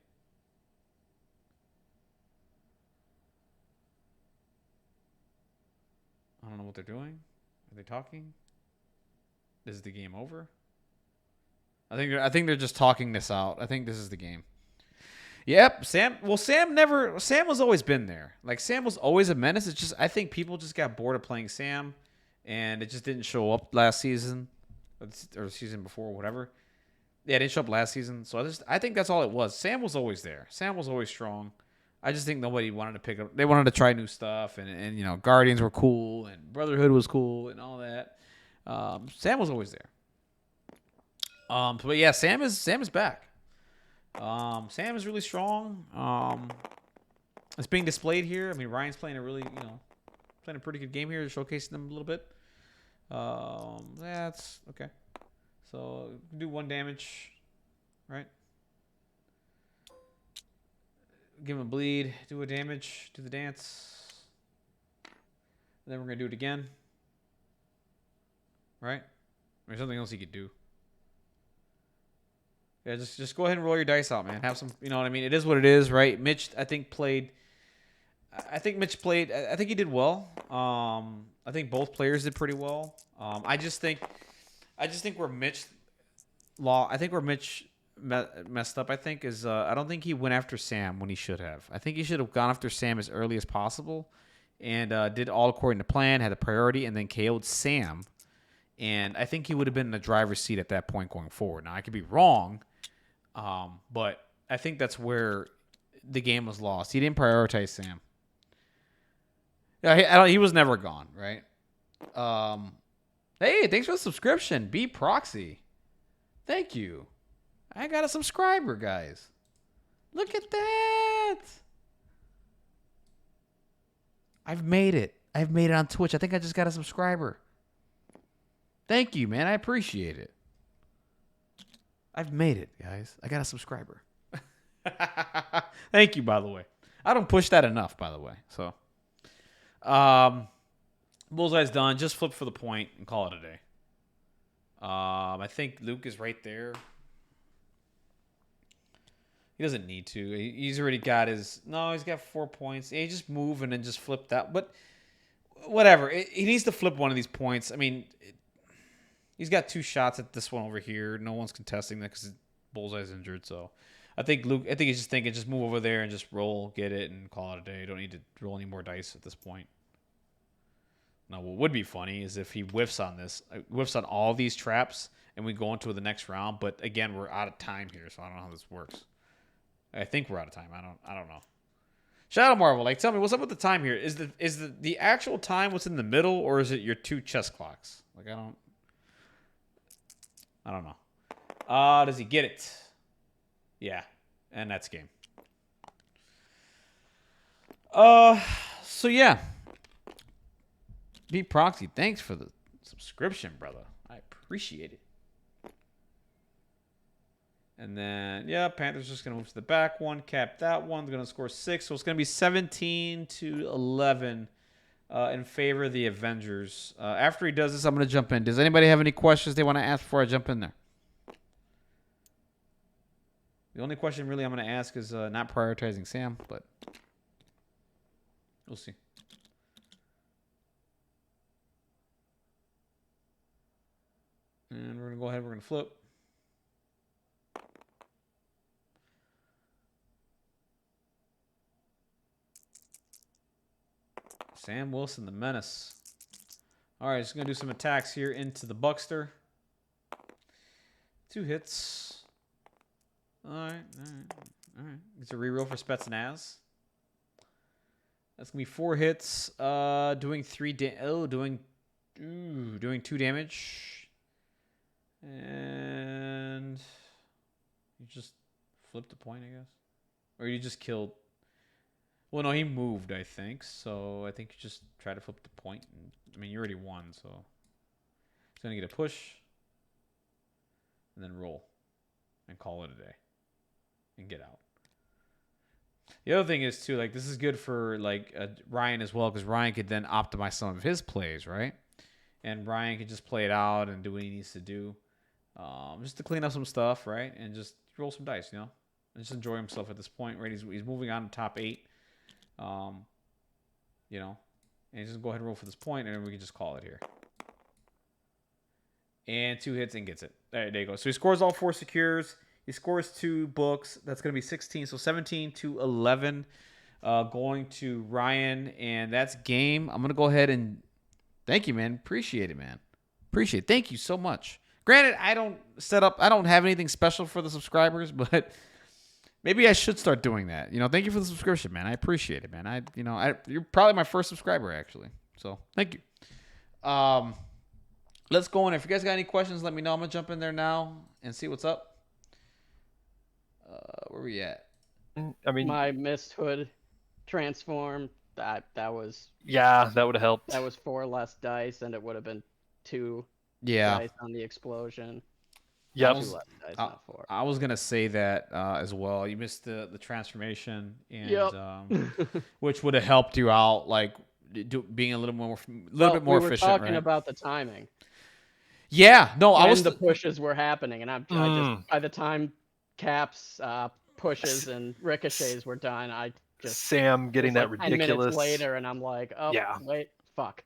I don't know what they're doing. Are they talking? Is the game over? I think they're just talking this out. I think this is the game. Yep, Sam. Well, Sam was always been there. Like Sam was always a menace. It's just I think people just got bored of playing Sam, and it just didn't show up last season, or season before, whatever. Yeah, it didn't show up last season. So I think that's all it was. Sam was always there. Sam was always strong. I just think nobody wanted to pick up. They wanted to try new stuff, and Guardians were cool, and Brotherhood was cool, and all that. Sam was always there. But yeah, Sam is back. Sam is really strong. It's being displayed here. I mean, Ryan's playing a pretty good game here, showcasing them a little bit. That's okay. So do 1 damage, right? Give him a bleed, do a damage, do the dance. And then we're going to do it again. Right? There's something else he could do. Yeah, just go ahead and roll your dice out, man. Have some, you know what I mean? It is what it is, right? Mitch, I think Mitch played, I think he did well. I think both players did pretty well. I just think where Mitch messed up, I think, is I don't think he went after Sam when he should have. I think he should have gone after Sam as early as possible and did all according to plan, had a priority, and then KO'd Sam. And I think he would have been in the driver's seat at that point going forward. Now, I could be wrong, but I think that's where the game was lost. He didn't prioritize Sam. Yeah, he was never gone, right? Hey, thanks for the subscription, B Proxy. Thank you. I got a subscriber, guys. Look at that. I've made it. I've made it on Twitch. I think I just got a subscriber. Thank you, man. I appreciate it. I've made it, guys. I got a subscriber. Thank you, by the way. I don't push that enough, by the way. So, Bullseye's done. Just flip for the point and call it a day. I think Luke is right there. He doesn't need to. He's already got his... No, he's got 4 points. He just move and then just flip that. But whatever. He needs to flip one of these points. I mean, he's got 2 shots at this one over here. No one's contesting that because Bullseye's injured. So I think he's just thinking, just move over there and just roll, get it, and call it a day. Don't need to roll any more dice at this point. Now, what would be funny is if he whiffs on all these traps, and we go into the next round. But again, we're out of time here, so I don't know how this works. I think we're out of time. I don't know. Shadow Marvel, like, tell me what's up with the time here. Is the actual time what's in the middle, or is it your 2 chess clocks? Like, I don't know. Does he get it? Yeah, and that's game. So yeah, B Proxy, thanks for the subscription, brother. I appreciate it. And then, yeah, Panthers just going to move to the back one, cap that one. They're going to score 6. So it's going to be 17-11 in favor of the Avengers. After he does this, I'm going to jump in. Does anybody have any questions they want to ask before I jump in there? The only question really I'm going to ask is not prioritizing Sam, but we'll see. And we're going to go ahead. We're going to flip. Sam Wilson, the menace. All right, just going to do some attacks here into the Buckster. 2 hits. All right. It's a reroll for Spetsnaz. That's going to be 4 hits. Doing 3 doing 2 damage. And you just flipped a point, I guess. Or you just killed. Well, no, he moved, I think. So I think you just try to flip the point. I mean, you already won, so he's going to get a push and then roll and call it a day and get out. The other thing is, too, like, this is good for, like, Ryan as well, because Ryan could then optimize some of his plays, right? And Ryan could just play it out and do what he needs to do just to clean up some stuff, right? And just roll some dice, you know? And just enjoy himself at this point, right? He's moving on to top 8. You know, and just go ahead and roll for this point, and then we can just call it here. And 2 hits and gets it. There you go. So he scores all 4 secures. He scores 2 books. That's going to be 16. So 17-11 going to Ryan, and that's game. I'm going to go ahead and thank you, man. Appreciate it, man. Appreciate it. Thank you so much. Granted, I don't have anything special for the subscribers, but maybe I should start doing that. You know, thank you for the subscription, man. I appreciate it, man. You're probably my first subscriber, actually. So thank you. Let's go in. If you guys got any questions, let me know. I'm gonna jump in there now and see what's up. Where we at? I mean, my mist hood transform. That was yeah, that would have helped. That was 4 less dice, and it would have been 2 Yeah. dice on the explosion. Yep. 2 less dice, not 4. I was gonna say that as well. You missed the transformation, and which would have helped you out, like being a little bit more efficient. We were talking right? about the timing. Yeah, no, I was the pushes were happening, and I just by the time caps, pushes, and ricochets were done, I just Sam getting that like ridiculous 10 minutes later, and I'm like, oh yeah. Wait, fuck.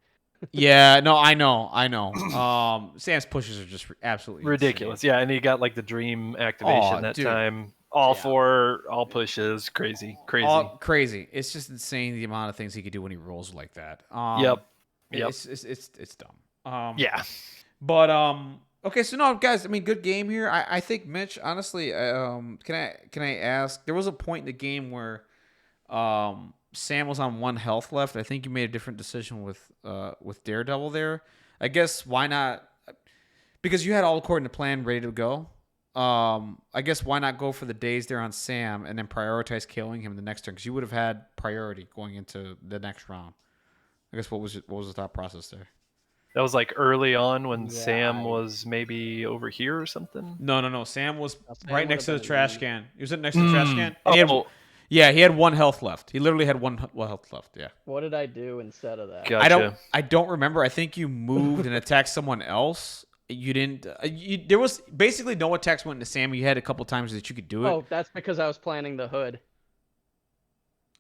Yeah, no, I know. Sam's pushes are just absolutely ridiculous. insane. Yeah, and he got like the dream activation that time. All 4, all pushes, crazy. Crazy. It's just insane the amount of things he could do when he rolls like that. Yep. It's dumb. Yeah. But okay, so no, guys, I mean, good game here. I think Mitch, honestly, can I ask? There was a point in the game where Sam was on 1 health left. I think you made a different decision with Daredevil there. I guess why not? Because you had all according to plan, ready to go. I guess why not go for the days there on Sam and then prioritize killing him the next turn, because you would have had priority going into the next round. I guess what was the thought process there? That was like early on when Sam was maybe over here or something. No. Sam was right next to the trash can. He was next to the trash can. And he had 1 health left. He literally had one health left. Yeah. What did I do instead of that? Gotcha. I don't remember. I think you moved and attacked someone else. You didn't. There was basically no attacks went into Sam. You had a couple times that you could do it. Oh, that's because I was planning the hood.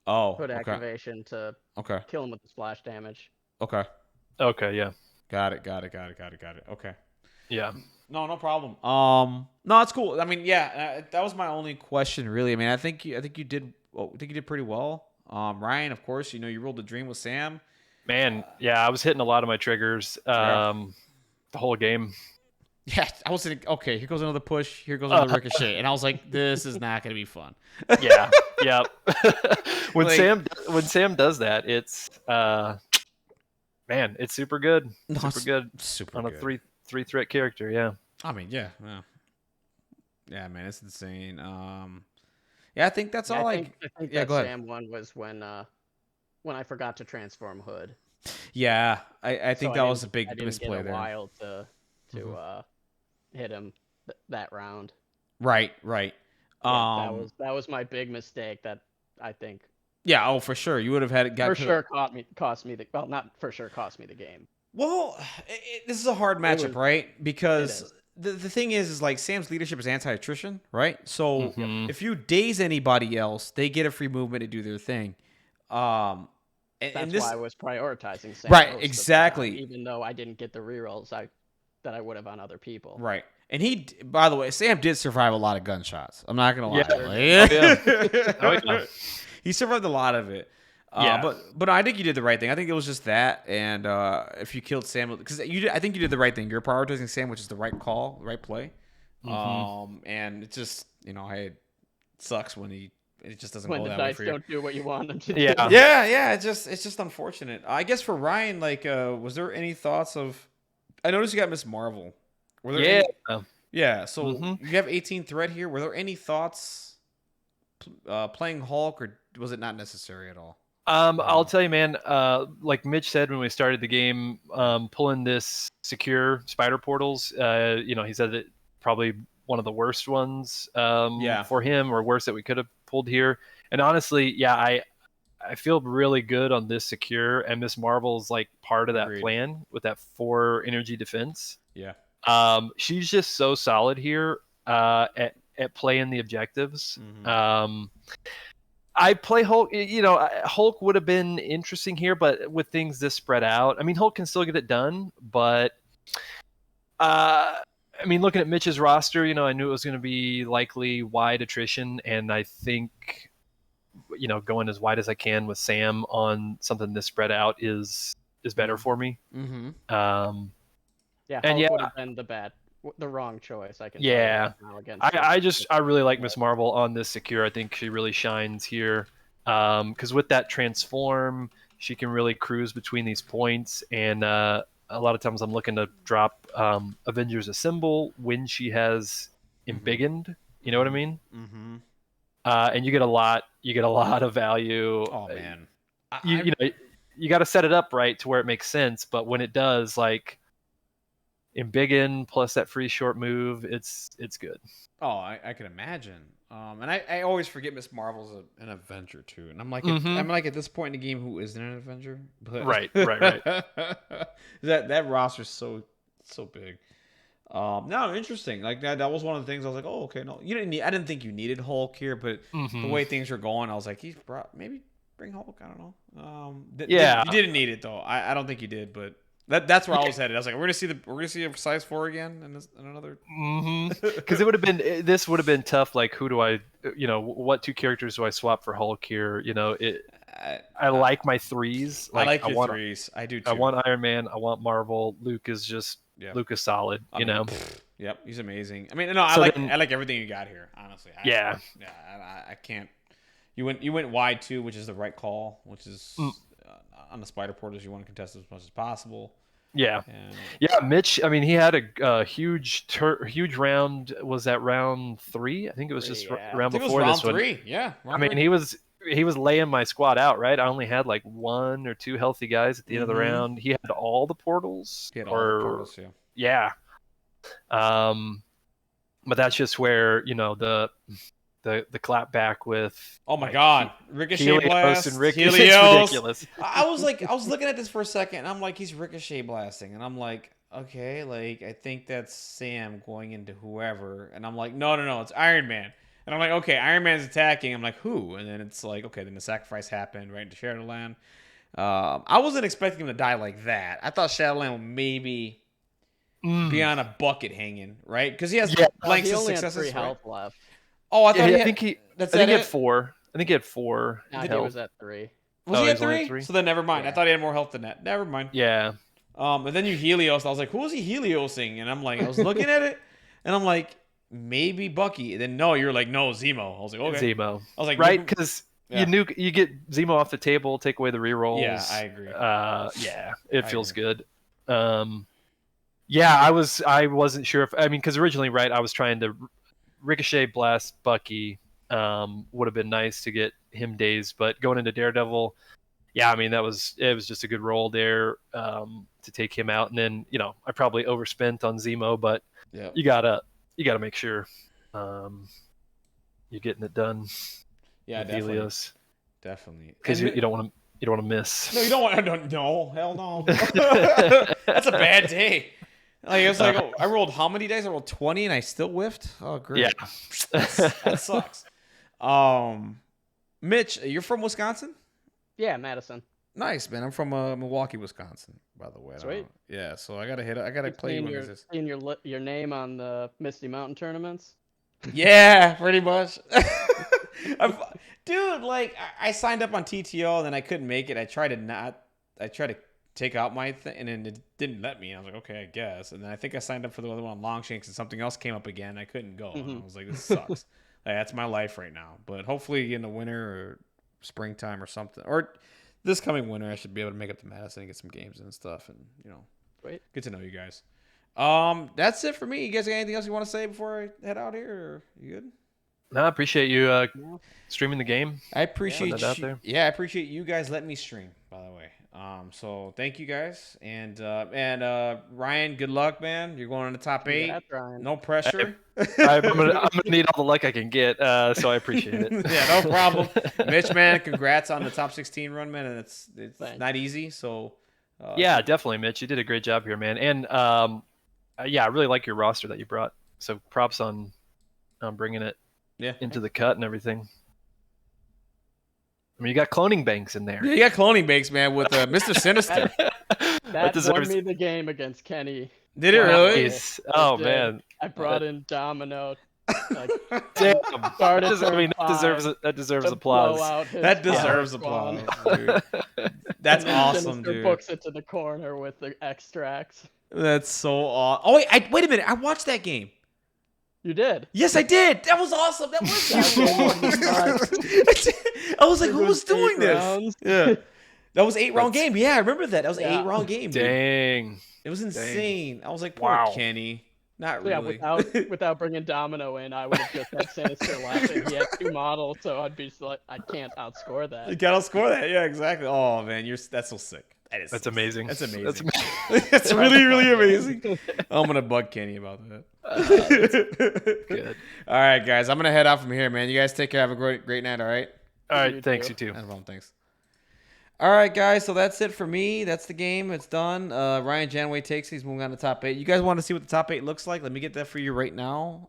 Hood activation to kill him with the splash damage. Okay. Yeah. Got it. Okay. Yeah. No problem. No, it's cool. I mean, yeah, that was my only question, really. I mean, I think you did pretty well. Ryan, of course, you rolled a dream with Sam. Man, yeah, I was hitting a lot of my triggers the whole game. Yeah, I was thinking, okay, here goes another push, here goes another ricochet, and I was like, this is not going to be fun. Yeah, yeah. when Like, Sam does that, it's man, it's super good, super on a good. three threat character. Yeah. I mean, yeah, yeah, man, it's insane. Yeah, I think that's all. I think Yeah, that go ahead. Sam one was when I forgot to transform Hood. Yeah, I think that was a big I didn't misplay get a there. while to hit him that round. Right. Yeah, that was my big mistake. That I think. Yeah. Oh, for sure. You would have had it. For sure, cost me the. Well, not for sure, cost me the game. Well, this is a hard matchup, right? Because the thing is like Sam's leadership is anti-attrition, right? So if you daze anybody else, they get a free movement to do their thing. That's why I was prioritizing Sam. Right, exactly. Even though I didn't get the rerolls that I would have on other people. Right. And by the way, Sam did survive a lot of gunshots. I'm not gonna lie. Yeah. He survived a lot of it. But I think you did the right thing. I think it was just that, and if you killed Sam, because I think you did the right thing. You're prioritizing Sam, which is the right call, right play. And it just, it sucks when it just doesn't go that way for you. When the dice don't do what you want them to do. Yeah. It's just unfortunate. I guess for Ryan, like, was there any thoughts of? I noticed you got Miss Marvel. Were there yeah. So you have 18 threat here. Were there any thoughts playing Hulk, or was it not necessary at all? I'll tell you, man. Like Mitch said when we started the game, pulling this secure spider portals. He said that probably one of the worst ones. For him, or worse that we could have pulled here. And honestly, yeah, I feel really good on this secure, and Miss Marvel's like part of that plan with that 4 energy defense. Yeah. She's just so solid here at playing the objectives. I play Hulk. Hulk would have been interesting here, but with things this spread out, I mean, Hulk can still get it done. But looking at Mitch's roster, I knew it was going to be likely wide attrition, and I think, going as wide as I can with Sam on something this spread out is better for me. Hulk would have been the wrong choice. I can. Yeah, against I really like Miss Marvel on this secure. I think she really shines here, because with that transform, she can really cruise between these points, and a lot of times I'm looking to drop Avengers Assemble when she has embiggened. You know what I mean? And you get a lot of value. Oh man, you got to set it up right to where it makes sense. But when it does, like embiggen plus that free short move, it's good. Oh, I can imagine. And I always forget Miss Marvel's an Avenger too, and I'm like at this point in the game, who isn't an Avenger? But right. that roster's so big. No, interesting. Like that was one of the things I was like, oh, okay, no, you didn't need. I didn't think you needed Hulk here, but the way things are going, I was like, maybe bring Hulk. I don't know. You didn't need it though. I don't think you did, but. That's where I was headed. I was like, we're gonna see a size 4 again in another. Because this would have been tough. Like, who do I, what 2 characters do I swap for Hulk here? I like my 3s. I like your 3s. I do too. I want Iron Man. I want Marvel. Luke is solid. Yep, he's amazing. I mean, no, I like everything you got here. Honestly. I can't. You went wide too, which is the right call. Which is. On the spider portals, you want to contest as much as possible. Yeah. Mitch. I mean, he had a huge round. Was that round 3? I think it was just round before round this 3. one. Yeah. I mean, he was laying my squad out, right? I only had like 1 or 2 healthy guys at the end of the round. He had all the portals. Yeah. But that's just where the clap back with God, Ricochet Helios blast and Helios. Ridiculous. I was looking at this for a second, and I'm like, he's Ricochet blasting, and I'm like, okay, like I think that's Sam going into whoever, and I'm like, no, it's Iron Man, and I'm like, okay, Iron Man's attacking. I'm like, who? And then it's like, okay, then the sacrifice happened right into Shadowland. I wasn't expecting him to die like that. I thought Shadowland would maybe be on a bucket hanging, right? Because he has blanks of successes. He only had 3 health left. Oh, I thought I think he had 4. I think he had 4. No, he was at 3. Was he at 3? So then never mind. I thought he had more health than that. Never mind. Yeah. And then you Helios. I was like, who is he Heliosing? And I was looking at it, and I'm like, maybe Bucky. And then no, you're like, no, Zemo. I was like, okay. Zemo. I was like, right, because you get Zemo off the table, take away the rerolls. Yeah, I agree. It feels good. Yeah, I wasn't sure if because originally, right, I was trying to Ricochet blast Bucky. Would have been nice to get him dazed, but going into Daredevil, yeah, it was just a good roll there to take him out, and then I probably overspent on Zemo, but you gotta make sure you're getting it done. Yeah, definitely. Helios. Definitely, because you don't want to miss. No, you don't want. No, hell no. That's a bad day. Like it's like I rolled how many days? I rolled 20 and I still whiffed. Oh, great. Yeah, that sucks. Mitch, you're from Wisconsin? Yeah, Madison. Nice, man. I'm from Milwaukee, Wisconsin, by the way. Sweet. Yeah, so I gotta play you. Seeing your name on the Misty Mountain tournaments. Yeah, pretty much. Dude, like I signed up on TTO and then I couldn't make it. I tried to take out my thing and then it didn't let me. I was like, okay, I guess. And then I think I signed up for the other one on Longshanks and something else came up again. I couldn't go. Mm-hmm. I was like, this sucks. Like, that's my life right now. But hopefully in the winter or springtime or something, or this coming winter, I should be able to make up to Madison and get some games and stuff. And get to know you guys. That's it for me. You guys got anything else you want to say before I head out here? Or you good? No, I appreciate you streaming the game. I appreciate you. Yeah, I appreciate you guys letting me stream, by the way. So thank you guys. And Ryan, good luck, man. You're going in the top 8. No pressure. I'm gonna need all the luck I can get. So I appreciate it. Yeah, no problem. Mitch, man, congrats on the top 16 run, man. And it's not easy. So yeah, definitely, Mitch. You did a great job here, man. And I really like your roster that you brought. So props on bringing it into the cut and everything. You got cloning banks in there. Yeah, you got cloning banks, man, with Mr. Sinister. That won me the game against Kenny. Did it really? Oh, man. I brought in Domino. Damn. That deserves applause. That deserves applause, dude. That's awesome, Sinister dude. Books it to the corner with the extracts. That's so awesome. Oh, wait a minute. I watched that game. You did? Yes, I did. That was awesome. That was I was like, who was doing this? Yeah. That was 8-round game. Yeah, I remember that. That was an 8-round game, dude. Dang. It was insane. I was like, poor Kenny. Not really. Without bringing Domino in, I would have just had Sinister laughing. He had 2 models, so I'd be like, I can't outscore that. You can't outscore that. Yeah, exactly. Oh, man, that's so sick. That's amazing. That's amazing. That's really, really amazing. I'm going to bug Kenny about that. Good. All right, guys. I'm going to head out from here, man. You guys take care. Have a great night, all right? All right. Thanks, you too. No problem. Thanks. All right, guys. So that's it for me. That's the game. It's done. Ryan Janway takes. He's moving on to top 8. You guys want to see what the top 8 looks like? Let me get that for you right now.